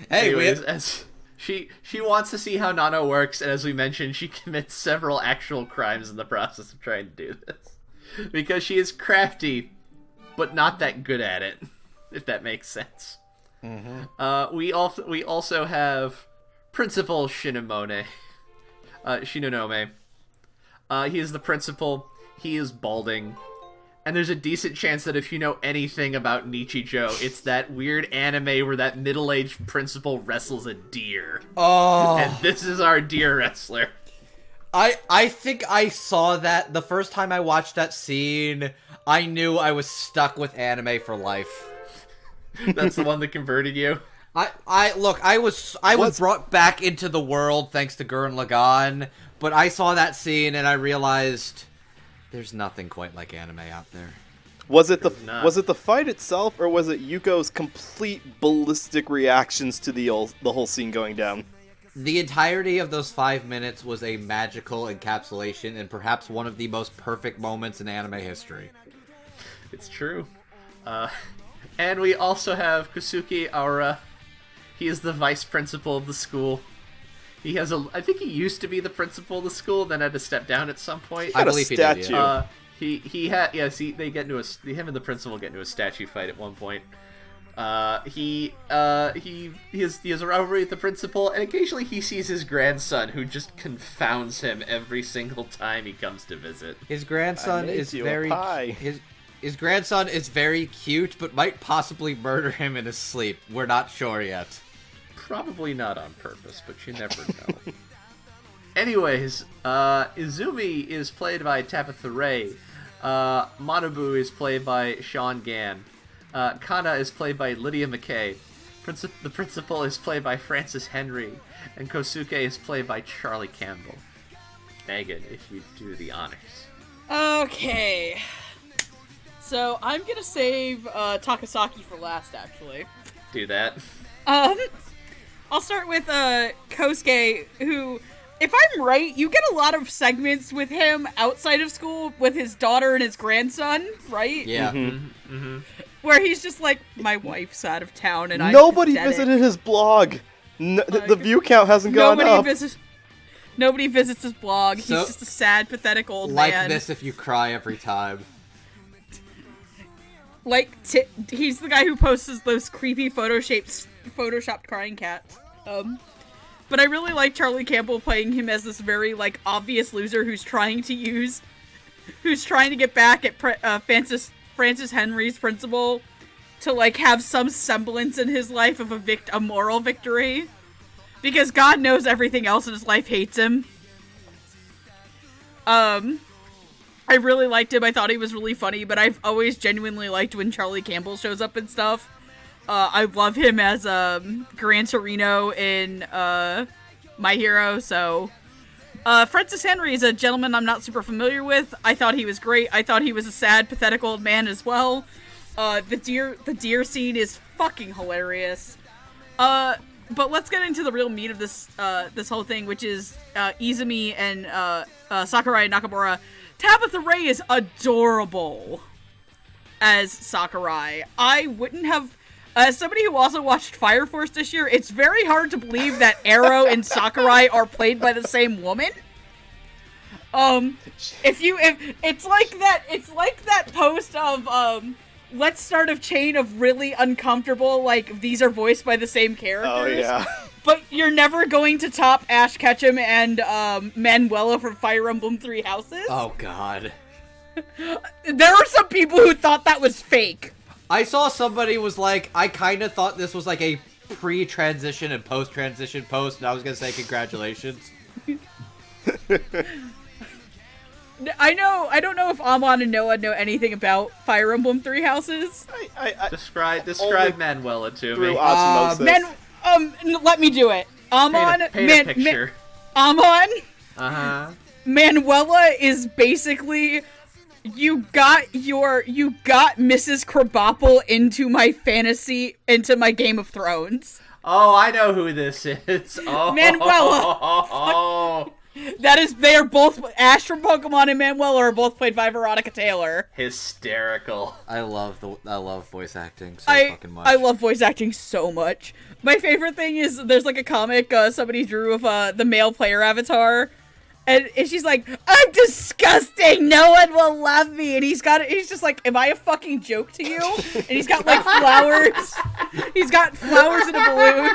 Hey, anyways, as she wants to see how Nano works, and as we mentioned, she commits several actual crimes in the process of trying to do this. Because she is crafty, but not that good at it, if that makes sense. Mm-hmm. We also have Principal Shinonome. He is the principal. He is balding. And there's a decent chance that if you know anything about Nichijou, it's that weird anime where that middle-aged principal wrestles a deer. Oh. And this is our deer wrestler. I think I saw that the first time I watched that scene. I knew I was stuck with anime for life. That's the one that converted you? I was brought back into the world thanks to Gurren Lagann, but I saw that scene and I realized there's nothing quite like anime out there. Was it the fight itself, or was it Yuko's complete ballistic reactions to the whole scene going down? The entirety of those 5 minutes was a magical encapsulation and perhaps one of the most perfect moments in anime history. It's true. And we also have Kusuke Aura. He is the vice principal of the school. I think he used to be the principal of the school, then had to step down at some point. I believe he did, yeah. Him and the principal get into a statue fight at one point. He has a rivalry with the principal, and occasionally he sees his grandson, who just confounds him every single time he comes to visit. His grandson is his grandson is very cute, but might possibly murder him in his sleep. We're not sure yet. Probably not on purpose, but you never know. Anyways, Izumi is played by Tabitha Ray. Manabu is played by Sean Gann. Kana is played by Lydia McKay. The principal is played by Francis Henry. And Kosuke is played by Charlie Campbell. Megan, if you do the honors. Okay. So, I'm gonna save Takasaki for last, actually. Do that. I'll start with Kosuke, who, if I'm right, you get a lot of segments with him outside of school with his daughter and his grandson, right? Yeah. Mm-hmm. Mm-hmm. Where he's just like, my wife's out of town and Nobody visited his blog. The view count hasn't gone up. Nobody visits his blog. He's just a sad, pathetic old man. Like this if you cry every time. He's the guy who posts those creepy photoshopped crying cats. But I really like Charlie Campbell playing him as this very, obvious loser who's trying to get back at Francis Henry's principal to, have some semblance in his life of a moral victory. Because God knows everything else in his life hates him. I really liked him. I thought he was really funny, but I've always genuinely liked when Charlie Campbell shows up and stuff. I love him as Gran Torino in My Hero, so... Francis Henry is a gentleman I'm not super familiar with. I thought he was great. I thought he was a sad, pathetic old man as well. The deer scene is fucking hilarious. But let's get into the real meat of this whole thing, which is Izumi and Sakurai Nakamura. Tabitha Ray is adorable as Sakurai. I wouldn't have... As somebody who also watched Fire Force this year, it's very hard to believe that Arrow and Sakurai are played by the same woman. It's like that post of let's start a chain of really uncomfortable, these are voiced by the same characters. Oh yeah. But you're never going to top Ash Ketchum and Manuela from Fire Emblem Three Houses. Oh god. There are some people who thought that was fake. I saw somebody was like, I kind of thought this was a pre-transition and post-transition post, and I was going to say congratulations. I don't know if Amon and Noah know anything about Fire Emblem Three Houses. Describe Manuela to me. Osmosis. Let me do it. Amon, Paint a picture. Amon, Uh-huh. Manuela is basically you got Mrs. Krabappel into my fantasy, into my Game of Thrones. Oh, I know who this is. Oh, Manuela. They are both Ash from Pokemon and Manuela are both played by Veronica Taylor. Hysterical. I love voice acting so fucking much. I love voice acting so much. My favorite thing is there's like a comic somebody drew of the male player avatar. And she's like, I'm disgusting, no one will love me. And he's just like, am I a fucking joke to you? And he's got like flowers. He's got flowers in a balloon.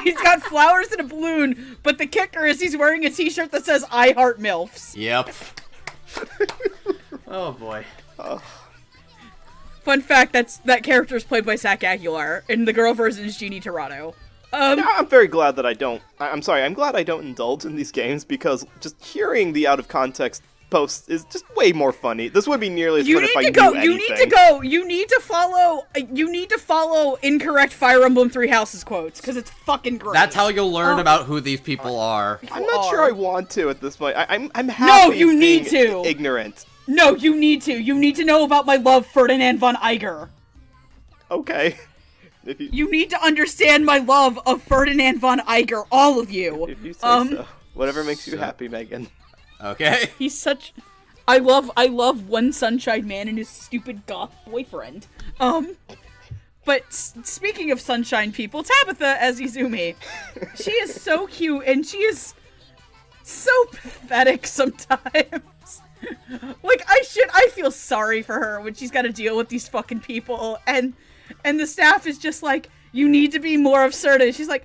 He's got flowers in a balloon. But the kicker is he's wearing a t-shirt that says, I heart MILFs. Yep. Oh, boy. Fun fact, that character is played by Zach Aguilar. And the girl version is Jeannie Torado. I'm very glad that I'm glad I don't indulge in these games, because just hearing the out of context posts is just way more funny. This would be nearly as fun if I knew anything. You need to follow incorrect Fire Emblem Three Houses quotes, because it's fucking great. That's how you'll learn about who these people are. I'm not sure I want to at this point. I'm happy. No, you need to. Ignorant. No, you need to. You need to know about my love, Ferdinand von Eiger. Okay. You need to understand my love of Ferdinand von Eiger, all of you. If you say so. Whatever makes you happy, Megan. Okay. He's such... I love One Sunshine Man and his stupid goth boyfriend. But speaking of sunshine people, Tabitha as Izumi. She is so cute, and she is so pathetic sometimes. Like, I feel sorry for her when she's got to deal with these fucking people, and the staff is just like, you need to be more assertive. She's like,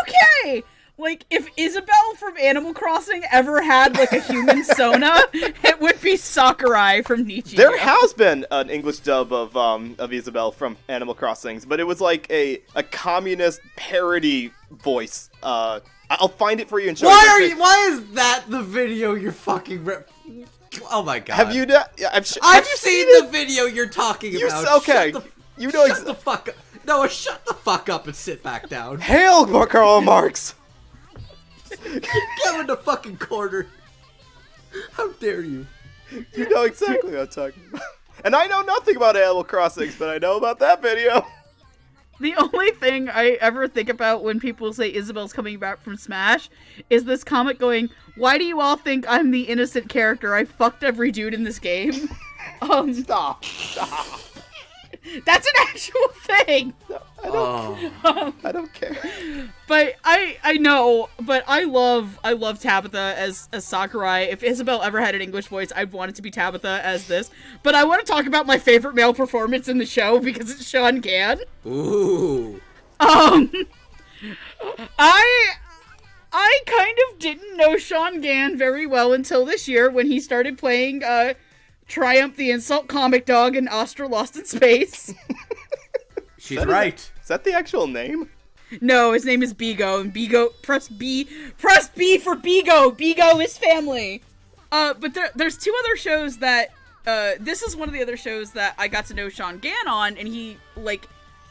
okay! Like, if Isabelle from Animal Crossing ever had, like, a human Sona, it would be Sakurai from Nichijou. There has been an English dub of Isabelle from Animal Crossing, but it was like a communist parody voice. I'll find it for you and show you. Why is that the video you're fucking Oh my god. Have you I've seen the video you're talking about. Okay. Shut the fuck up. Noah, shut the fuck up and sit back down. Hail Karl Marx! Get in the fucking corner. How dare you? You know exactly what I'm talking about. And I know nothing about Animal Crossing, but I know about that video. The only thing I ever think about when people say Isabelle's coming back from Smash is this comic going, why do you all think I'm the innocent character? I fucked every dude in this game. Stop. That's an actual thing. No, I don't care. But I know, but I love Tabitha as Sakurai. If Isabelle ever had an English voice, I'd want it to be Tabitha as this. But I want to talk about my favorite male performance in the show because it's Sean Gann. Ooh. I kind of didn't know Sean Gann very well until this year when he started playing Triumph the Insult Comic Dog in Astra Lost in Space. She's right. Is that the actual name? No, his name is Bigo, and Bigo, press B for Bigo! Bigo is family! But there's two other shows that, this is one of the other shows that I got to know Sean Gann on, and he, like,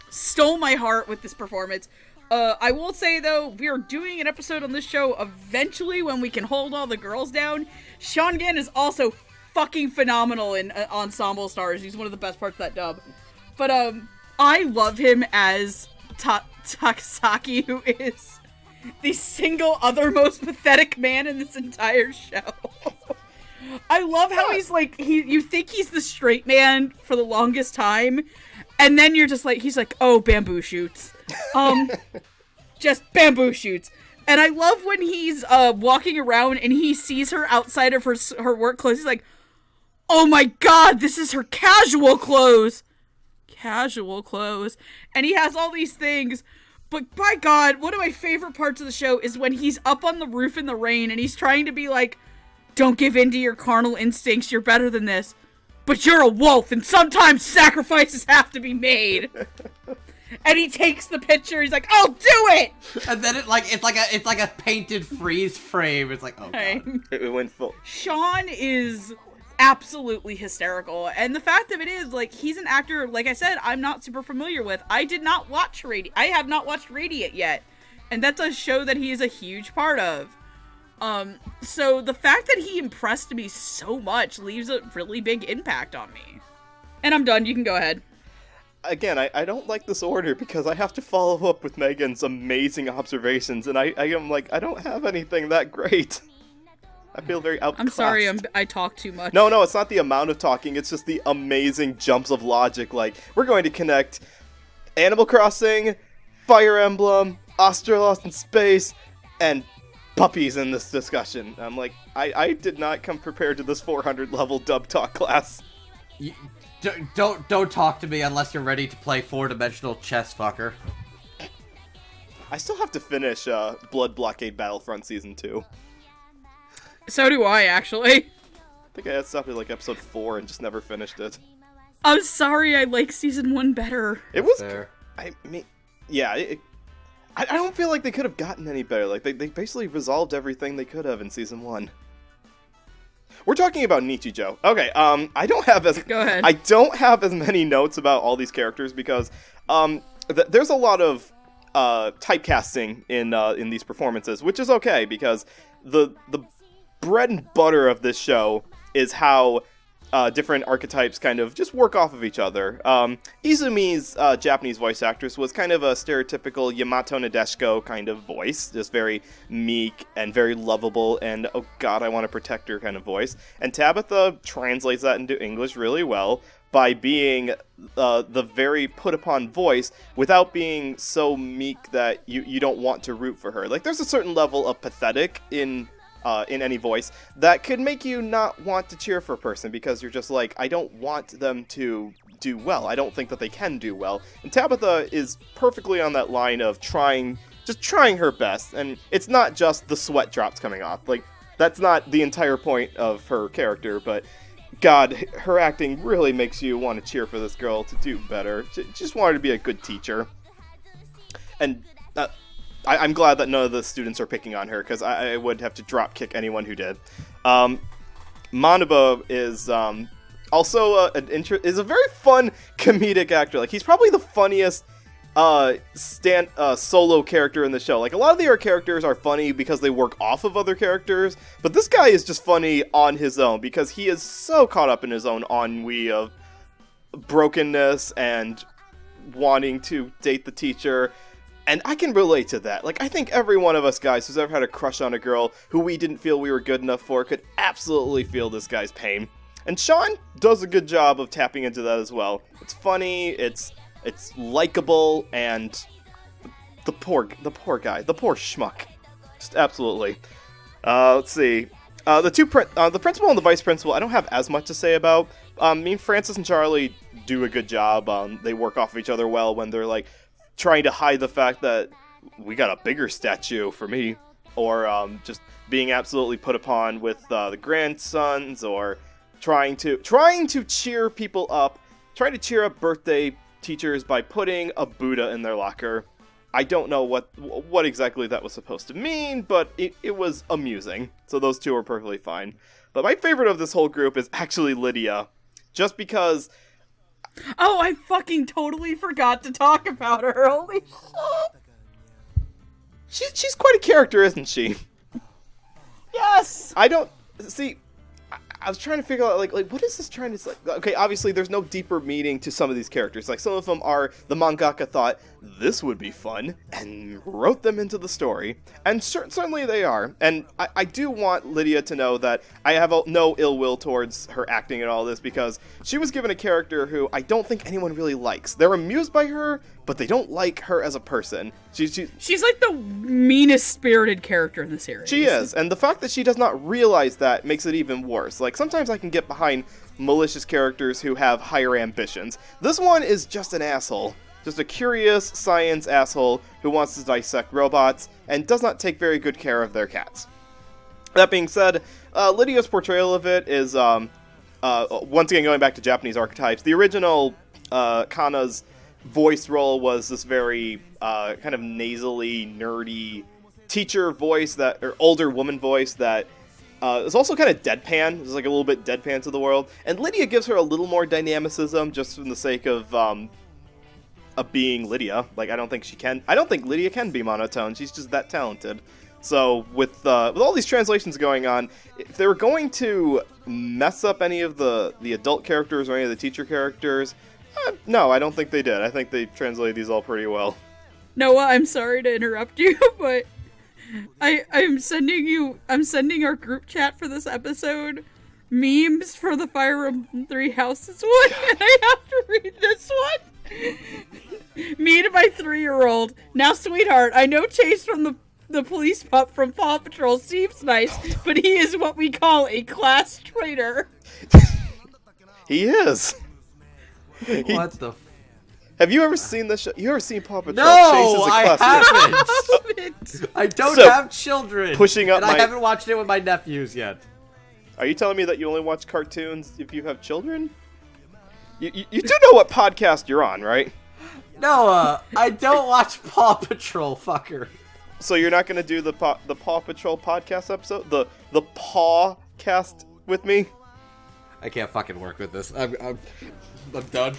stole my heart with this performance. I will say, though, we are doing an episode on this show eventually when we can hold all the girls down. Sean Gann is also fucking phenomenal in Ensemble Stars. He's one of the best parts of that dub. But, I love him as Takasaki, who is the single other most pathetic man in this entire show. I love how he's like, you think he's the straight man for the longest time, and then you're just like, he's like, oh, bamboo shoots. Just bamboo shoots. And I love when he's walking around and he sees her outside of her work clothes. He's like, oh my god, this is her casual clothes. Casual clothes. And he has all these things. But by god, one of my favorite parts of the show is when he's up on the roof in the rain and he's trying to be like, don't give in to your carnal instincts, you're better than this. But you're a wolf and sometimes sacrifices have to be made. And he takes the picture, he's like, I'll do it! And then it's like a painted freeze frame. It's like, oh god. It went full. Sean is absolutely hysterical. And the fact of it is, like, he's an actor, like I said, I'm not super familiar with. I have not watched Radiant yet. And that's a show that he is a huge part of. So the fact that he impressed me so much leaves a really big impact on me. And I'm done, you can go ahead. Again, I don't like this order because I have to follow up with Megan's amazing observations, and I am like, I don't have anything that great. I feel very outclassed. I'm sorry, I talk too much. No, it's not the amount of talking, it's just the amazing jumps of logic, like, we're going to connect Animal Crossing, Fire Emblem, Astralos in space, and puppies in this discussion. I'm like, I did not come prepared to this 400 level dub talk class. Don't talk to me unless you're ready to play 4-dimensional chess, fucker. I still have to finish Blood Blockade Battlefront Season 2. So do I, actually. I think I had stopped at like episode 4 and just never finished it. I'm sorry, I like Season 1 better. It was... Fair. I mean, yeah, I don't feel like they could have gotten any better. Like, they basically resolved everything they could have in Season 1. We're talking about Nichijou. Okay, I don't have as... Go ahead. I don't have as many notes about all these characters because there's a lot of typecasting in these performances, which is okay because the bread and butter of this show is how different archetypes kind of just work off of each other. Izumi's Japanese voice actress was kind of a stereotypical Yamato Nadeshiko kind of voice, just very meek and very lovable and, oh god, I want to protect her kind of voice. And Tabitha translates that into English really well by being the very put-upon voice without being so meek that you don't want to root for her. Like, there's a certain level of pathetic in any voice that could make you not want to cheer for a person because you're just like, I don't want them to do well. I don't think that they can do well. And Tabitha is perfectly on that line of trying her best. And it's not just the sweat drops coming off. Like, that's not the entire point of her character, but god, her acting really makes you want to cheer for this girl to do better. She just wanted to be a good teacher. And I'm glad that none of the students are picking on her, because I would have to drop kick anyone who did. Manabu is also is a very fun comedic actor. Like, he's probably the funniest solo character in the show. Like, a lot of the other characters are funny because they work off of other characters, but this guy is just funny on his own because he is so caught up in his own ennui of brokenness and wanting to date the teacher. And I can relate to that. Like, I think every one of us guys who's ever had a crush on a girl who we didn't feel we were good enough for could absolutely feel this guy's pain. And Sean does a good job of tapping into that as well. It's funny, it's likable, and the poor guy, the poor schmuck. Just absolutely. Let's see. The principal and the vice principal, I don't have as much to say about. Me and Francis and Charlie do a good job. They work off of each other well when they're, like, trying to hide the fact that we got a bigger statue for me, or just being absolutely put upon with the grandsons, or trying to cheer people up, trying to cheer up birthday teachers by putting a Buddha in their locker. I don't know what exactly that was supposed to mean, but it was amusing. So those two are perfectly fine. But my favorite of this whole group is actually Lydia, just because... Oh, I fucking totally forgot to talk about her. Holy shit. She's quite a character, isn't she? Yes! I don't... See, I was trying to figure out, like what is this trying to... Okay, obviously, there's no deeper meaning to some of these characters. Like, some of them are... The mangaka thought, this would be fun, and wrote them into the story. And certainly they are. And I do want Lydia to know that I have no ill will towards her acting and all this, because she was given a character who I don't think anyone really likes. They're amused by her, but they don't like her as a person. She's like the meanest-spirited character in the series. She is, and the fact that she does not realize that makes it even worse. Like, sometimes I can get behind malicious characters who have higher ambitions. This one is just an asshole. Just a curious science asshole who wants to dissect robots and does not take very good care of their cats. That being said, Lydia's portrayal of it is, once again going back to Japanese archetypes, the original Kana's voice role was this very kind of nasally, nerdy teacher voice, or older woman voice that is also kind of deadpan. It's like a little bit deadpan to the world. And Lydia gives her a little more dynamicism just from the sake of being Lydia. Like, I don't think Lydia can be monotone. She's just that talented. So with all these translations going on, if they were going to mess up any of the adult characters or any of the teacher characters, no, I don't think they did. I think they translated these all pretty well. Noah, I'm sorry to interrupt you, but I'm sending our group chat for this episode memes for the Fire Emblem 3 Houses one, and I have to read this one. Me to my 3-year-old. Now, sweetheart, I know Chase from the police pup from Paw Patrol seems nice, but he is what we call a class traitor. He is. What the? Have you ever seen this show? You ever seen Paw Patrol? No, I haven't. I don't have children. Pushing up and I haven't watched it with my nephews yet. Are you telling me that you only watch cartoons if you have children? You do know what podcast you're on, right? No, I don't watch Paw Patrol, fucker. So you're not going to do the Paw Patrol podcast episode? The Pawcast with me? I can't fucking work with this. I'm done.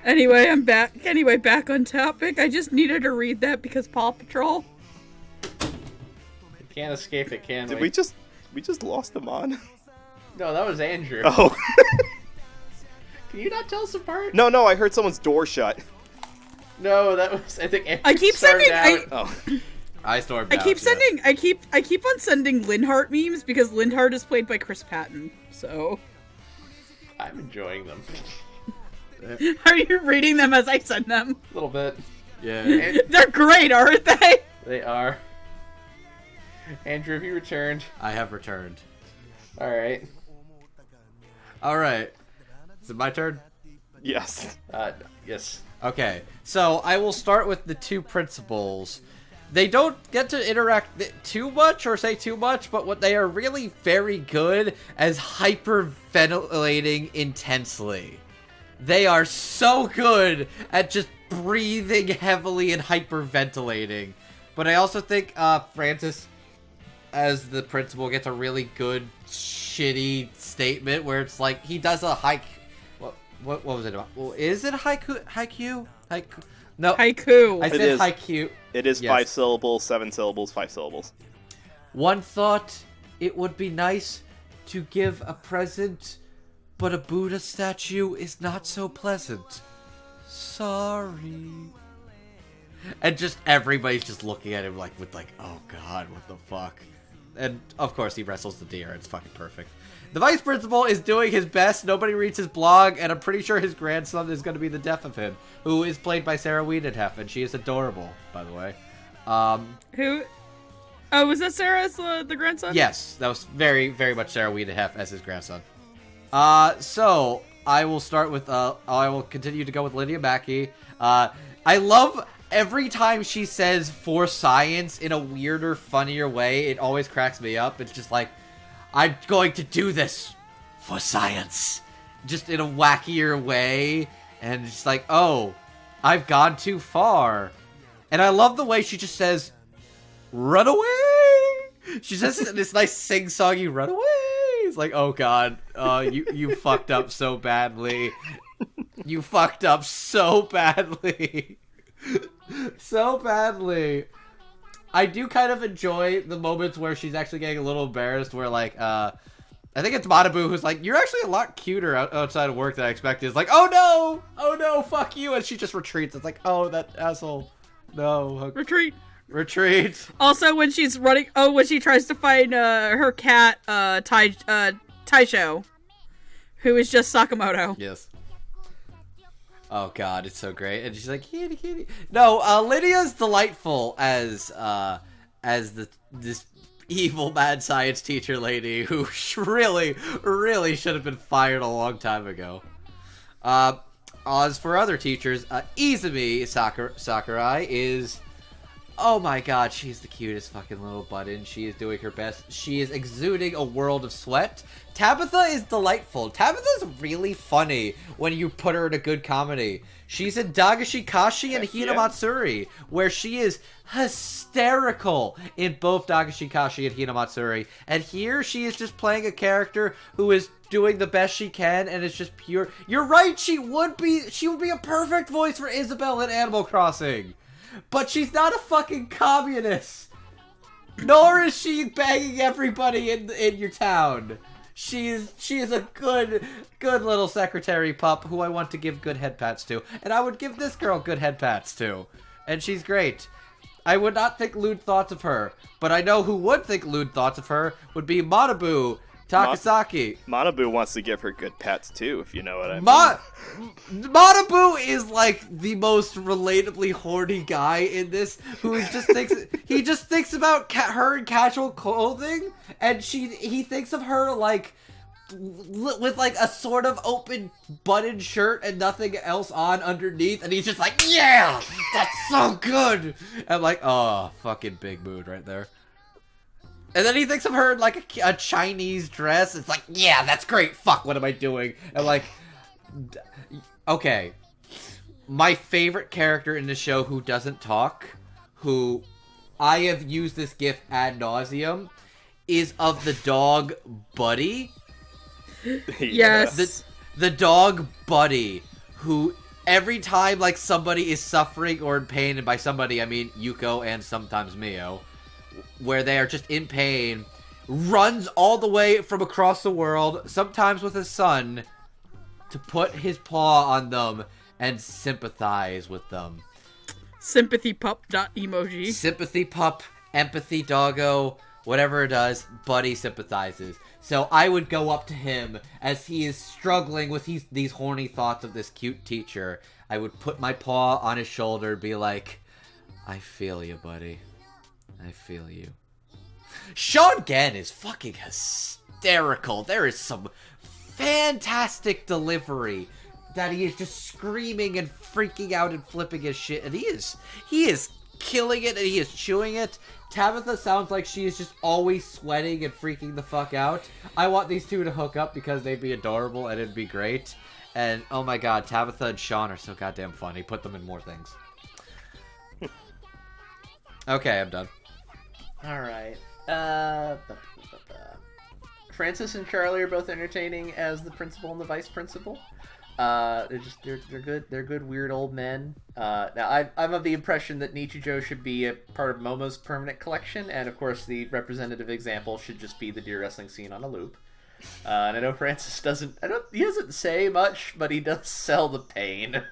Anyway, I'm back. Anyway, back on topic. I just needed to read that because Paw Patrol. You can't escape it, can we? Did we just lost Amon? No, that was Andrew. Oh. Can you not tell us apart? No, I heard someone's door shut. No, that was, I think Andrew I keep sending. I stormed I out, keep yeah. sending. I keep on sending Linhart memes because Linhart is played by Chris Patton. So. I'm enjoying them. Are you reading them as I send them? A little bit. Yeah. They're great, aren't they? They are. Andrew, have you returned? I have returned. Alright. Alright. Is it my turn? Yes. Yes. Okay. So, I will start with the two principals. They don't get to interact too much or say too much, but what they are really very good as hyperventilating intensely. They are so good at just breathing heavily and hyperventilating. But I also think Francis, as the principal, gets a really good, shitty statement where it's like, he does a What was it about? Well, is it haiku? No. Haiku. I said haiku. It is Yes. 5 syllables, 7 syllables, 5 syllables. One thought, it would be nice to give a present, but a Buddha statue is not so pleasant. Sorry. And just everybody's just looking at him like oh god, what the fuck? And of course he wrestles the deer. It's fucking perfect. The vice principal is doing his best. Nobody reads his blog, and I'm pretty sure his grandson is going to be the death of him, who is played by Sarah Wiedenhef, and she is adorable, by the way. Who? Oh, was that Sarah's the grandson? Yes, that was very, very much Sarah Wiedenhef as his grandson. So I will start with I will continue to go with Lydia Mackey. I love every time she says "for science" in a weirder, funnier way. It always cracks me up. It's just like, I'm going to do this for science, just in a wackier way, and it's like, oh, I've gone too far. And I love the way she just says, "Run away." She says this nice sing-songy "run away." It's like, oh god, you fucked up so badly. You fucked up so badly. So badly. I do kind of enjoy the moments where she's actually getting a little embarrassed, where like, I think it's Manabu who's like, "You're actually a lot cuter outside of work than I expected." It's like, oh no, fuck you, and she just retreats. It's like, oh, that asshole. No. Retreat. Also, when she's running, when she tries to find her cat, Taisho, who is just Sakamoto. Yes. Oh god, it's so great. And she's like, kitty. No, Lydia's delightful as this evil mad science teacher lady who really should have been fired a long time ago. As for other teachers, Izumi Sakurai is oh my god, she's the cutest fucking little button. She is doing her best. She is exuding a world of sweat. Tabitha is delightful. Tabitha's really funny when you put her in a good comedy. She's in Dagashi Kashi and Hinamatsuri, where she is hysterical in both Dagashi Kashi and Hinamatsuri. And here she is just playing a character who is doing the best she can, and it's just pure. You're right, she would be a perfect voice for Isabelle in Animal Crossing. But she's not a fucking communist. Nor is she banging everybody in your town. She is a good little secretary pup who I want to give good head pats to. And I would give this girl good head pats to. And she's great. I would not think lewd thoughts of her. But I know who would think lewd thoughts of her would be Manabu Takasaki. Manabu wants to give her good pats too, if you know what I mean. Manabu is like the most relatably horny guy in this, who just thinks about her in casual clothing, and he thinks of her like with like a sort of open button shirt and nothing else on underneath, and he's just like, yeah, that's so good. And like, oh, fucking big mood right there. And then he thinks of her in, like, a Chinese dress. It's like, yeah, that's great. Fuck, what am I doing? And, like, okay. My favorite character in the show who doesn't talk, who I have used this gif ad nauseum, is of the dog Buddy. Yes. The dog Buddy, who every time, like, somebody is suffering or in pain, and by somebody I mean Yuko and sometimes Mio, where they are just in pain, runs all the way from across the world, sometimes with his son, to put his paw on them and sympathize with them. Sympathy pup dot emoji. Sympathy pup, empathy doggo, whatever it does, Buddy sympathizes. So I would go up to him as he is struggling with these horny thoughts of this cute teacher. I would put my paw on his shoulder and be like, I feel you, buddy. I feel you. Sean Gann is fucking hysterical. There is some fantastic delivery that he is just screaming and freaking out and flipping his shit, and he is killing it, and he is chewing it. Tabitha sounds like she is just always sweating and freaking the fuck out. I want these two to hook up because they'd be adorable and it'd be great. And oh my god, Tabitha and Sean are so goddamn funny. Put them in more things. Okay, I'm done. Alright. Francis and Charlie are both entertaining as the principal and the vice principal. They're good. They're good weird old men. Now I'm of the impression that Nichijou should be a part of Momo's permanent collection, and of course the representative example should just be the deer wrestling scene on a loop. And I know Francis he doesn't say much, but he does sell the pain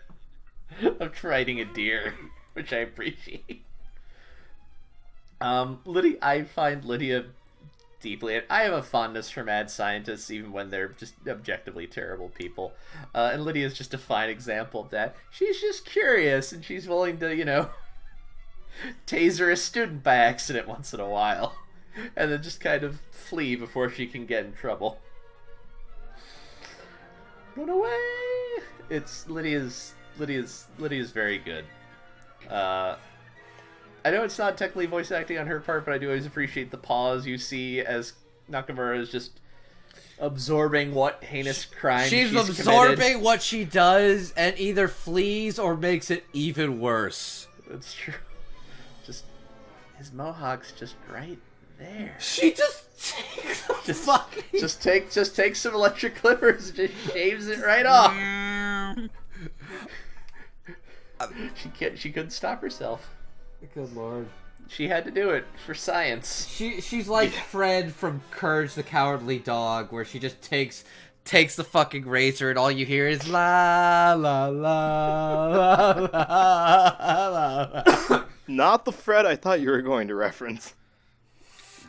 of fighting a deer, which I appreciate. I find Lydia deeply. I have a fondness for mad scientists, even when they're just objectively terrible people. And Lydia's just a fine example of that. She's just curious, and she's willing to, taser a student by accident once in a while, and then just kind of flee before she can get in trouble. Run away! It's Lydia's very good. I know it's not technically voice acting on her part, but I do always appreciate the pause you see as Nakamura is just absorbing what heinous crime she's absorbing committed. What she does and either flees or makes it even worse. That's true. Just his mohawk's just right there. She just takes some electric clippers and just shaves it right off. She couldn't stop herself. Good lord. She had to do it for science. She's like Fred from Courage the Cowardly Dog, where she just takes the fucking razor and all you hear is la la la la la la. Not the Fred I thought you were going to reference.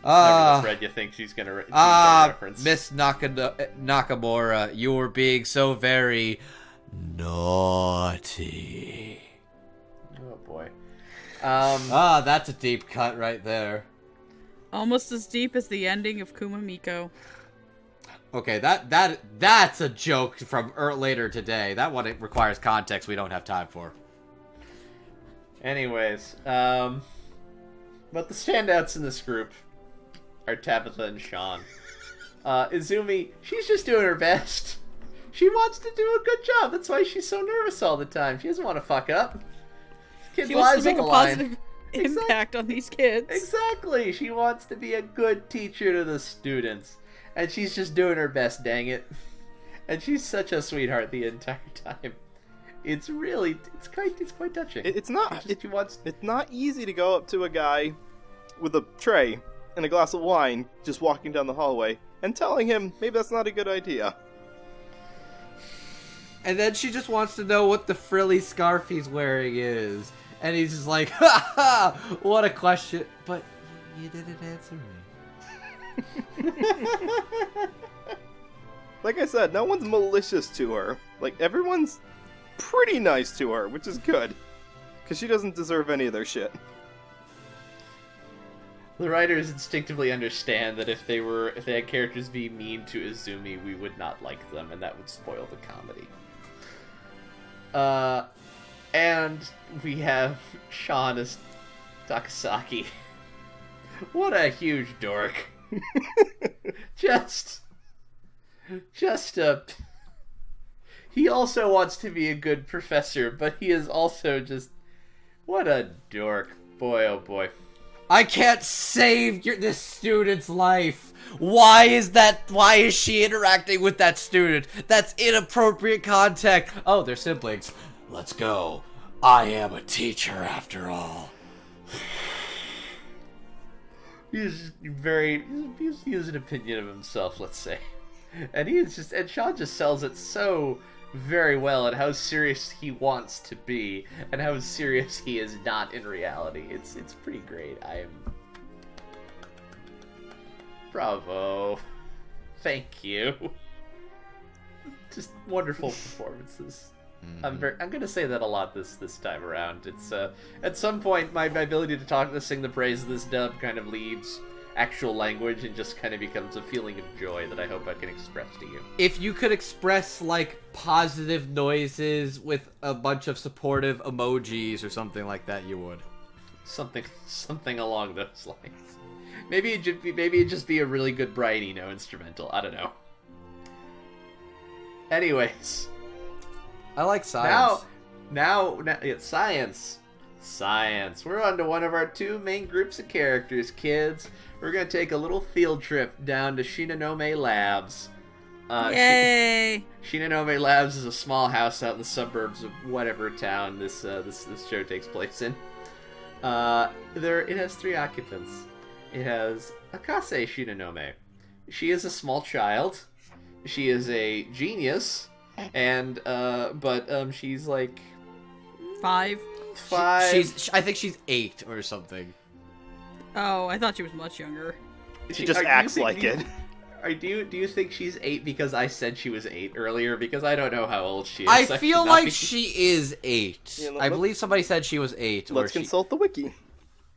Never the Fred you think she's gonna reference. Miss Nakamura, you were being so very naughty. Oh boy. That's a deep cut right there. Almost as deep as the ending of Kumamiko. Okay, that's a joke from later today. That one requires context we don't have time for. Anyways, But the standouts in this group are Tabitha and Sean. Izumi, she's just doing her best. She wants to do a good job. That's why she's so nervous all the time. She doesn't want to fuck up. Kids' She wants lives to make on a the line. positive impact on these kids. Exactly. She wants to be a good teacher to the students. And she's just doing her best, dang it. And she's such a sweetheart the entire time. It's quite touching. It's not. She wants... It's not easy to go up to a guy with a tray and a glass of wine just walking down the hallway and telling him maybe that's not a good idea. And then she just wants to know what the frilly scarf he's wearing is. And he's just like, ha ha, what a question. But you didn't answer me. Like I said, no one's malicious to her. Like, everyone's pretty nice to her, which is good. Because she doesn't deserve any of their shit. The writers instinctively understand that if they had characters be mean to Izumi, we would not like them, and that would spoil the comedy. And we have Sean as Takasaki. What a huge dork. Just a... He also wants to be a good professor, but he is also just... What a dork. Boy, oh boy. I can't save this student's life. Why is she interacting with that student? That's inappropriate contact. Oh, they're siblings. Let's go. I am a teacher after all. He has an opinion of himself, let's say. And Sean just sells it so very well at how serious he wants to be and how serious he is not in reality. It's pretty great. Bravo. Thank you. Just wonderful performances. Mm-hmm. I'm gonna say that a lot this time around. It's at some point my ability to sing the praise of this dub kind of leaves actual language and just kind of becomes a feeling of joy that I hope I can express to you. If you could express like positive noises with a bunch of supportive emojis or something like that, you would. Something along those lines. Maybe it'd just be a really good Brian Eno instrumental. I don't know. Anyways, I like science. Now, science. Science. We're on to one of our two main groups of characters, kids. We're going to take a little field trip down to Shinonome Labs. Yay! Shinonome Labs is a small house out in the suburbs of whatever town this show takes place in. It has 3 occupants. It has Akase Shinonome. She is a small child. She is a genius, and but she's like 5. I think she's 8 or something. Oh, I thought she was much younger. She just acts like it. Do you think she's 8 because I said she was 8 earlier? Because I don't know how old she is. I feel like she is 8. Yeah, I believe somebody said she was 8. Let's consult the wiki.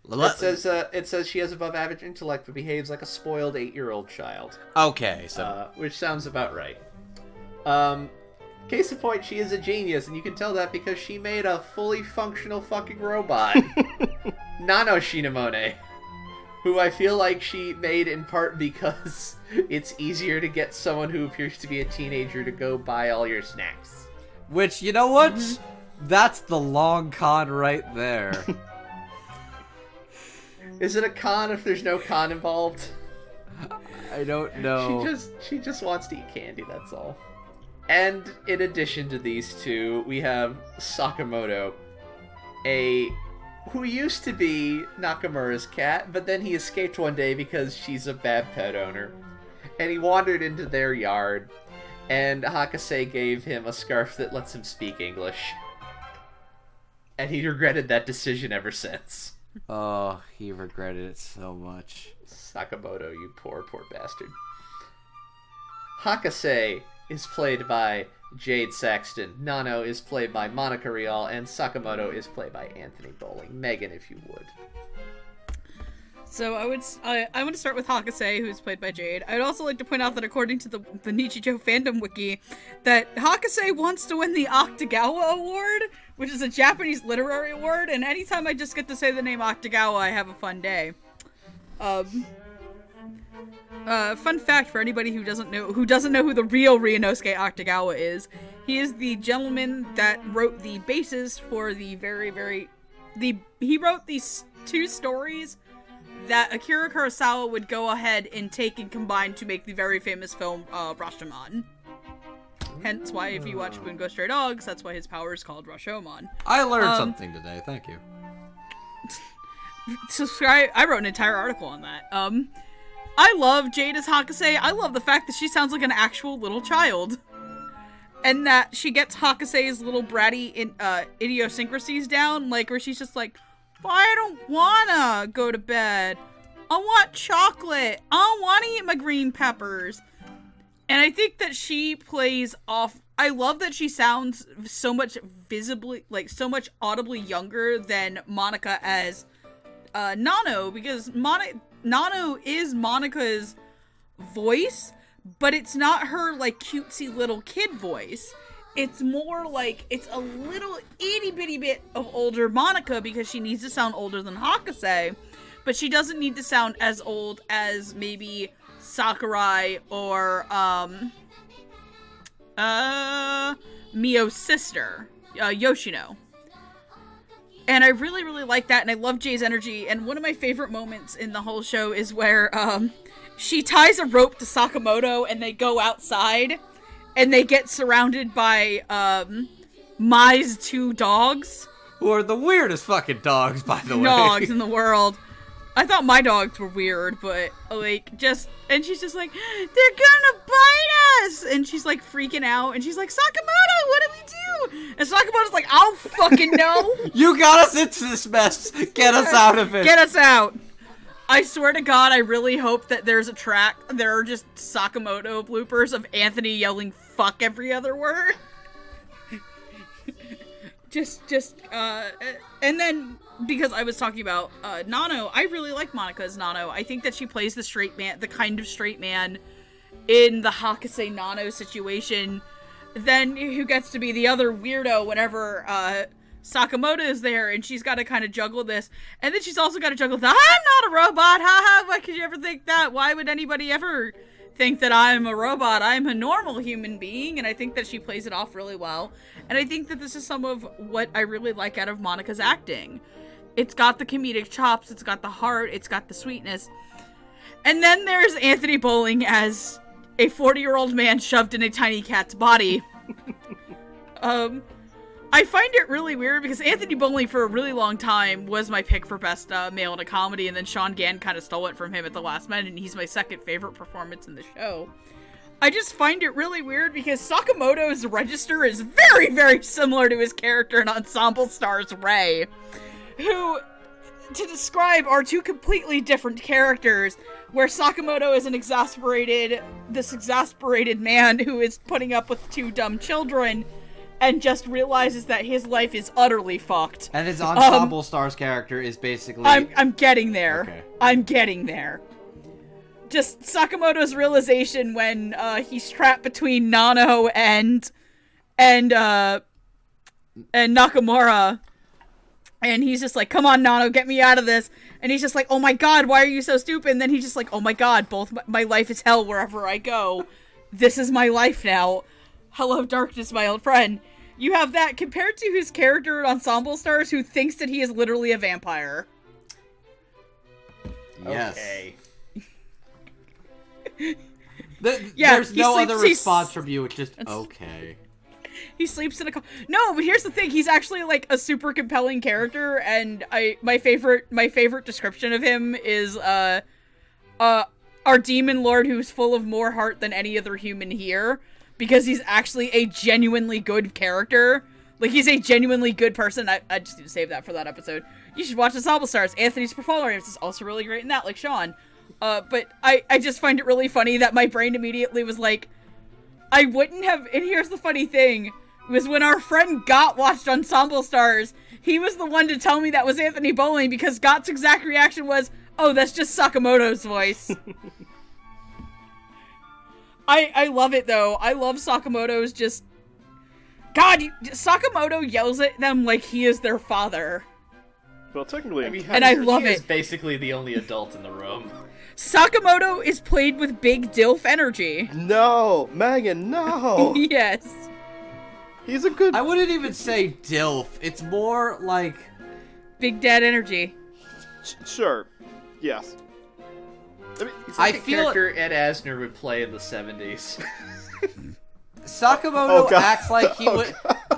It says she has above average intellect but behaves like a spoiled 8-year-old child. Okay, so which sounds about right. Case in point, she is a genius, and you can tell that because she made a fully functional fucking robot, Nano Shinamone, who I feel like she made in part because it's easier to get someone who appears to be a teenager to go buy all your snacks. which, you know what? That's the long con right there. Is it a con if there's no con involved? I don't know. She just wants to eat candy, that's all. And in addition to these two, we have Sakamoto, who used to be Nakamura's cat, but then he escaped one day because she's a bad pet owner. And he wandered into their yard, and Hakase gave him a scarf that lets him speak English. And he regretted that decision ever since. Oh, he regretted it so much. Sakamoto, you poor bastard. Hakase is played by Jade Saxton, Nano is played by Monica Rial, and Sakamoto is played by Anthony Bowling. Megan, if you would. So I want to start with Hakase, who's played by Jade. I'd also like to point out that according to the Nichijou fandom wiki, that Hakase wants to win the Akutagawa Award, which is a Japanese literary award, and anytime I just get to say the name Akutagawa, I have a fun day. Fun fact for anybody who doesn't know who the real Ryunosuke Akutagawa is, he is the gentleman that wrote the basis for the he wrote these 2 stories that Akira Kurosawa would go ahead and take and combine to make the very famous film, Rashomon. Hence why, if you watch Bungo Stray Dogs, that's why his power is called Rashomon. I learned something today, thank you. Subscribe. I wrote an entire article on that. I love Jade as Hakase. I love the fact that she sounds like an actual little child. And that she gets Hakase's little bratty idiosyncrasies down, like, where she's just like, I don't wanna go to bed. I want chocolate. I don't wanna eat my green peppers. And I think that she plays off... I love that she sounds so much visibly, like, so much audibly younger than Monica as Nano, because Nano is Monica's voice, but it's not her, like, cutesy little kid voice. It's more like, it's a little itty-bitty bit of older Monica because she needs to sound older than Hakase, but she doesn't need to sound as old as maybe Sakurai or, Mio's sister, Yoshino. And I really, really like that, and I love Jay's energy, and one of my favorite moments in the whole show is where, she ties a rope to Sakamoto and they go outside. And they get surrounded by, Mai's 2 dogs. Who are the weirdest fucking dogs, by the way. Dogs in the world. I thought my dogs were weird, but, like, and she's just like, they're gonna bite us! And she's, like, freaking out, and she's like, Sakamoto, what do we do? And Sakamoto's like, I don't fucking know! You got us into this mess! Get us out of it! Get us out! I swear to God, I really hope that there are just Sakamoto bloopers of Anthony yelling fuck every other word. And then, because I was talking about, Nano, I really like Monica as Nano. I think that she plays the kind of straight man in the Hakase Nano situation, then who gets to be the other weirdo whenever, Sakamoto is there, and she's got to kind of juggle this, and then she's also got to juggle the, I'm not a robot, haha, why could you ever think that? Why would anybody ever think that I'm a robot? I'm a normal human being, and I think that she plays it off really well, and I think that this is some of what I really like out of Monica's acting. It's got the comedic chops, it's got the heart, it's got the sweetness, and then there's Anthony Bowling as a 40-year-old man shoved in a tiny cat's body. I find it really weird because Anthony Bowling for a really long time was my pick for best male in a comedy, and then Sean Gann kind of stole it from him at the last minute, and he's my second favorite performance in the show. I just find it really weird because Sakamoto's register is very, very similar to his character in Ensemble Stars Ray, who, to describe, are 2 completely different characters, where Sakamoto is this exasperated man who is putting up with 2 dumb children, and just realizes that his life is utterly fucked. And his Ensemble Stars character is basically... I'm getting there. Okay. I'm getting there. Just Sakamoto's realization when he's trapped between Nano and Nakamura. And he's just like, come on, Nano, get me out of this. And he's just like, oh my god, why are you so stupid? And then he's just like, oh my god, my life is hell wherever I go. This is my life now. Hello, darkness, my old friend. You have that compared to his character in Ensemble Stars who thinks that he is literally a vampire. Yes. Okay. There's no other response from you, it's just, okay. He sleeps in a No, but here's the thing, he's actually, like, a super compelling character, and my favorite description of him is, our demon lord who's full of more heart than any other human here. Because he's actually a genuinely good character. Like, he's a genuinely good person. I just need to save that for that episode. You should watch Ensemble Stars. Anthony's performance is also really great in that, like Sean. But I just find it really funny that my brain immediately was like, I wouldn't have... And here's the funny thing. Was when our friend Got watched Ensemble Stars, he was the one to tell me that was Anthony Bowling, because Got's exact reaction was, Oh, that's just Sakamoto's voice. I love it, though. I love Sakamoto's just... God, Sakamoto yells at them like he is their father. Well, technically... And I love he it. is basically the only adult in the room. Sakamoto is played with big DILF energy. No! Megan, no! Yes. He's a good... I wouldn't even say DILF. It's more like... Big dad energy. Sure. Yes. He's like a character Ed Asner would play in the 70s. Sakamoto acts like he would...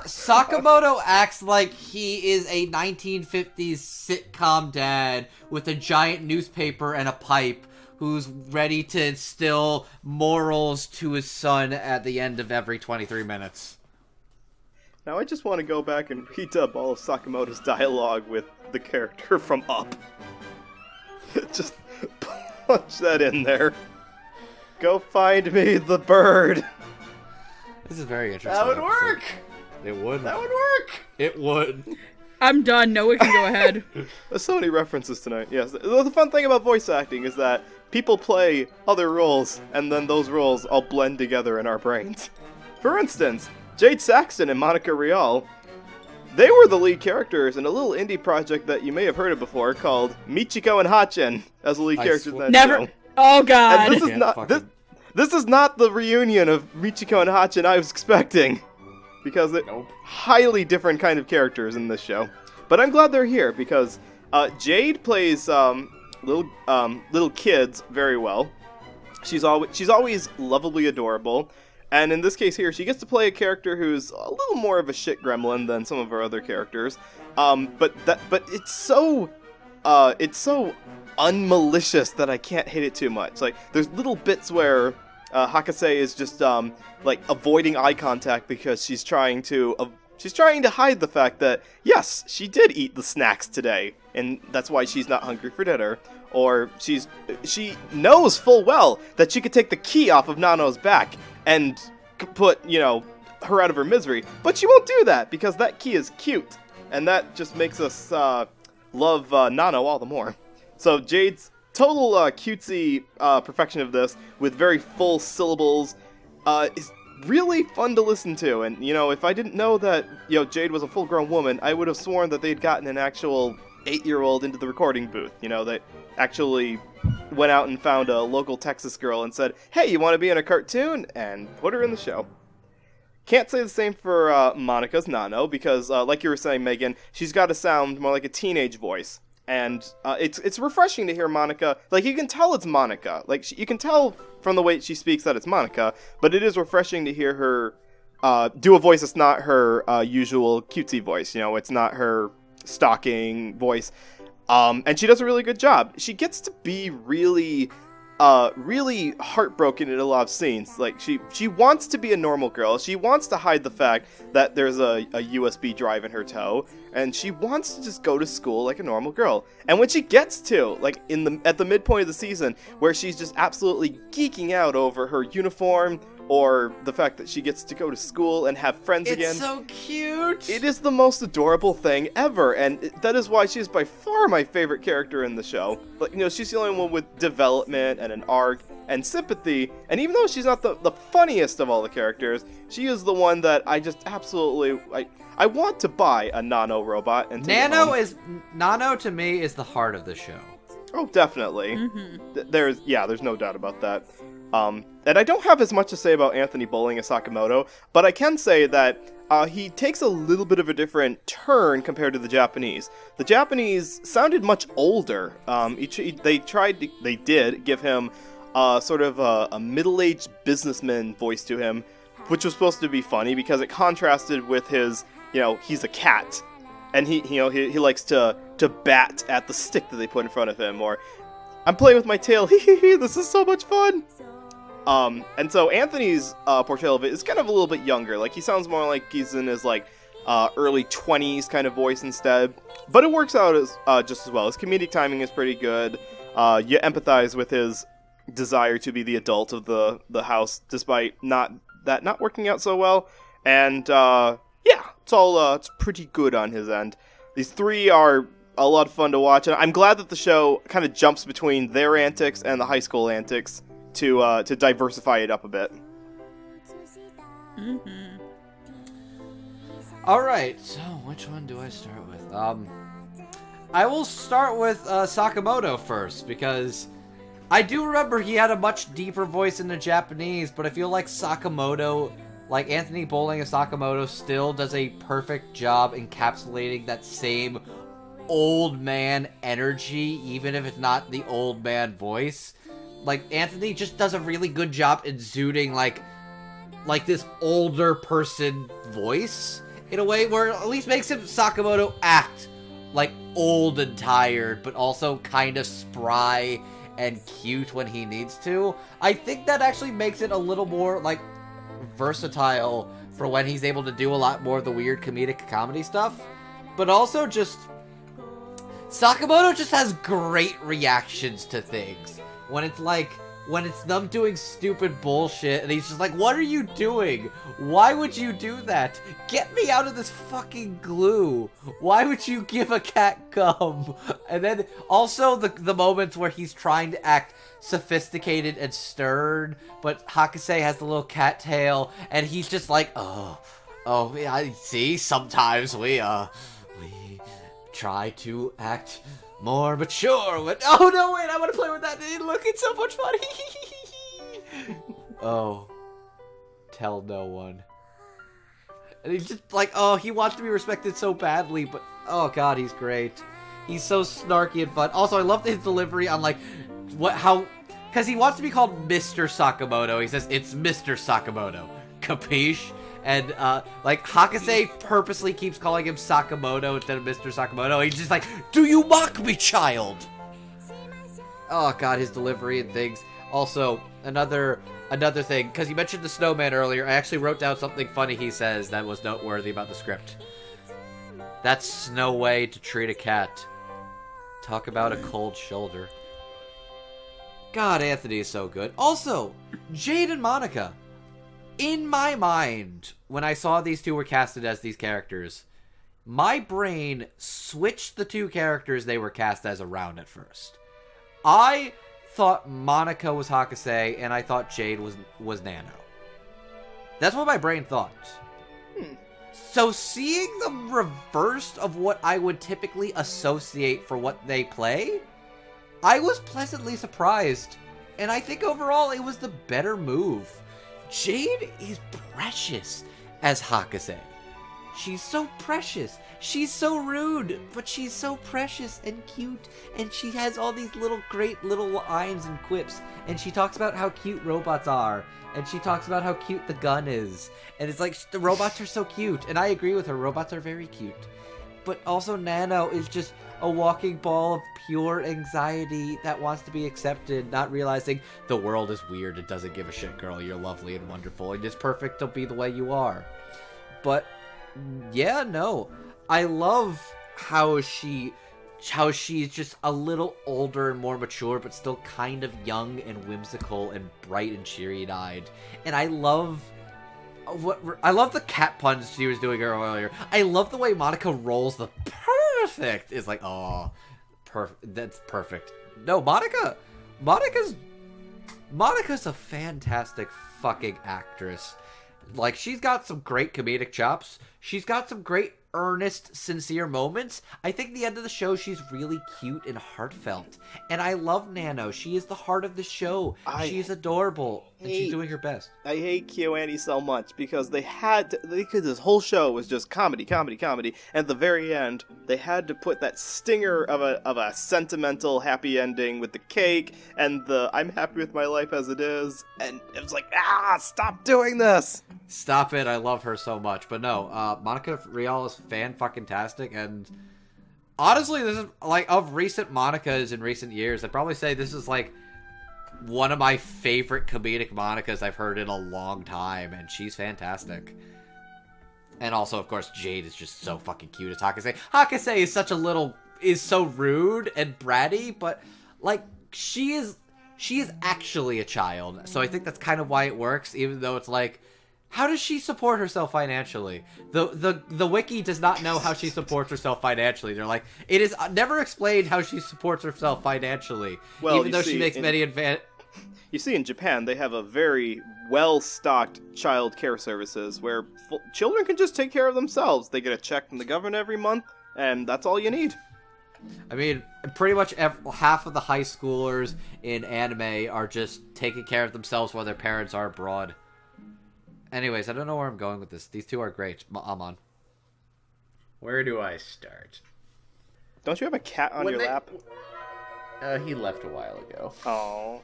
Sakamoto acts like he is a 1950s sitcom dad with a giant newspaper and a pipe who's ready to instill morals to his son at the end of every 23 minutes. Now I just want to go back and redub all of Sakamoto's dialogue with the character from Up. Just punch that in there. Go find me the bird. This is very interesting. That would work! It would. That would work! It would. I'm done. Noah can go ahead. There's so many references tonight. Yes, the fun thing about voice acting is that people play other roles, and then those roles all blend together in our brains. For instance, Jade Saxton and Monica Rial, they were the lead characters in a little indie project that you may have heard of before called Michiko and Hachin as the lead characters in that Never. show. Oh God. And this is not the reunion of Michiko and Hachin I was expecting. Because they're highly different kind of characters in this show. But I'm glad they're here because Jade plays little kids very well. She's always lovably adorable. And in this case here, she gets to play a character who's a little more of a shit gremlin than some of her other characters. But it's so unmalicious that I can't hate it too much. Like there's little bits where Hakase is just like avoiding eye contact because she's trying to hide the fact that yes, she did eat the snacks today, and that's why she's not hungry for dinner. Or she knows full well that she could take the key off of Nano's back and put her out of her misery, but she won't do that because that key is cute, and that just makes us love Nano all the more. So Jade's total cutesy perfection of this with very full syllables is really fun to listen to. And if I didn't know that Jade was a full-grown woman, I would have sworn that they'd gotten an actual 8-year-old into the recording booth. They actually went out and found a local Texas girl and said, "Hey, you want to be in a cartoon?" and put her in the show. Can't say the same for Monica's Nano because, like you were saying, Megan, she's got to sound more like a teenage voice. And it's refreshing to hear Monica. Like, you can tell it's Monica. Like, you can tell from the way she speaks that it's Monica. But it is refreshing to hear her do a voice that's not her usual cutesy voice. It's not her stalking voice. And she does a really good job. She gets to be really heartbroken in a lot of scenes. Like, she wants to be a normal girl. She wants to hide the fact that there's a USB drive in her toe. And she wants to just go to school like a normal girl. And when she gets to, like, at the midpoint of the season, where she's just absolutely geeking out over her uniform, or the fact that she gets to go to school and have friends again. It's so cute! It is the most adorable thing ever, and that is why she is by far my favorite character in the show. Like, she's the only one with development and an arc and sympathy, and even though she's not the funniest of all the characters, she is the one that I just absolutely... I want to buy a Nano robot and take Nano to me is the heart of the show. Oh, definitely. Mm-hmm. There's no doubt about that. And I don't have as much to say about Anthony Bowling as Sakamoto, but I can say that he takes a little bit of a different turn compared to the Japanese. The Japanese sounded much older. They did give him sort of a middle-aged businessman voice to him, which was supposed to be funny because it contrasted with his, he's a cat, and he likes to bat at the stick that they put in front of him, or I'm playing with my tail, this is so much fun. And so Anthony's portrayal of it is kind of a little bit younger. Like, he sounds more like he's in his early 20s kind of voice instead, but it works out as just as well. His comedic timing is pretty good. You empathize with his desire to be the adult of the house, despite not working out so well. And it's pretty good on his end. These three are a lot of fun to watch, and I'm glad that the show kind of jumps between their antics and the high school antics to diversify it up a bit. Mm-hmm. All right, so which one do I start with? I will start with Sakamoto first, because I do remember he had a much deeper voice in the Japanese, but I feel like Sakamoto, like Anthony Bowling as Sakamoto, still does a perfect job encapsulating that same old man energy, even if it's not the old man voice. Like, Anthony just does a really good job exuding, like this older person voice, in a way where it at least makes him, Sakamoto, act like old and tired, but also kind of spry and cute when he needs to. I think that actually makes it a little more, like, versatile for when he's able to do a lot more of the weird comedic comedy stuff. But also just, Sakamoto just has great reactions to things. When it's them doing stupid bullshit, and he's just like, what are you doing? Why would you do that? Get me out of this fucking glue. Why would you give a cat gum? And then also the moments where he's trying to act sophisticated and stern, but Hakase has the little cat tail, and he's just like, oh, I see, sometimes we try to act more mature. But oh no, wait, I want to play with that. Look, it's so much fun. Oh, tell no one. And he's just like, oh, he wants to be respected so badly, but oh god, he's great. He's so snarky and fun. Also, I love his delivery on like because he wants to be called Mr. Sakamoto. He says it's Mr. Sakamoto. Capiche? And, like, Hakase purposely keeps calling him Sakamoto instead of Mr. Sakamoto. He's just like, do you mock me, child? Oh, God, his delivery and things. Also, another thing, because you mentioned the snowman earlier, I actually wrote down something funny he says that was noteworthy about the script. That's no way to treat a cat. Talk about a cold shoulder. God, Anthony is so good. Also, Jade and Monica. In my mind, when I saw these two were casted as these characters, my brain switched the two characters they were cast as around at first. I thought Monica was Hakase, and I thought Jade was Nano. That's what my brain thought. So seeing the reverse of what I would typically associate for what they play, I was pleasantly surprised, and I think overall it was the better move. Jade is precious as Hakase. She's so precious. She's so rude, but she's so precious and cute, and she has all these great little lines and quips, and she talks about how cute robots are, and she talks about how cute the gun is, and it's like, the robots are so cute, and I agree with her, robots are very cute. But also Nano is just a walking ball of pure anxiety that wants to be accepted, not realizing the world is weird, it doesn't give a shit, girl, you're lovely and wonderful, and it's perfect to be the way you are. But, yeah, no, I love how she's just a little older and more mature, but still kind of young and whimsical and bright and cheery-eyed. And I love the cat puns she was doing earlier. I love the way Monica rolls the perfect. It's like, oh, perfect. That's perfect. No, Monica's a fantastic fucking actress. Like, she's got some great comedic chops. She's got some great earnest, sincere moments. I think at the end of the show, she's really cute and heartfelt. And I love Nano. She is the heart of the show. She's adorable. And she's doing her best. I hate KyoAni so much because this whole show was just comedy. And at the very end, they had to put that stinger of a sentimental happy ending with the cake and the I'm happy with my life as it is. And it was like, stop doing this. Stop it. I love her so much. But no, Monica Rial is fan-fucking-tastic, and honestly, this is, like, of recent Monicas in recent years, I'd probably say this is, like, one of my favorite comedic Monicas I've heard in a long time, and she's fantastic. And also, of course, Jade is just so fucking cute as Hakase. Hakase is so rude and bratty, but, like, she is actually a child, so I think that's kind of why it works, even though it's like, How does she support herself financially? The wiki does not know how she supports herself financially. They're like, it is never explained how she supports herself financially, Well, even though she makes many You see, in Japan, they have a very well-stocked child care services where children can just take care of themselves. They get a check from the government every month, and that's all you need. I mean, pretty much half of the high schoolers in anime are just taking care of themselves while their parents are abroad. Anyways, I don't know where I'm going with this. These two are great. Amon. Where do I start? Don't you have a cat on your lap? He left a while ago. Oh.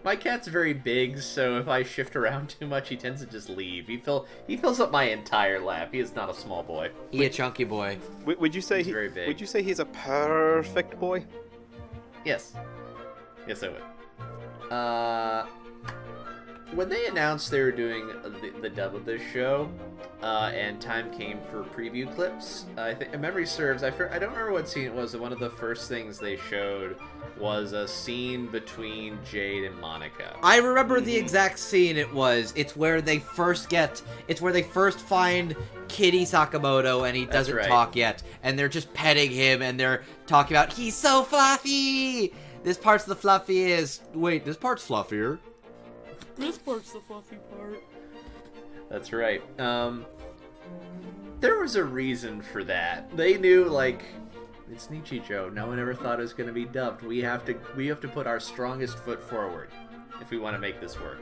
My cat's very big, so if I shift around too much, he tends to just leave. He fills up my entire lap. He is not a small boy. He a chunky boy. Would you say he's very big? Would you say he's a perfect boy? Yes. Yes, I would. When they announced they were doing the dub of this show, and time came for preview clips, I think, if memory serves, I don't remember what scene it was, but one of the first things they showed was a scene between Jade and Monica. I remember the exact scene it was. It's where they first find Kitty Sakamoto, and he doesn't talk yet, and they're just petting him, and they're talking about, he's so fluffy! This part's the fluffiest. Wait, this part's fluffier. This part's the fluffy part. That's right. There was a reason for that. They knew, like, it's Nichijou. No one ever thought it was going to be dubbed. We have to put our strongest foot forward if we want to make this work.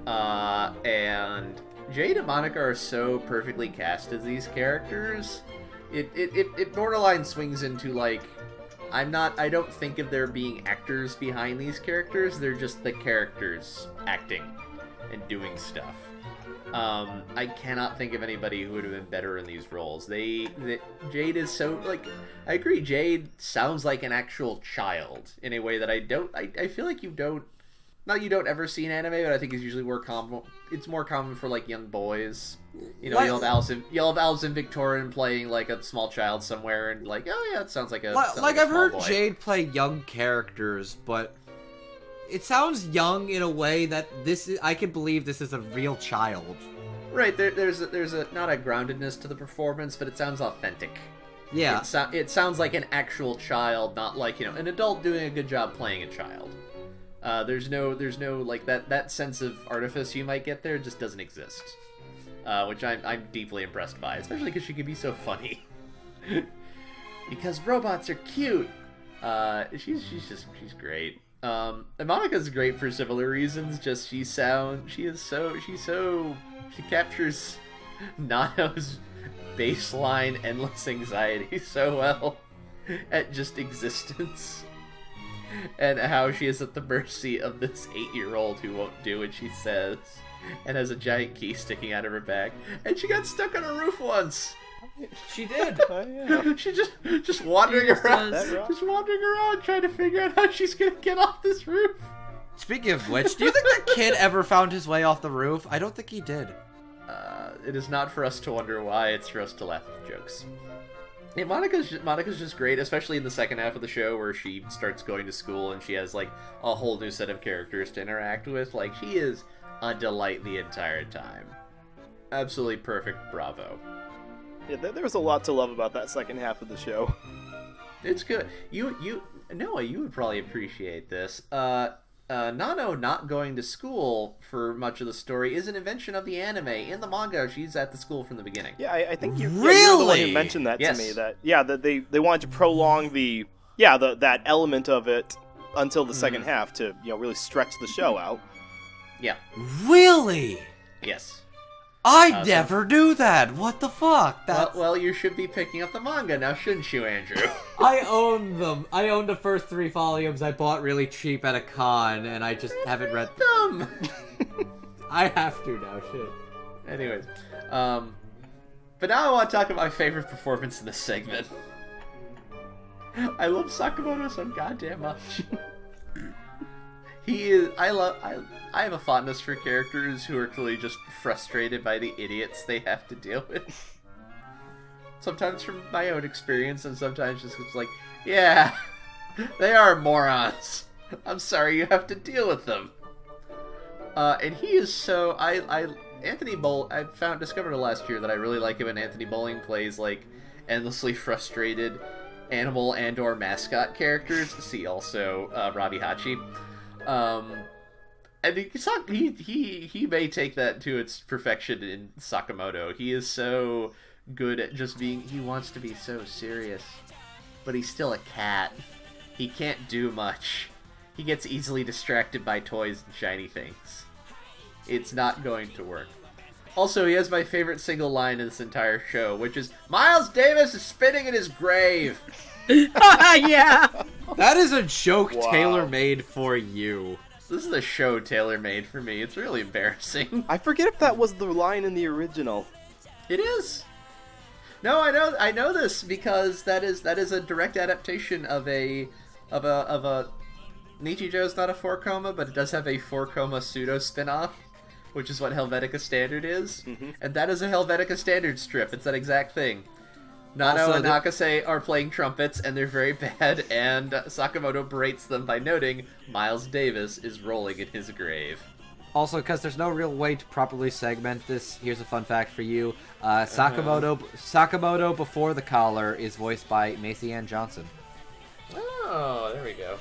And Jade and Monica are so perfectly cast as these characters. It borderline swings into, like, I don't think of there being actors behind these characters. They're just the characters acting and doing stuff. I cannot think of anybody who would have been better in these roles. Jade is so, like, I agree, Jade sounds like an actual child in a way that I feel like you don't ever see in anime, but I think it's usually more common. It's more common for, like, young boys. You know, you'll have Alison Victorian playing, like, a small child somewhere, and, like, oh yeah, it sounds like a I've heard boy. Jade play young characters, but it sounds young in a way that I can believe this is a real child. Right, there's not a groundedness to the performance, but it sounds authentic. Yeah. It sounds like an actual child, not like, you know, an adult doing a good job playing a child. There's no like that sense of artifice you might get there just doesn't exist, which I'm deeply impressed by, especially because she can be so funny. Because robots are cute. She's great. And Monica's great for similar reasons. Just she captures Nano's baseline endless anxiety so well at just existence. And how she is at the mercy of this 8-year-old who won't do what she says and has a giant key sticking out of her back. And she got stuck on a roof once. She did. Oh, yeah. She just wandering around, trying to figure out how she's gonna get off this roof. Speaking of which, do you think that kid ever found his way off the roof? I don't think he did. It is not for us to wonder why, it's for us to laugh at the jokes. Yeah, Monica's just great, especially in the second half of the show where she starts going to school and she has, like, a whole new set of characters to interact with. Like, she is a delight the entire time. Absolutely perfect, bravo. Yeah, there was a lot to love about that second half of the show. It's good. Noah, you would probably appreciate this. Nano not going to school for much of the story is an invention of the anime. In the manga, she's at the school from the beginning. Yeah, I think you're the Really? one who mentioned that Yes. to me. That they wanted to prolong that element of it until the second half to really stretch the show out. Yeah. Really? Yes. I never knew that. What the fuck? Well, you should be picking up the manga now, shouldn't you, Andrew? I own them. I own the first 3 volumes I bought really cheap at a con, and I just haven't read them. I have to now, shit. Anyways, but now I want to talk about my favorite performance in this segment. I love Sakamoto so goddamn much. I have a fondness for characters who are clearly just frustrated by the idiots they have to deal with. Sometimes from my own experience, and sometimes just it's like, yeah, they are morons. I'm sorry you have to deal with them. And he is so discovered last year that I really like it when Anthony Bowling plays like endlessly frustrated animal and or mascot characters. See also Robbie Hachi. And he may take that to its perfection in Sakamoto. He is so good at just being... He wants to be so serious, but he's still a cat. He can't do much. He gets easily distracted by toys and shiny things. It's not going to work. Also, he has my favorite single line in this entire show, which is, Miles Davis is spinning in his grave! Yeah! That is a joke Wow. tailor-made for you. This is a show tailor-made for me. It's really embarrassing. I forget if that was the line in the original. It is. No, I know this because that is a direct adaptation of a Nichijou's not a 4-koma, but it does have a 4-koma pseudo spin-off, which is what Helvetica Standard is. Mm-hmm. And that is a Helvetica Standard strip. It's that exact thing. Nano and Hakase are playing trumpets, and they're very bad, and Sakamoto berates them by noting Miles Davis is rolling in his grave. Also, because there's no real way to properly segment this, here's a fun fact for you. Sakamoto before the collar is voiced by Macy Ann Johnson. Oh, there we go.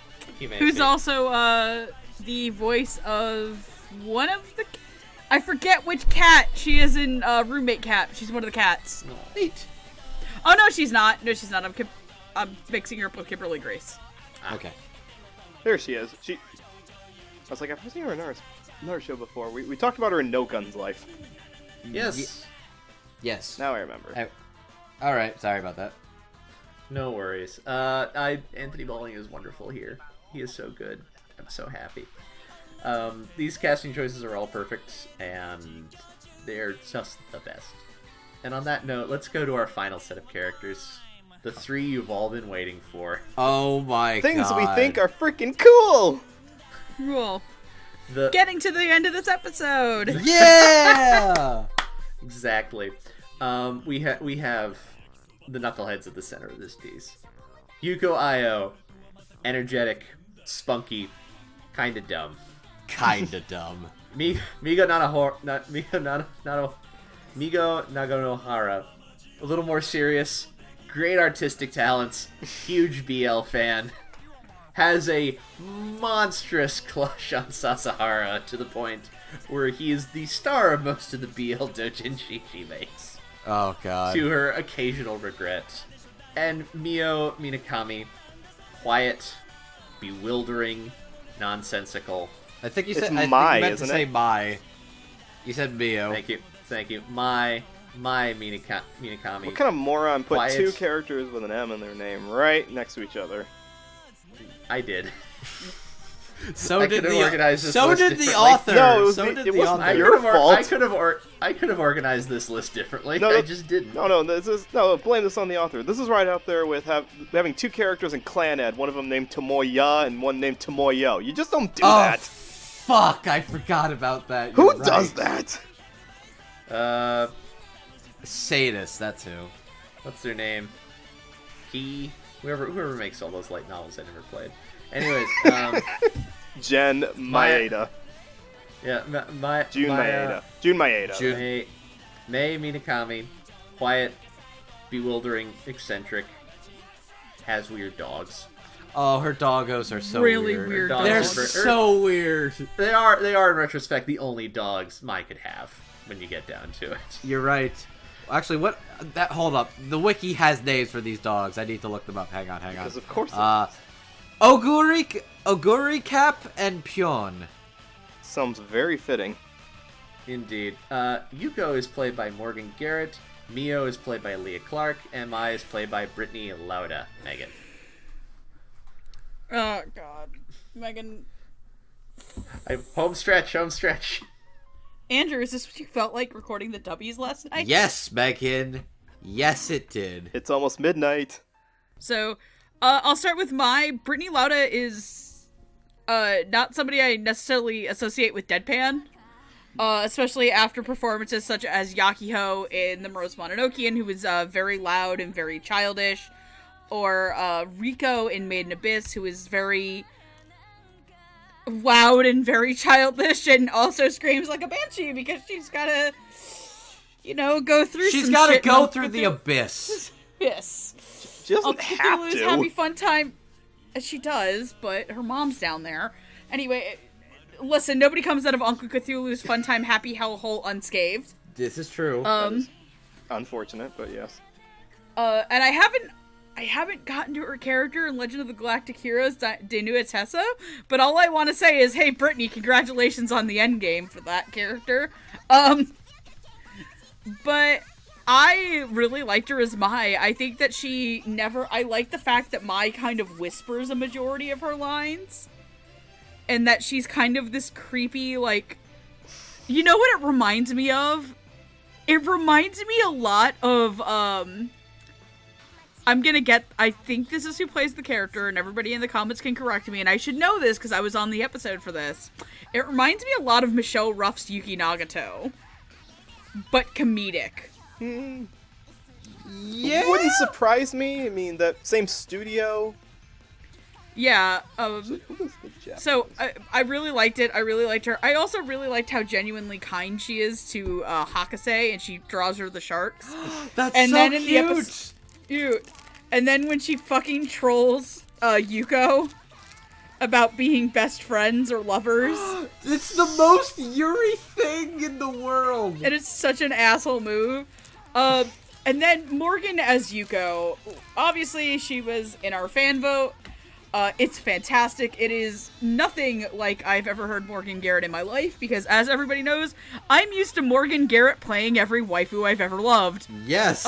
Who's also the voice of one of the... I forget which cat. She is in Roommate Cat. She's one of the cats. Neat. Oh, no, she's not. No, she's not. I'm mixing her up with Kimberly Grace. Okay. There she is. I was like, I've seen her in another show before. We talked about her in No Guns Life. Yes. Yes. Now I remember. Alright, sorry about that. No worries. Anthony Bowling is wonderful here. He is so good. I'm so happy. These casting choices are all perfect, and they're just the best. And on that note, let's go to our final set of characters. The three you've all been waiting for. Oh my god. Things we think are freaking cool! Cool. Getting to the end of this episode. Yeah! Exactly. We have the knuckleheads at the center of this piece. Yuko Ayo, energetic, spunky, kinda dumb. Kinda dumb. Migo Naganohara, a little more serious, great artistic talents, huge BL fan, has a monstrous crush on Sasahara to the point where he is the star of most of the BL doujinshi she makes. Oh god. To her occasional regret. And Mio Minakami, quiet, bewildering, nonsensical. I think you It's said you Mai, meant isn't to say it? Mai. You said Mio. Thank you. My Minakami. What kind of moron put Quiet. two characters with an M in their name right next to each other? I did. So I did could've the organized this so list did the differently. author. No, it was so the- did it the wasn't author. your fault. I could have organized this list differently. No, I just didn't. No, blame this on the author. This is right out there with having two characters in Clan Ed, one of them named Tomoya and one named Tomoyo. You just don't do that. Fuck! I forgot about that. Who You're right. does that? Sadist. That's who. What's their name? Whoever makes all those light novels I never played. Anyways, Jen Maeda. yeah, Jun Maeda. Jun Maeda. Mei Minakami, quiet, bewildering, eccentric, has weird dogs. Oh, her doggos are so Really weird. weird dogs. They're dogs. so weird. They are in retrospect the only dogs Mai could have when you get down to it. You're right. Actually, hold up. The wiki has names for these dogs. I need to look them up. Hang on. Because of course Oguri Cap and Pion. sounds very fitting. Indeed. Yuko is played by Morgan Garrett, Mio is played by Leah Clark, and Mai is played by Brittany Lauda. Megan. Oh, God. Megan. Home stretch. Andrew, is this what you felt like recording the W's last night? Yes, Megan. Yes, it did. It's almost midnight. So, I'll start with Brittany Lauda is not somebody I necessarily associate with deadpan, especially after performances such as Yakiho in The Morose Mononokean, who is very loud and very childish, or Riko in Made in Abyss, who is very loud and very childish and also screams like a banshee because she's gotta, go through She's some gotta shit. go through the abyss. Yes. She doesn't have to. Happy fun time. She does, but her mom's down there. Anyway, listen, nobody comes out of Uncle Cthulhu's fun time happy hellhole unscathed. This is true. Unfortunate, but yes. And I haven't gotten to her character in Legend of the Galactic Heroes Denua Tessa, but all I want to say is, hey, Brittany, congratulations on the endgame for that character. But I really liked her as Mai. I think that I like the fact that Mai kind of whispers a majority of her lines, and that she's kind of this creepy, like, you know what it reminds me of? It reminds me a lot of, I think this is who plays the character, and everybody in the comments can correct me, and I should know this because I was on the episode for this. It reminds me a lot of Michelle Ruff's Yuki Nagato, but comedic. Yeah? Wouldn't surprise me. I mean, that same studio. Yeah, Who was the Japanese? so I really liked it. I really liked her. I also really liked how genuinely kind she is to Hakka, and she draws her the sharks. That's And so then in the cute! episode- Cute. And then when she fucking trolls Yuko about being best friends or lovers, It's the most Yuri thing in the world! and it's such an asshole move. And then Morgan as Yuko, obviously she was in our fan vote. It's fantastic. It is nothing like I've ever heard Morgan Garrett in my life, because as everybody knows, I'm used to Morgan Garrett playing every waifu I've ever loved. Yes!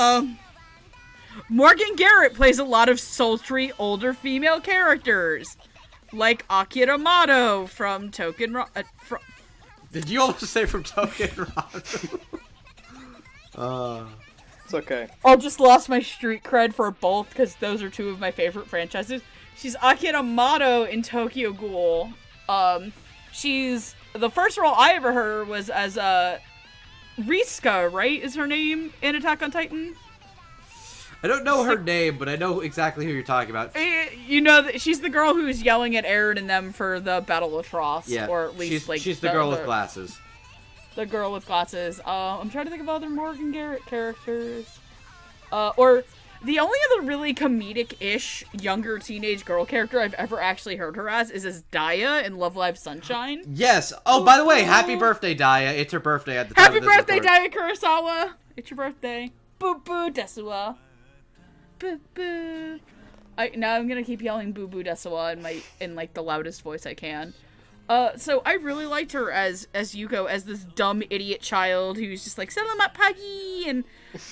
Morgan Garrett plays a lot of sultry, older female characters, like Akira Mato from Did you also say from Token Rock? It's okay. I just lost my street cred for both, because those are two of my favorite franchises. She's Akira Mato in Tokyo Ghoul. She's... The first role I ever heard was as, Riska, right? Is her name in Attack on Titan? I don't know her name, but I know exactly who you're talking about. You know, she's the girl who's yelling at Aaron and them for the Battle of Tross. Yeah, Or at least, she's the girl with glasses. The girl with glasses. I'm trying to think of other Morgan Garrett characters. Or the only other really comedic-ish younger teenage girl character I've ever actually heard her as is Daya in Love Live Sunshine. Yes! Oh, by the way, happy birthday, Daya. It's her birthday at the time Happy of this birthday, record. Daya Kurosawa! It's your birthday. Boo boo desua. Boo boo. Now I'm gonna keep yelling boo boo desua in like the loudest voice I can. So I really liked her as Yuko, as this dumb idiot child who's just like, Salamat Pagi, and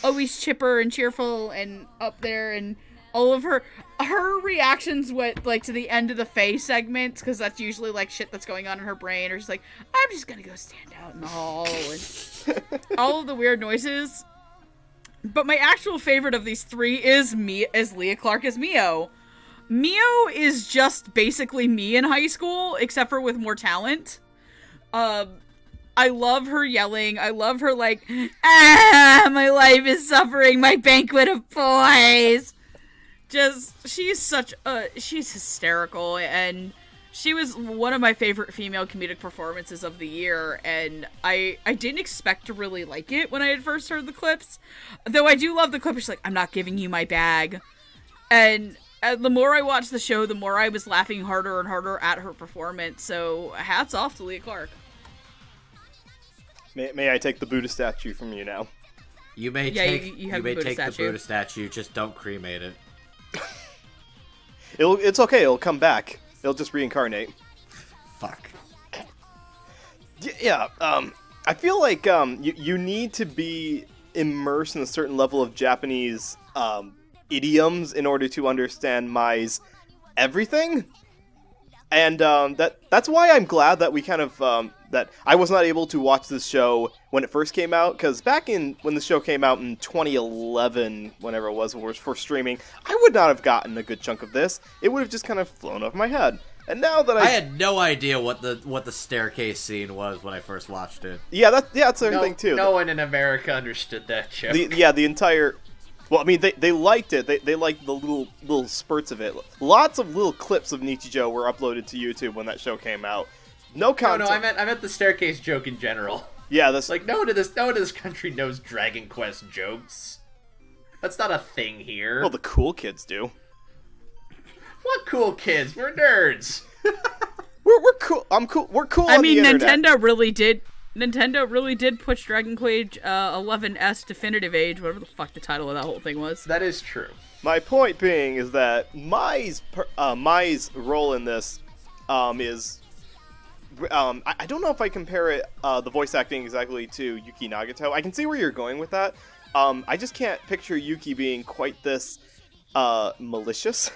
always chipper and cheerful and up there, and all of her reactions went like to the end of the Faye segments, because that's usually like shit that's going on in her brain, or she's like, I'm just gonna go stand out in the hall, and all of the weird noises. But my actual favorite of these three is Leah Clark as Mio. Mio is just basically me in high school, except for with more talent. I love her yelling. I love her like, my life is suffering, my banquet of boys. She's hysterical, and she was one of my favorite female comedic performances of the year, and I didn't expect to really like it when I had first heard the clips. Though I do love the clip where she's like, I'm not giving you my bag. And the more I watched the show, the more I was laughing harder and harder at her performance, so hats off to Leah Clark. May I take the Buddha statue from you now? You may take the Buddha statue, just don't cremate it. It's okay, it'll come back. It'll just reincarnate. Fuck. Yeah, I feel like you need to be immersed in a certain level of Japanese idioms in order to understand Mai's everything. And that's why I'm glad that we kind of that I was not able to watch this show when it first came out, because back when the show came out in 2011, whenever it was for streaming, I would not have gotten a good chunk of this. It would have just kind of flown over my head. And now that I had no idea what the staircase scene was when I first watched it. Yeah, that's everything too. No one in America understood that joke. The entire Well, I mean, they liked it. They liked the little spurts of it. Lots of little clips of Nichijou were uploaded to YouTube when that show came out. No content. No, I meant the staircase joke in general. Yeah, that's like no one in this country knows Dragon Quest jokes. That's not a thing here. Well, the cool kids do. What cool kids? We're nerds. We're cool. I'm cool. We're cool. I on mean, the internet. Nintendo really did push Dragon Quest 11S Definitive Age, whatever the fuck the title of that whole thing was. That is true. My point being is that Mai's role in this is. I don't know if I compare it the voice acting exactly to Yuki Nagato. I can see where you're going with that. I just can't picture Yuki being quite this malicious.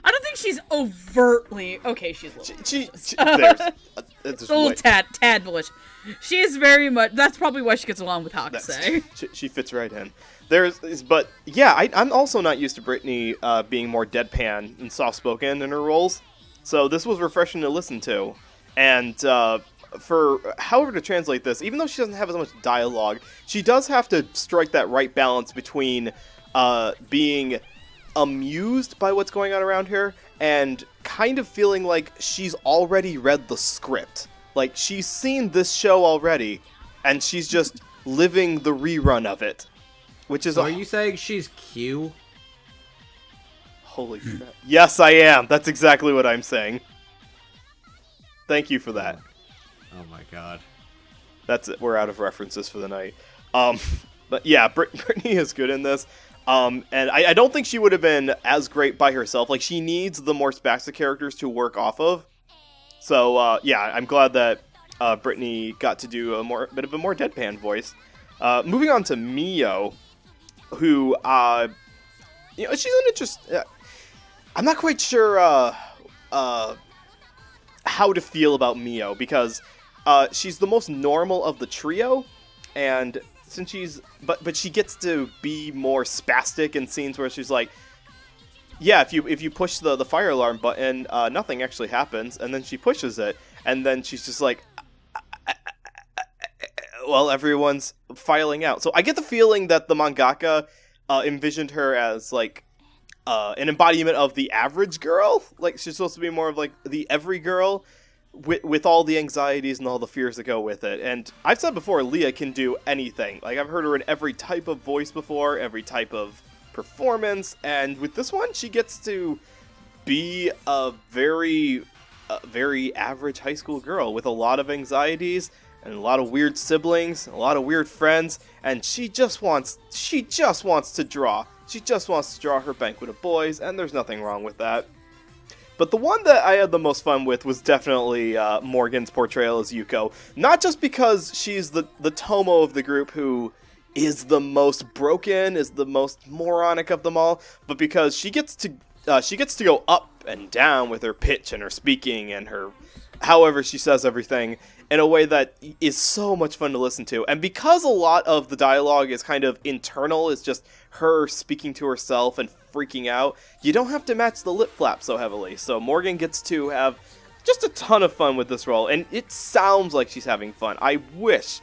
I don't think she's overtly okay. She's a little tad malicious. She is very much. That's probably why she gets along with Hakka. She fits right in. But yeah, I'm also not used to Brittany being more deadpan and soft spoken in her roles. So this was refreshing to listen to, and for however to translate this, even though she doesn't have as much dialogue, she does have to strike that right balance between being amused by what's going on around her and kind of feeling like she's already read the script. Like, she's seen this show already, and she's just living the rerun of it. Which is so are you saying she's Q? Holy crap. Yes, I am. That's exactly what I'm saying. Thank you for that. Oh my god. That's it. We're out of references for the night. But yeah, Brittany is good in this. And I don't think she would have been as great by herself. Like, she needs the more spastic characters to work off of. So, yeah, I'm glad that Brittany got to do a bit of a more deadpan voice. Moving on to Mio, who, she's an interesting... I'm not quite sure how to feel about Mio, because she's the most normal of the trio, and... since she's but she gets to be more spastic in scenes where she's like, yeah, if you push the fire alarm button, nothing actually happens, and then she pushes it, and then she's just like, well, everyone's filing out. So I get the feeling that the mangaka envisioned her as like an embodiment of the average girl. Like, she's supposed to be more of like the every girl. With all the anxieties and all the fears that go with it. And I've said before, Leah can do anything. Like, I've heard her in every type of voice before, every type of performance, and with this one, she gets to be a very average high school girl with a lot of anxieties and a lot of weird siblings, a lot of weird friends, and she just wants to draw. She just wants to draw her banquet of boys, and there's nothing wrong with that. But the one that I had the most fun with was definitely Morgan's portrayal as Yuko. Not just because she's the Tomo of the group who is the most broken, is the most moronic of them all, but because she gets to go up and down with her pitch and her speaking and her however she says everything in a way that is so much fun to listen to. And because a lot of the dialogue is kind of internal, it's just her speaking to herself and freaking out, you don't have to match the lip flap so heavily. So Morgan gets to have just a ton of fun with this role, and it sounds like she's having fun. I wish,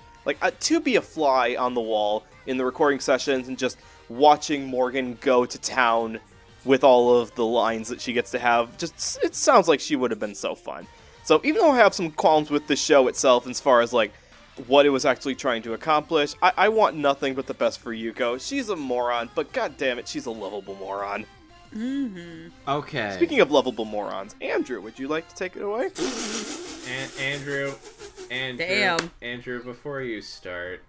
to be a fly on the wall in the recording sessions and just watching Morgan go to town with all of the lines that she gets to have, it sounds like she would have been so fun. So even though I have some qualms with the show itself as far as like what it was actually trying to accomplish, I want nothing but the best for Yuko. She's a moron, but god damn it, she's a lovable moron. Mm-hmm. Okay. Speaking of lovable morons, Andrew, would you like to take it away? Andrew, damn. Andrew, before you start,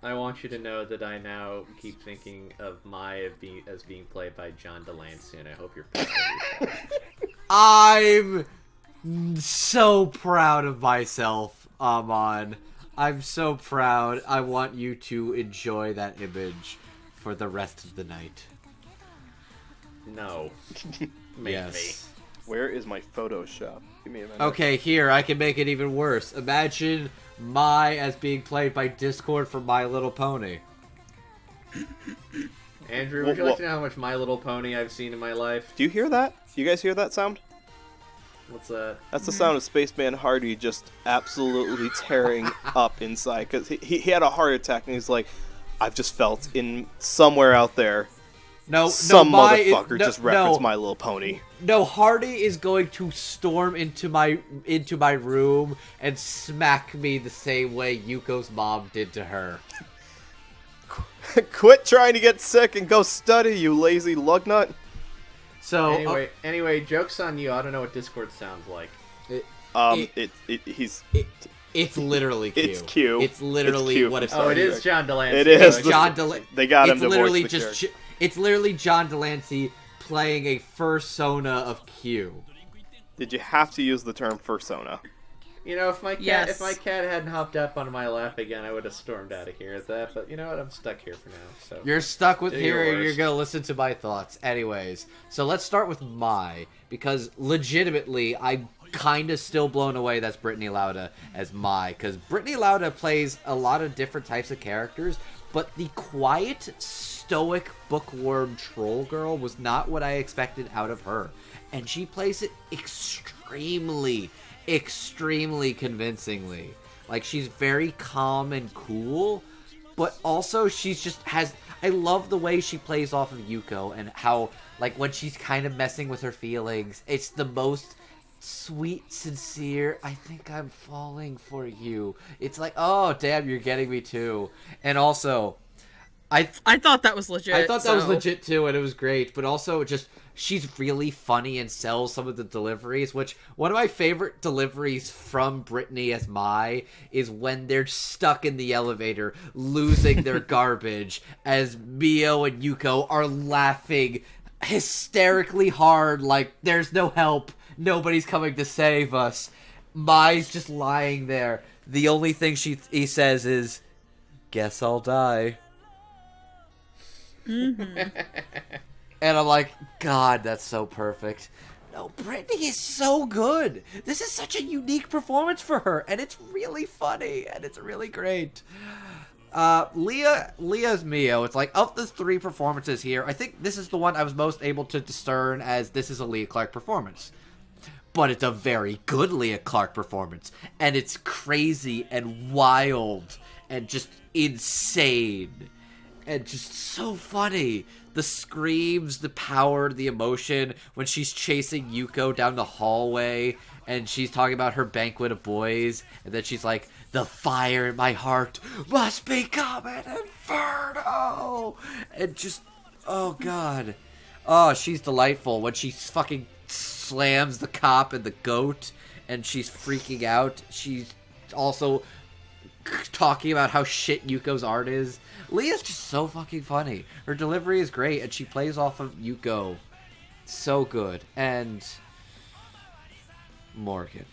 I want you to know that I now keep thinking of Mai as being played by John Delancey, and I hope you're proud of yourself. I'm so proud of myself, Amon. I'm so proud. I want you to enjoy that image for the rest of the night. No. Maybe. Yes. Where is my Photoshop? Give me a minute. Okay, here, I can make it even worse. Imagine Mai as being played by Discord from My Little Pony. Andrew, would you like to know how much My Little Pony I've seen in my life? Do you hear that? Do you guys hear that sound? What's that? That's the sound of Spaceman Hardy just absolutely tearing up inside, because he had a heart attack and he's like, I've just felt in somewhere out there, No, some no, motherfucker just referenced My Little Pony. No, Hardy is going to storm into my room and smack me the same way Yuko's mom did to her. Quit trying to get sick and go study, you lazy lugnut. So anyway, joke's on you. I don't know what Discord sounds like. It's literally Q. It's Q. It's literally Q. what it's. Oh, it is John Delancey. It is. John Delancey. They got him to literally voice the character. It's literally John Delancey playing a fursona of Q. Did you have to use the term fursona? You know, if my cat hadn't hopped up on my lap again, I would have stormed out of here at that. But you know what? I'm stuck here for now. So You're stuck with here, and worst. you're gonna listen to my thoughts, anyways. So let's start with because legitimately, I'm kind of still blown away that's Brittany Lauda as because Brittany Lauda plays a lot of different types of characters, but the quiet, stoic, bookworm troll girl was not what I expected out of her, and she plays it extremely convincingly. Like, she's very calm and cool, but also she's just I love the way she plays off of Yuko and how, like, when she's kind of messing with her feelings, it's the most sweet, sincere, I think I'm falling for you. It's like, oh, damn, you're getting me too. And also, I thought that was legit. I thought that was legit too, and it was great. But also, just she's really funny and sells some of the deliveries. Which one of my favorite deliveries from Brittany as is when they're stuck in the elevator, losing their garbage, as Mio and Yuko are laughing hysterically hard, like there's no help, nobody's coming to save us. Mai's just lying there. The only thing he says is, "Guess I'll die." Mm-hmm. And I'm like, God, that's so perfect. No, Brittany is so good. This is such a unique performance for her, and it's really funny, and it's really great. Leah's Mio. It's like, of the three performances here, I think this is the one I was most able to discern as this is a Leah Clark performance. But it's a very good Leah Clark performance, and it's crazy and wild and just insane. And just so funny. The screams, the power, the emotion when she's chasing Yuko down the hallway and she's talking about her banquet of boys, and then she's like, "The fire in my heart must become an inferno." And just, oh god. Oh, she's delightful when she fucking slams the cop and the goat and she's freaking out. She's also talking about how shit Yuko's art is. Leah's just so fucking funny. Her delivery is great, and she plays off of Yuko so good. And Morgan.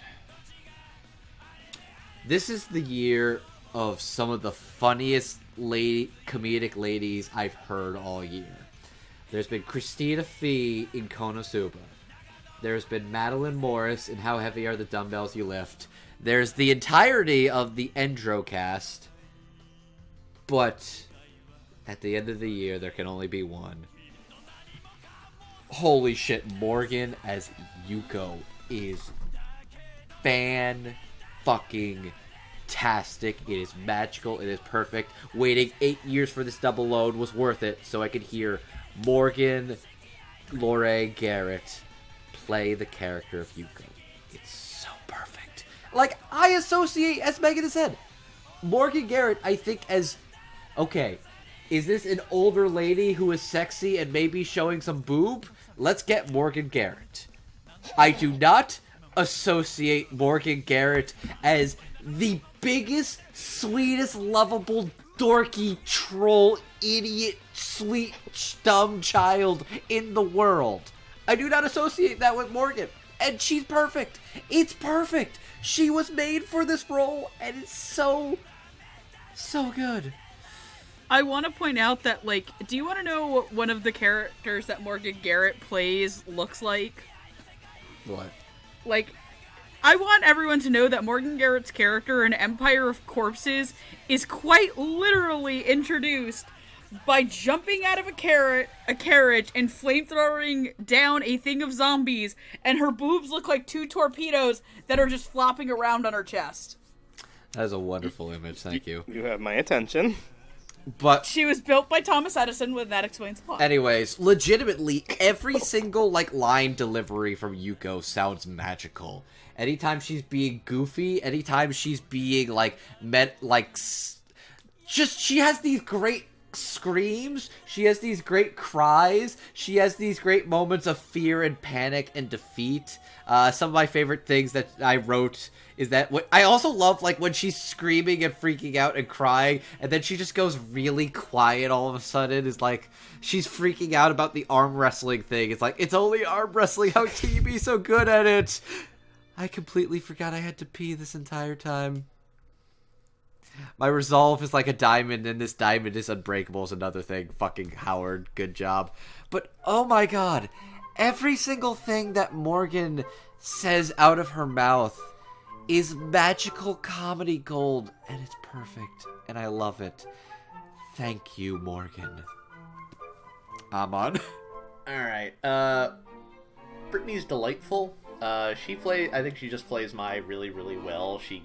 This is the year of some of the funniest comedic ladies I've heard all year. There's been Christina Fee in Konosuba. There's been Madeline Morris in How Heavy Are the Dumbbells You Lift. There's the entirety of the Endro cast. But at the end of the year, there can only be one. Holy shit, Morgan as Yuko is fan-fucking-tastic. It is magical. It is perfect. Waiting 8 years for this double load was worth it so I could hear Morgan Lorraine Garrett play the character of Yuko. It's so perfect. Like, I associate, as Megan has said, Morgan Garrett, I think, as... Okay, is this an older lady who is sexy and maybe showing some boob? Let's get Morgan Garrett. I do not associate Morgan Garrett as the biggest, sweetest, lovable, dorky, troll, idiot, sweet, dumb child in the world. I do not associate that with Morgan. And she's perfect. It's perfect. She was made for this role, and it's so good. I want to point out that, like, do you want to know what one of the characters that Morgan Garrett plays looks like? What? Like, I want everyone to know that Morgan Garrett's character in Empire of Corpses is quite literally introduced by jumping out of a carriage and flamethrowing down a thing of zombies, and her boobs look like two torpedoes that are just flopping around on her chest. That is a wonderful image, thank you. You have my attention. But She was built by Thomas Edison, and that explains a lot. anyways, legitimately, every single, like, line delivery from Yuko sounds magical. Anytime she's being goofy, anytime she's being, like, she has these great screams, she has these great cries, she has these great moments of fear and panic and defeat. Some of my favorite things that I wrote is that I also love, like, when she's screaming and freaking out and crying, and then she just goes really quiet all of a sudden. Is like, she's freaking out about the arm wrestling thing. It's like, it's only arm wrestling, how can you be so good at it? I completely forgot I had to pee this entire time. My resolve is like a diamond, and this diamond is unbreakable is another thing. Fucking Howard, good job. But, oh my god, every single thing that Morgan says out of her mouth is magical comedy gold, and it's perfect, and I love it. Thank you, Morgan. Amon. Alright, Brittany's delightful. I think she just plays Mai really, really well. She's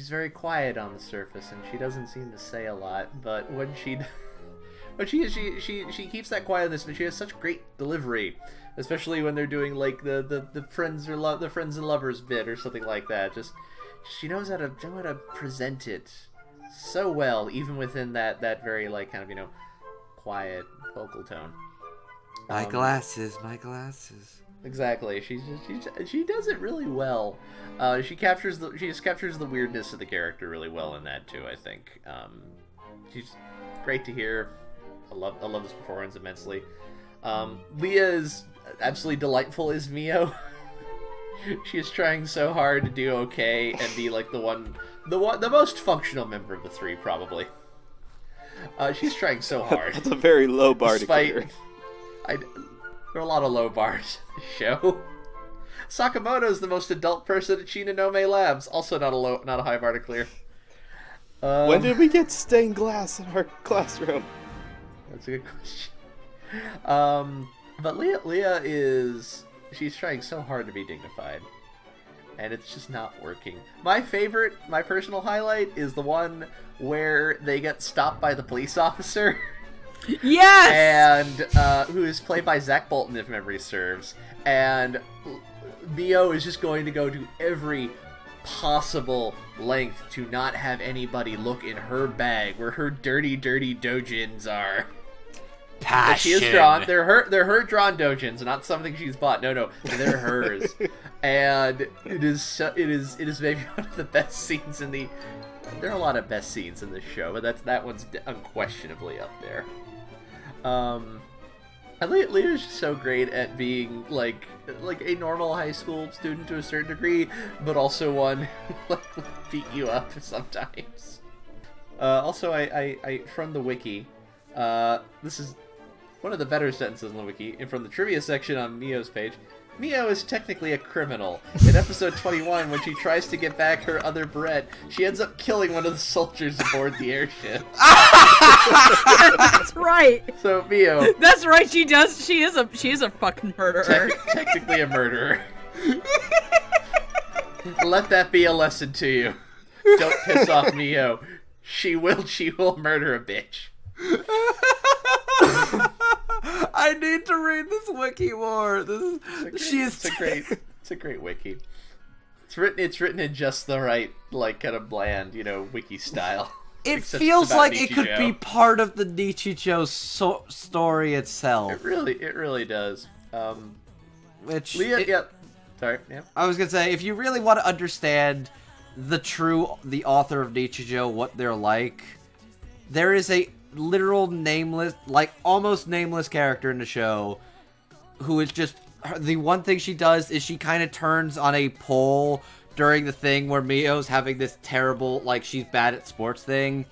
very quiet on the surface, and she doesn't seem to say a lot, but when she keeps that quietness, but she has such great delivery, especially when they're doing like the friends and lovers bit or something like that. Just she knows how to present it so well, even within that very, like, kind of, quiet vocal tone. My glasses. Exactly. She does it really well. She just captures the weirdness of the character really well in that too, I think. She's great to hear. I love this performance immensely. Leah is absolutely delightful as Mio. She is trying so hard to do okay and be like the most functional member of the three, probably. She's trying so hard. That's a very low bar to clear. There are a lot of low bars in the show. Sakamoto is the most adult person at Shinonome Labs. Also not a high bar to clear. When did we get stained glass in our classroom? That's a good question. But Leah she's trying so hard to be dignified, and it's just not working. My personal highlight is the one where they get stopped by the police officer. Yes! And who is played by Zach Bolton, if memory serves. And Mio is just going to go to every possible length to not have anybody look in her bag where her dirty dojins are. Passion. She is drawn. They're her drawn dojins, not something she's bought. No, they're hers. And it is maybe one of the best scenes in the. There are a lot of best scenes in this show, but that one's unquestionably up there. And Leah's just so great at being like a normal high school student to a certain degree, but also one who will beat you up sometimes. Also, I from the wiki, this is one of the better sentences in the wiki, and from the trivia section on Mio's page. Mio is technically a criminal. In episode 21, when she tries to get back her other Brett, she ends up killing one of the soldiers aboard the airship. That's right. So Mio. That's right. She is a fucking murderer. Technically a murderer. Let that be a lesson to you. Don't piss off Mio. She will murder a bitch. I need to read this wiki more. It's a great wiki. It's written in just the right, like, kind of bland, wiki style. It feels like it could be part of the Nichijou story itself. It really does. Which Leah, yeah. Sorry, yeah. I was gonna say, if you really want to understand the author of Nichijou, what they're like, there is a literal nameless, like almost nameless character in the show who is just, the one thing she does is she kind of turns on a pole during the thing where Mio's having this terrible, like, she's bad at sports thing.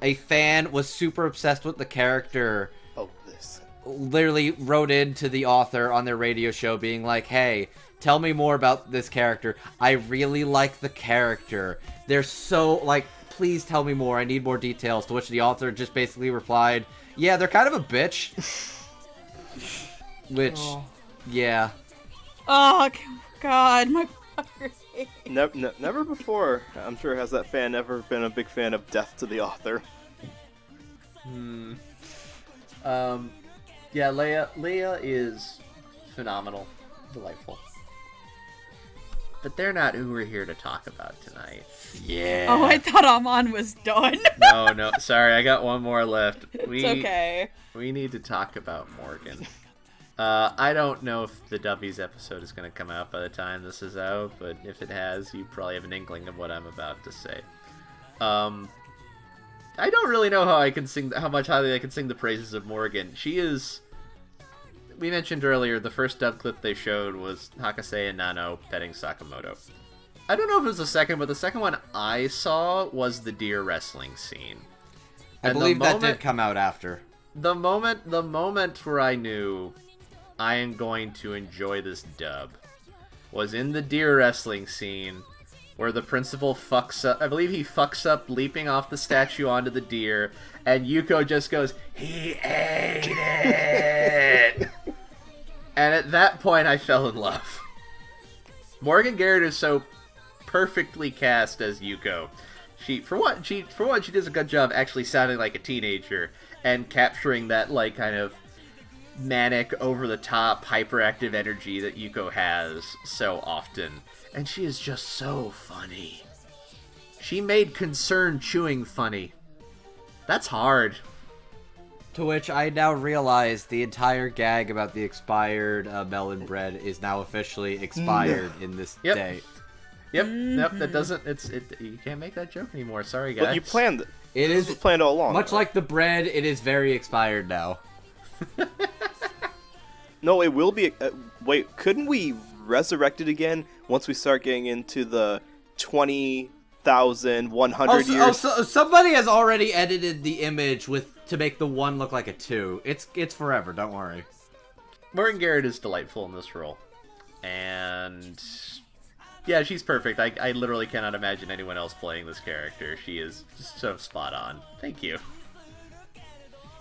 A fan was super obsessed with the character. Oh, this. Literally wrote into the author on their radio show being like, hey, tell me more about this character. I really like the character. They're so, like, please tell me more. I need more details. To which the author just basically replied, yeah, they're kind of a bitch. Which, yeah. Oh, God, my fucker. Never before, I'm sure, has that fan ever been a big fan of death to the author. Yeah, Leia is phenomenal, delightful. But they're not who we're here to talk about tonight. Yeah. Oh, I thought Amon was done. No, sorry, I got one more left. It's okay. We need to talk about Morgan. I don't know if the Dubbies episode is going to come out by the time this is out, but if it has, you probably have an inkling of what I'm about to say. I don't really know how much highly I can sing the praises of Morgan. She is... We mentioned earlier, the first dub clip they showed was Hakka-san and Nano petting Sakamoto. I don't know if it was the second, but the second one I saw was the deer wrestling scene. I believe that did come out after. The moment where I knew I am going to enjoy this dub was in the deer wrestling scene where the principal fucks up. I believe he fucks up leaping off the statue onto the deer, and Yuko just goes, "He ate it!" And at that point, I fell in love. Morgan Garrett is so perfectly cast as Yuko. She does a good job actually sounding like a teenager and capturing that like kind of manic, over-the-top, hyperactive energy that Yuko has so often. And she is just so funny. She made concerned chewing funny. That's hard. To which I now realize the entire gag about the expired melon bread is now officially expired in this day. Yep, that doesn't, you can't make that joke anymore, sorry guys. But you planned it. It is planned all along. Much like the bread, it is very expired now. No, it will be, wait, couldn't we resurrect it again once we start getting into the 20,100 years? So somebody has already edited the image to make the 1 look like a 2. It's forever, don't worry. Morgan Garrett is delightful in this role. And yeah, she's perfect. I literally cannot imagine anyone else playing this character. She is just so spot on. Thank you.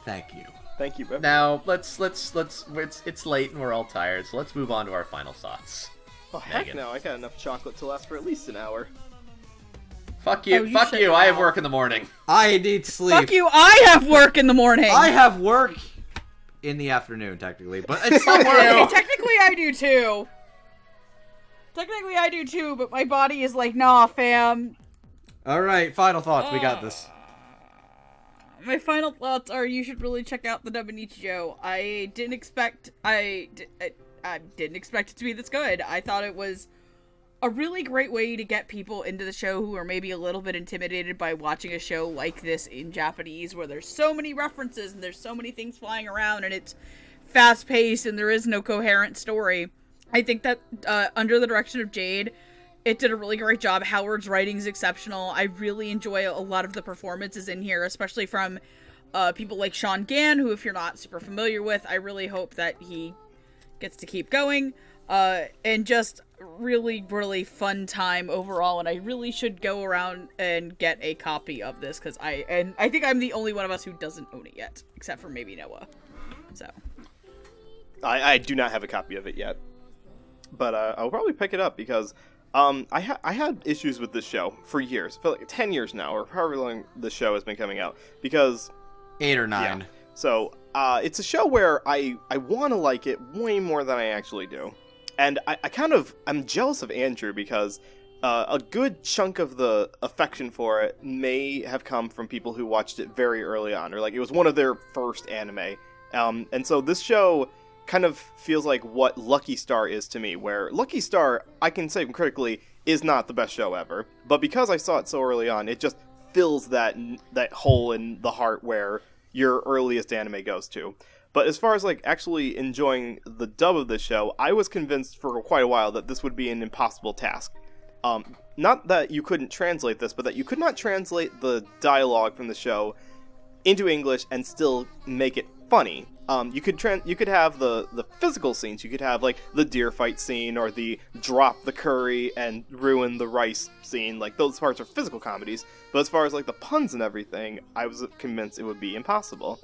Thank you. Thank you, bro. Now, let's it's late and we're all tired, so let's move on to our final thoughts. Oh, heck Megan. no, I got enough chocolate to last for at least an hour. Fuck you, I have work in the morning. I need sleep. Fuck you, I have work in the morning. I have work in the afternoon, technically, but it's still work. Technically I do too, but my body is like, nah, fam. Alright, final thoughts, we got this. My final thoughts are you should really check out the dub of Nichijou. I didn't expect it to be this good. I thought it was a really great way to get people into the show who are maybe a little bit intimidated by watching a show like this in Japanese, where there's so many references and there's so many things flying around and it's fast-paced and there is no coherent story. I think that under the direction of Jade, it did a really great job. Howard's writing is exceptional. I really enjoy a lot of the performances in here, especially from people like Sean Gann, who if you're not super familiar with, I really hope that he gets to keep going. And just really, really fun time overall, and I really should go around and get a copy of this, because I think I'm the only one of us who doesn't own it yet, except for maybe Noah. So I do not have a copy of it yet, but I'll probably pick it up because I had issues with this show for years. I feel like 10 years now, or however long the show has been coming out, because 8 or 9. Yeah. So it's a show where I want to like it way more than I actually do. And I'm jealous of Andrew because a good chunk of the affection for it may have come from people who watched it very early on, or like it was one of their first anime. And so this show kind of feels like what Lucky Star is to me, where Lucky Star, I can say critically, is not the best show ever. But because I saw it so early on, it just fills that hole in the heart where your earliest anime goes to. But as far as like actually enjoying the dub of this show, I was convinced for quite a while that this would be an impossible task. Not that you couldn't translate this, but that you could not translate the dialogue from the show into English and still make it funny. You could have the physical scenes. You could have like the deer fight scene or the drop the curry and ruin the rice scene. Like those parts are physical comedies. But as far as like the puns and everything, I was convinced it would be impossible.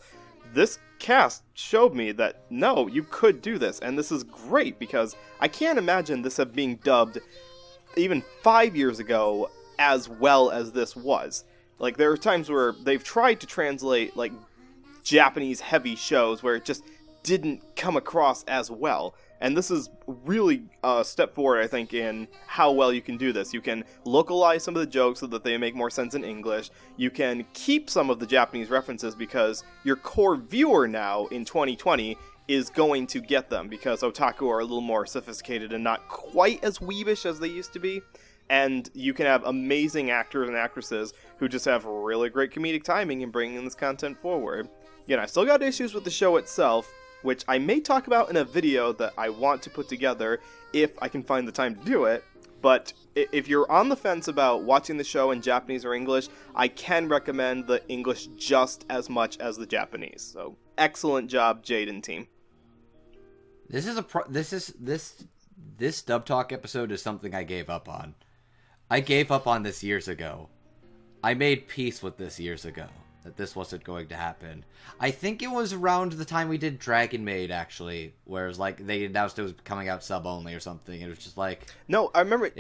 This cast showed me that no, you could do this, and this is great because I can't imagine this being dubbed even 5 years ago as well as this was. Like there are times where they've tried to translate like Japanese-heavy shows where it just didn't come across as well. And this is really a step forward, I think, in how well you can do this. You can localize some of the jokes so that they make more sense in English. You can keep some of the Japanese references because your core viewer now in 2020 is going to get them because otaku are a little more sophisticated and not quite as weebish as they used to be. And you can have amazing actors and actresses who just have really great comedic timing in bringing this content forward. Again, I still got issues with the show itself, which I may talk about in a video that I want to put together if I can find the time to do it. But if you're on the fence about watching the show in Japanese or English, I can recommend the English just as much as the Japanese. So, excellent job, Jade and team. This Dub Talk episode is something I gave up on. I gave up on this years ago. I made peace with this years ago, that this wasn't going to happen. I think it was around the time we did Dragon Maid, actually, where it was like, they announced it was coming out sub-only or something, and it was just like... No, I remember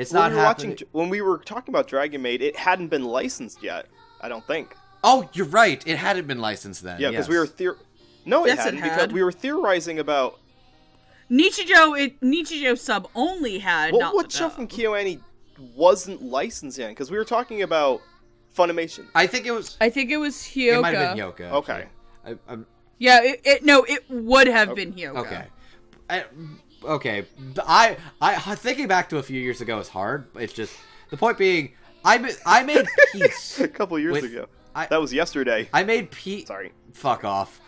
when we were talking about Dragon Maid, it hadn't been licensed yet, I don't think. Oh, you're right, it hadn't been licensed then. Yeah, because yes. we were No, it Yes, hadn't, it had. because we were theorizing about... Nichijou sub only had. What show from KyoAni wasn't licensed yet? Because we were talking about Funimation. I think it was Hyoka. It might have been Hyoka. Okay. Yeah, it would have been Hyoka. Okay. I thinking back to a few years ago is hard. It's just the point being, I made peace A couple years ago. That was yesterday. I made peace. Sorry. Fuck off.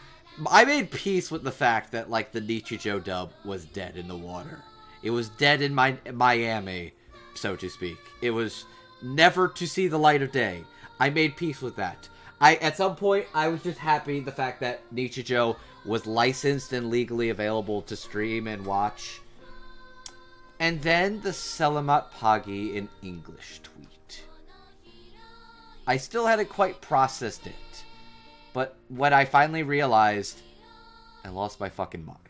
I made peace with the fact that like the Nichijou dub was dead in the water. It was dead in Miami, so to speak. It was never to see the light of day. I made peace with that. At some point, I was just happy the fact that Nichijou was licensed and legally available to stream and watch. And then the Selamat Pagi in English tweet. I still hadn't quite processed it. But when I finally realized, I lost my fucking mind.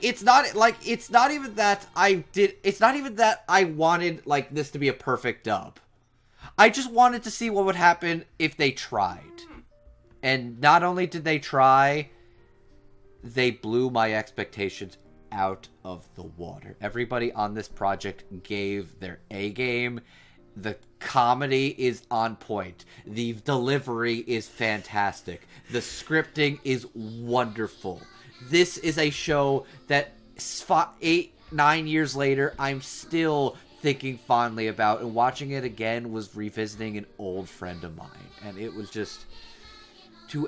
It's not even that I wanted, like, this to be a perfect dub. I just wanted to see what would happen if they tried. And not only did they try, they blew my expectations out of the water. Everybody on this project gave their A game. The comedy is on point. The delivery is fantastic. The scripting is wonderful. This is a show that 8-9 years later, I'm still thinking fondly about, and watching it again was revisiting an old friend of mine. And it was just to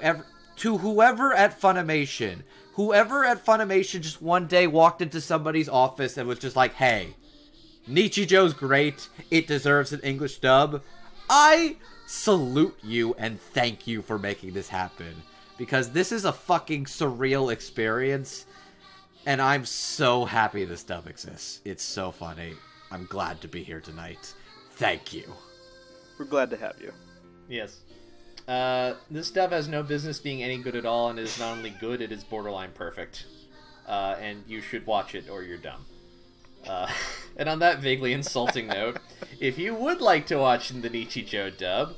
whoever at Funimation just one day walked into somebody's office and was just like, hey, Nichijou's great. It deserves an English dub. I salute you and thank you for making this happen. Because this is a fucking surreal experience. And I'm so happy this dub exists. It's so funny. I'm glad to be here tonight. Thank you. We're glad to have you. Yes. This dub has no business being any good at all, and it is not only good, it is borderline perfect. And you should watch it or you're dumb. And on that vaguely insulting note, if you would like to watch the Nichijou dub,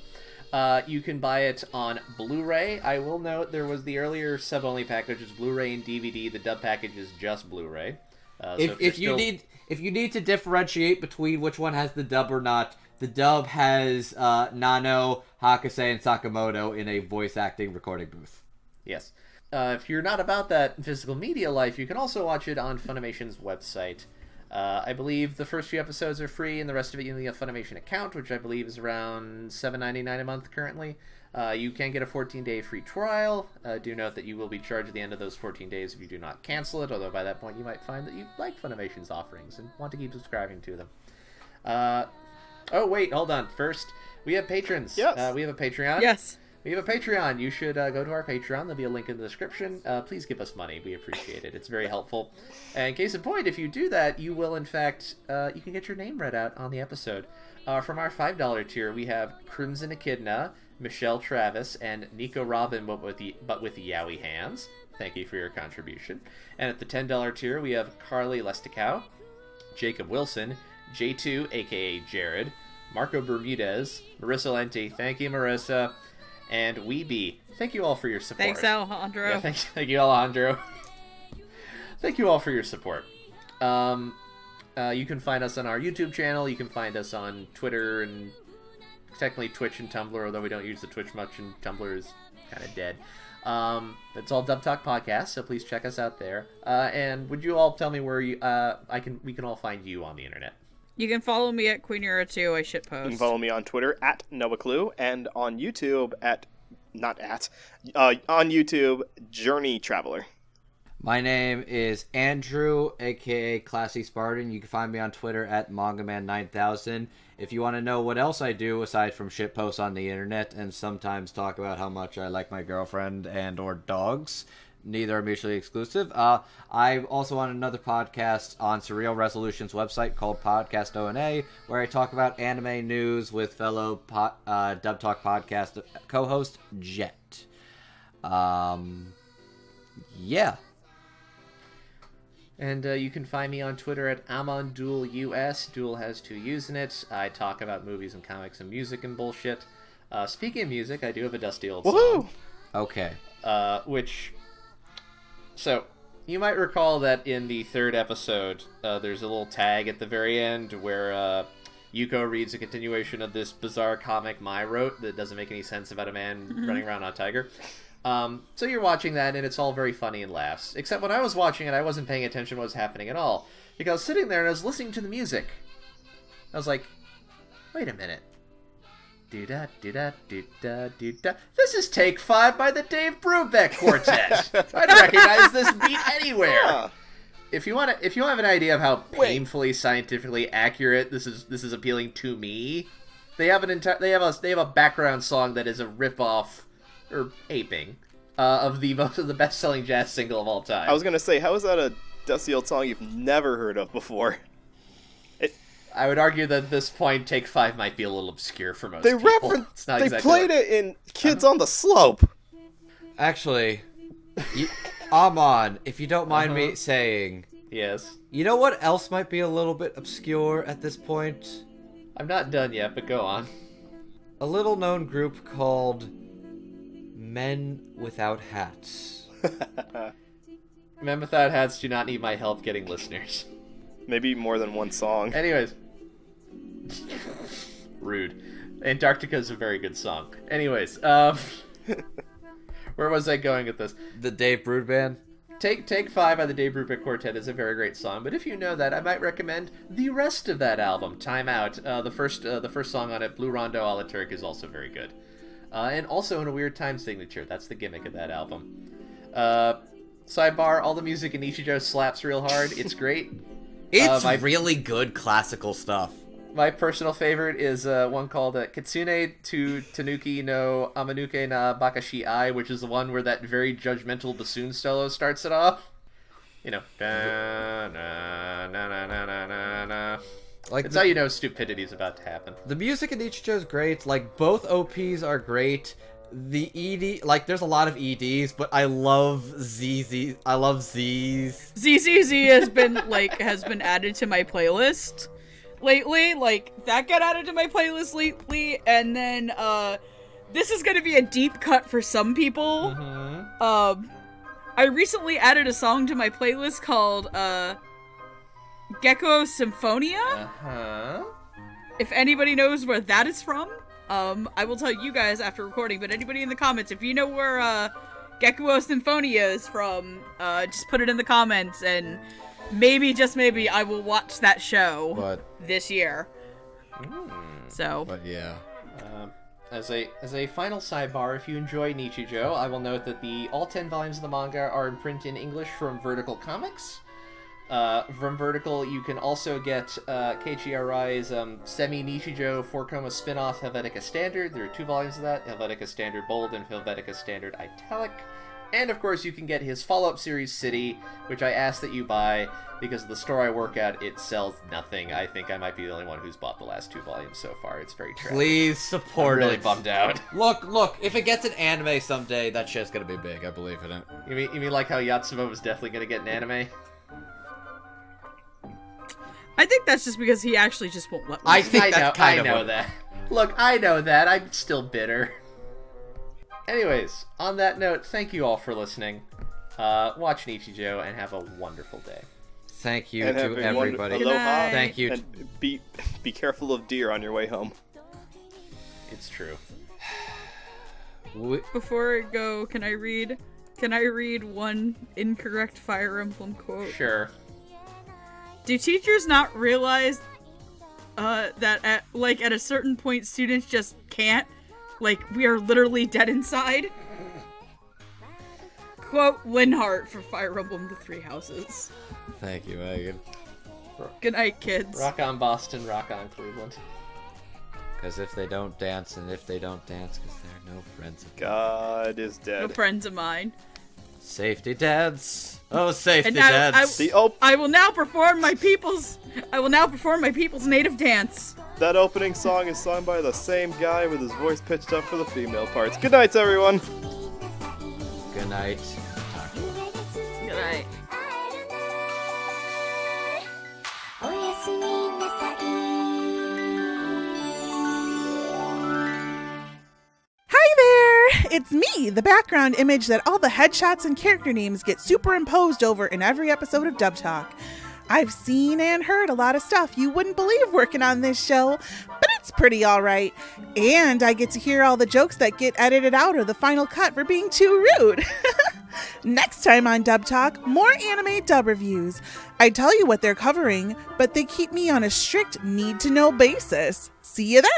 you can buy it on Blu-ray. I will note there was the earlier sub-only package, which is Blu-ray and DVD. The dub package is just Blu-ray. If you need to differentiate between which one has the dub or not, the dub has Nano, Hakka-san, and Sakamoto in a voice acting recording booth. Yes. If you're not about that physical media life, you can also watch it on Funimation's website. I believe the first few episodes are free, and the rest of it you need a Funimation account, which I believe is around $7.99 a month currently. You can get a 14-day free trial. Do note that you will be charged at the end of those 14 days if you do not cancel it, although by that point you might find that you like Funimation's offerings and want to keep subscribing to them. Oh, wait, hold on. First, we have patrons. Yes. We have a Patreon. Yes. We have a Patreon. You should go to our Patreon. There'll be a link in the description. Please give us money. We appreciate it. It's very helpful. And case in point, if you do that, you will, in fact, you can get your name read out on the episode. From our $5 tier, we have Crimson Echidna, Michelle Travis, and Nico Robin, but with the Yowie hands. Thank you for your contribution. And at the $10 tier, we have Carly Lesticow, Jacob Wilson, J2, aka Jared, Marco Bermudez, Marissa Lenti, thank you, Marissa, and Weeby. Thank you all for your support. Thanks, Alejandro. Yeah, thank you, Alejandro. Thank you all for your support. You can find us on our YouTube channel. You can find us on Twitter and technically Twitch and Tumblr, although we don't use the Twitch much, and Tumblr is kind of dead. It's all Dub Talk Podcast, so please check us out there. And would you all tell me where we can all find you on the internet? You can follow me at QueenEra2. I shitpost. You can follow me on Twitter at NoahClue and on YouTube on YouTube, Journey Traveler. My name is Andrew, aka Classy Spartan. You can find me on Twitter at MangaMan9000. If you want to know what else I do aside from shitposts on the internet and sometimes talk about how much I like my girlfriend and or dogs, neither are mutually exclusive. I'm also on another podcast on Surreal Resolution's website called Podcast O&A, where I talk about anime news with fellow Dub Talk Podcast co-host Jet. Yeah. And you can find me on Twitter at AmonDuelUS. Duel has 2 U's in it. I talk about movies and comics and music and bullshit. Speaking of music, I do have a dusty old song. Okay. So, you might recall that in the 3rd episode, there's a little tag at the very end where Yuko reads a continuation of this bizarre comic Mai wrote that doesn't make any sense about a man running around on a tiger. So you're watching that, and it's all very funny and laughs. Except when I was watching it, I wasn't paying attention to what was happening at all. Because I was sitting there and I was listening to the music. I was like, wait a minute. Do-da, do-da, do-da, do-da. This is Take 5 by the Dave Brubeck Quartet. I'd recognize this beat anywhere. Yeah. If you have an idea of how painfully scientifically accurate this is appealing to me, they have a background song that is a ripoff or aping of the best-selling jazz single of all time. I was gonna say, how is that a dusty old song you've never heard of before? I would argue that at this point, Take 5 might be a little obscure for most people. They played it in Kids on the Slope. Actually, Amon, if you don't mind me saying, yes. You know what else might be a little bit obscure at this point? I'm not done yet, but go on. A little-known group called Men Without Hats. Men Without Hats do not need my help getting listeners. Maybe more than one song. Anyways. Rude. Antarctica's a very good song. Anyways, where was I going with this? The Dave Brood Band? Take 5 by the Dave Brubeck Quartet is a very great song, but if you know that, I might recommend the rest of that album, Time Out. The first song on it, Blue Rondo a la Turk, is also very good. And also in a weird time signature. That's the gimmick of that album. Sidebar, all the music in Nichijou slaps real hard. It's great. It's really good classical stuff. My personal favorite is one called Kitsune to Tanuki no Amanuke na Bakashi Ai, which is the one where that very judgmental bassoon solo starts it off. You know. Da, na, na, na, na, na, na. Like it's how you know stupidity is about to happen. The music in Nichijou is great. Like, both OPs are great. The ED, like, there's a lot of EDs, but I love ZZ. I love Z's. ZZZ has been added to my playlist lately. Like, that got added to my playlist lately, and then this is gonna be a deep cut for some people. I recently added a song to my playlist called Gecko Symphonia. If anybody knows where that is from, I will tell you guys after recording, but anybody in the comments, if you know where Gecko Symphonia is from, just put it in the comments, and maybe, just maybe, I will watch that show this year. So. But yeah. As a final sidebar, if you enjoy Nichijou, I will note that all 10 volumes of the manga are in print in English from Vertical Comics. From Vertical, you can also get Keiichi Arai's semi-Nichijou 4-koma spin-off Helvetica Standard. There are 2 volumes of that, Helvetica Standard Bold and Helvetica Standard Italic. And of course, you can get his follow-up series City, which I ask that you buy, because the store I work at, it sells nothing. I think I might be the only one who's bought the last 2 volumes so far. It's very tragic. Please support it. I'm really bummed out. Look, if it gets an anime someday, that shit's gonna be big, I believe in it. You mean like how Yatsumo was definitely gonna get an anime? I think that's just because he actually just won't let me. I know that. Look, I know that. I'm still bitter. Anyways, on that note, thank you all for listening. Watch Nichijou and have a wonderful day. Thank you And to have a everybody. wonderful aloha. Thank you. And be careful of deer on your way home. It's true. Before I go, can I read one incorrect Fire Emblem quote? Sure. Do teachers not realize that at a certain point students just can't? Like, we are literally dead inside? Quote Linhart for Fire Emblem The Three Houses. Thank you, Megan. Good night, kids. Rock on Boston, rock on Cleveland. Because if they don't dance, because they're no friends of mine. God is dead. No friends of mine. Safety dance. Oh, safety And now dance. I will now perform my people's native dance. That opening song is sung by the same guy with his voice pitched up for the female parts. Good night, everyone. Good night. Good night. Hi there! It's me, the background image that all the headshots and character names get superimposed over in every episode of Dub Talk. I've seen and heard a lot of stuff you wouldn't believe working on this show, but it's pretty alright. And I get to hear all the jokes that get edited out of the final cut for being too rude. Next time on Dub Talk, more anime dub reviews. I tell you what they're covering, but they keep me on a strict need-to-know basis. See you then!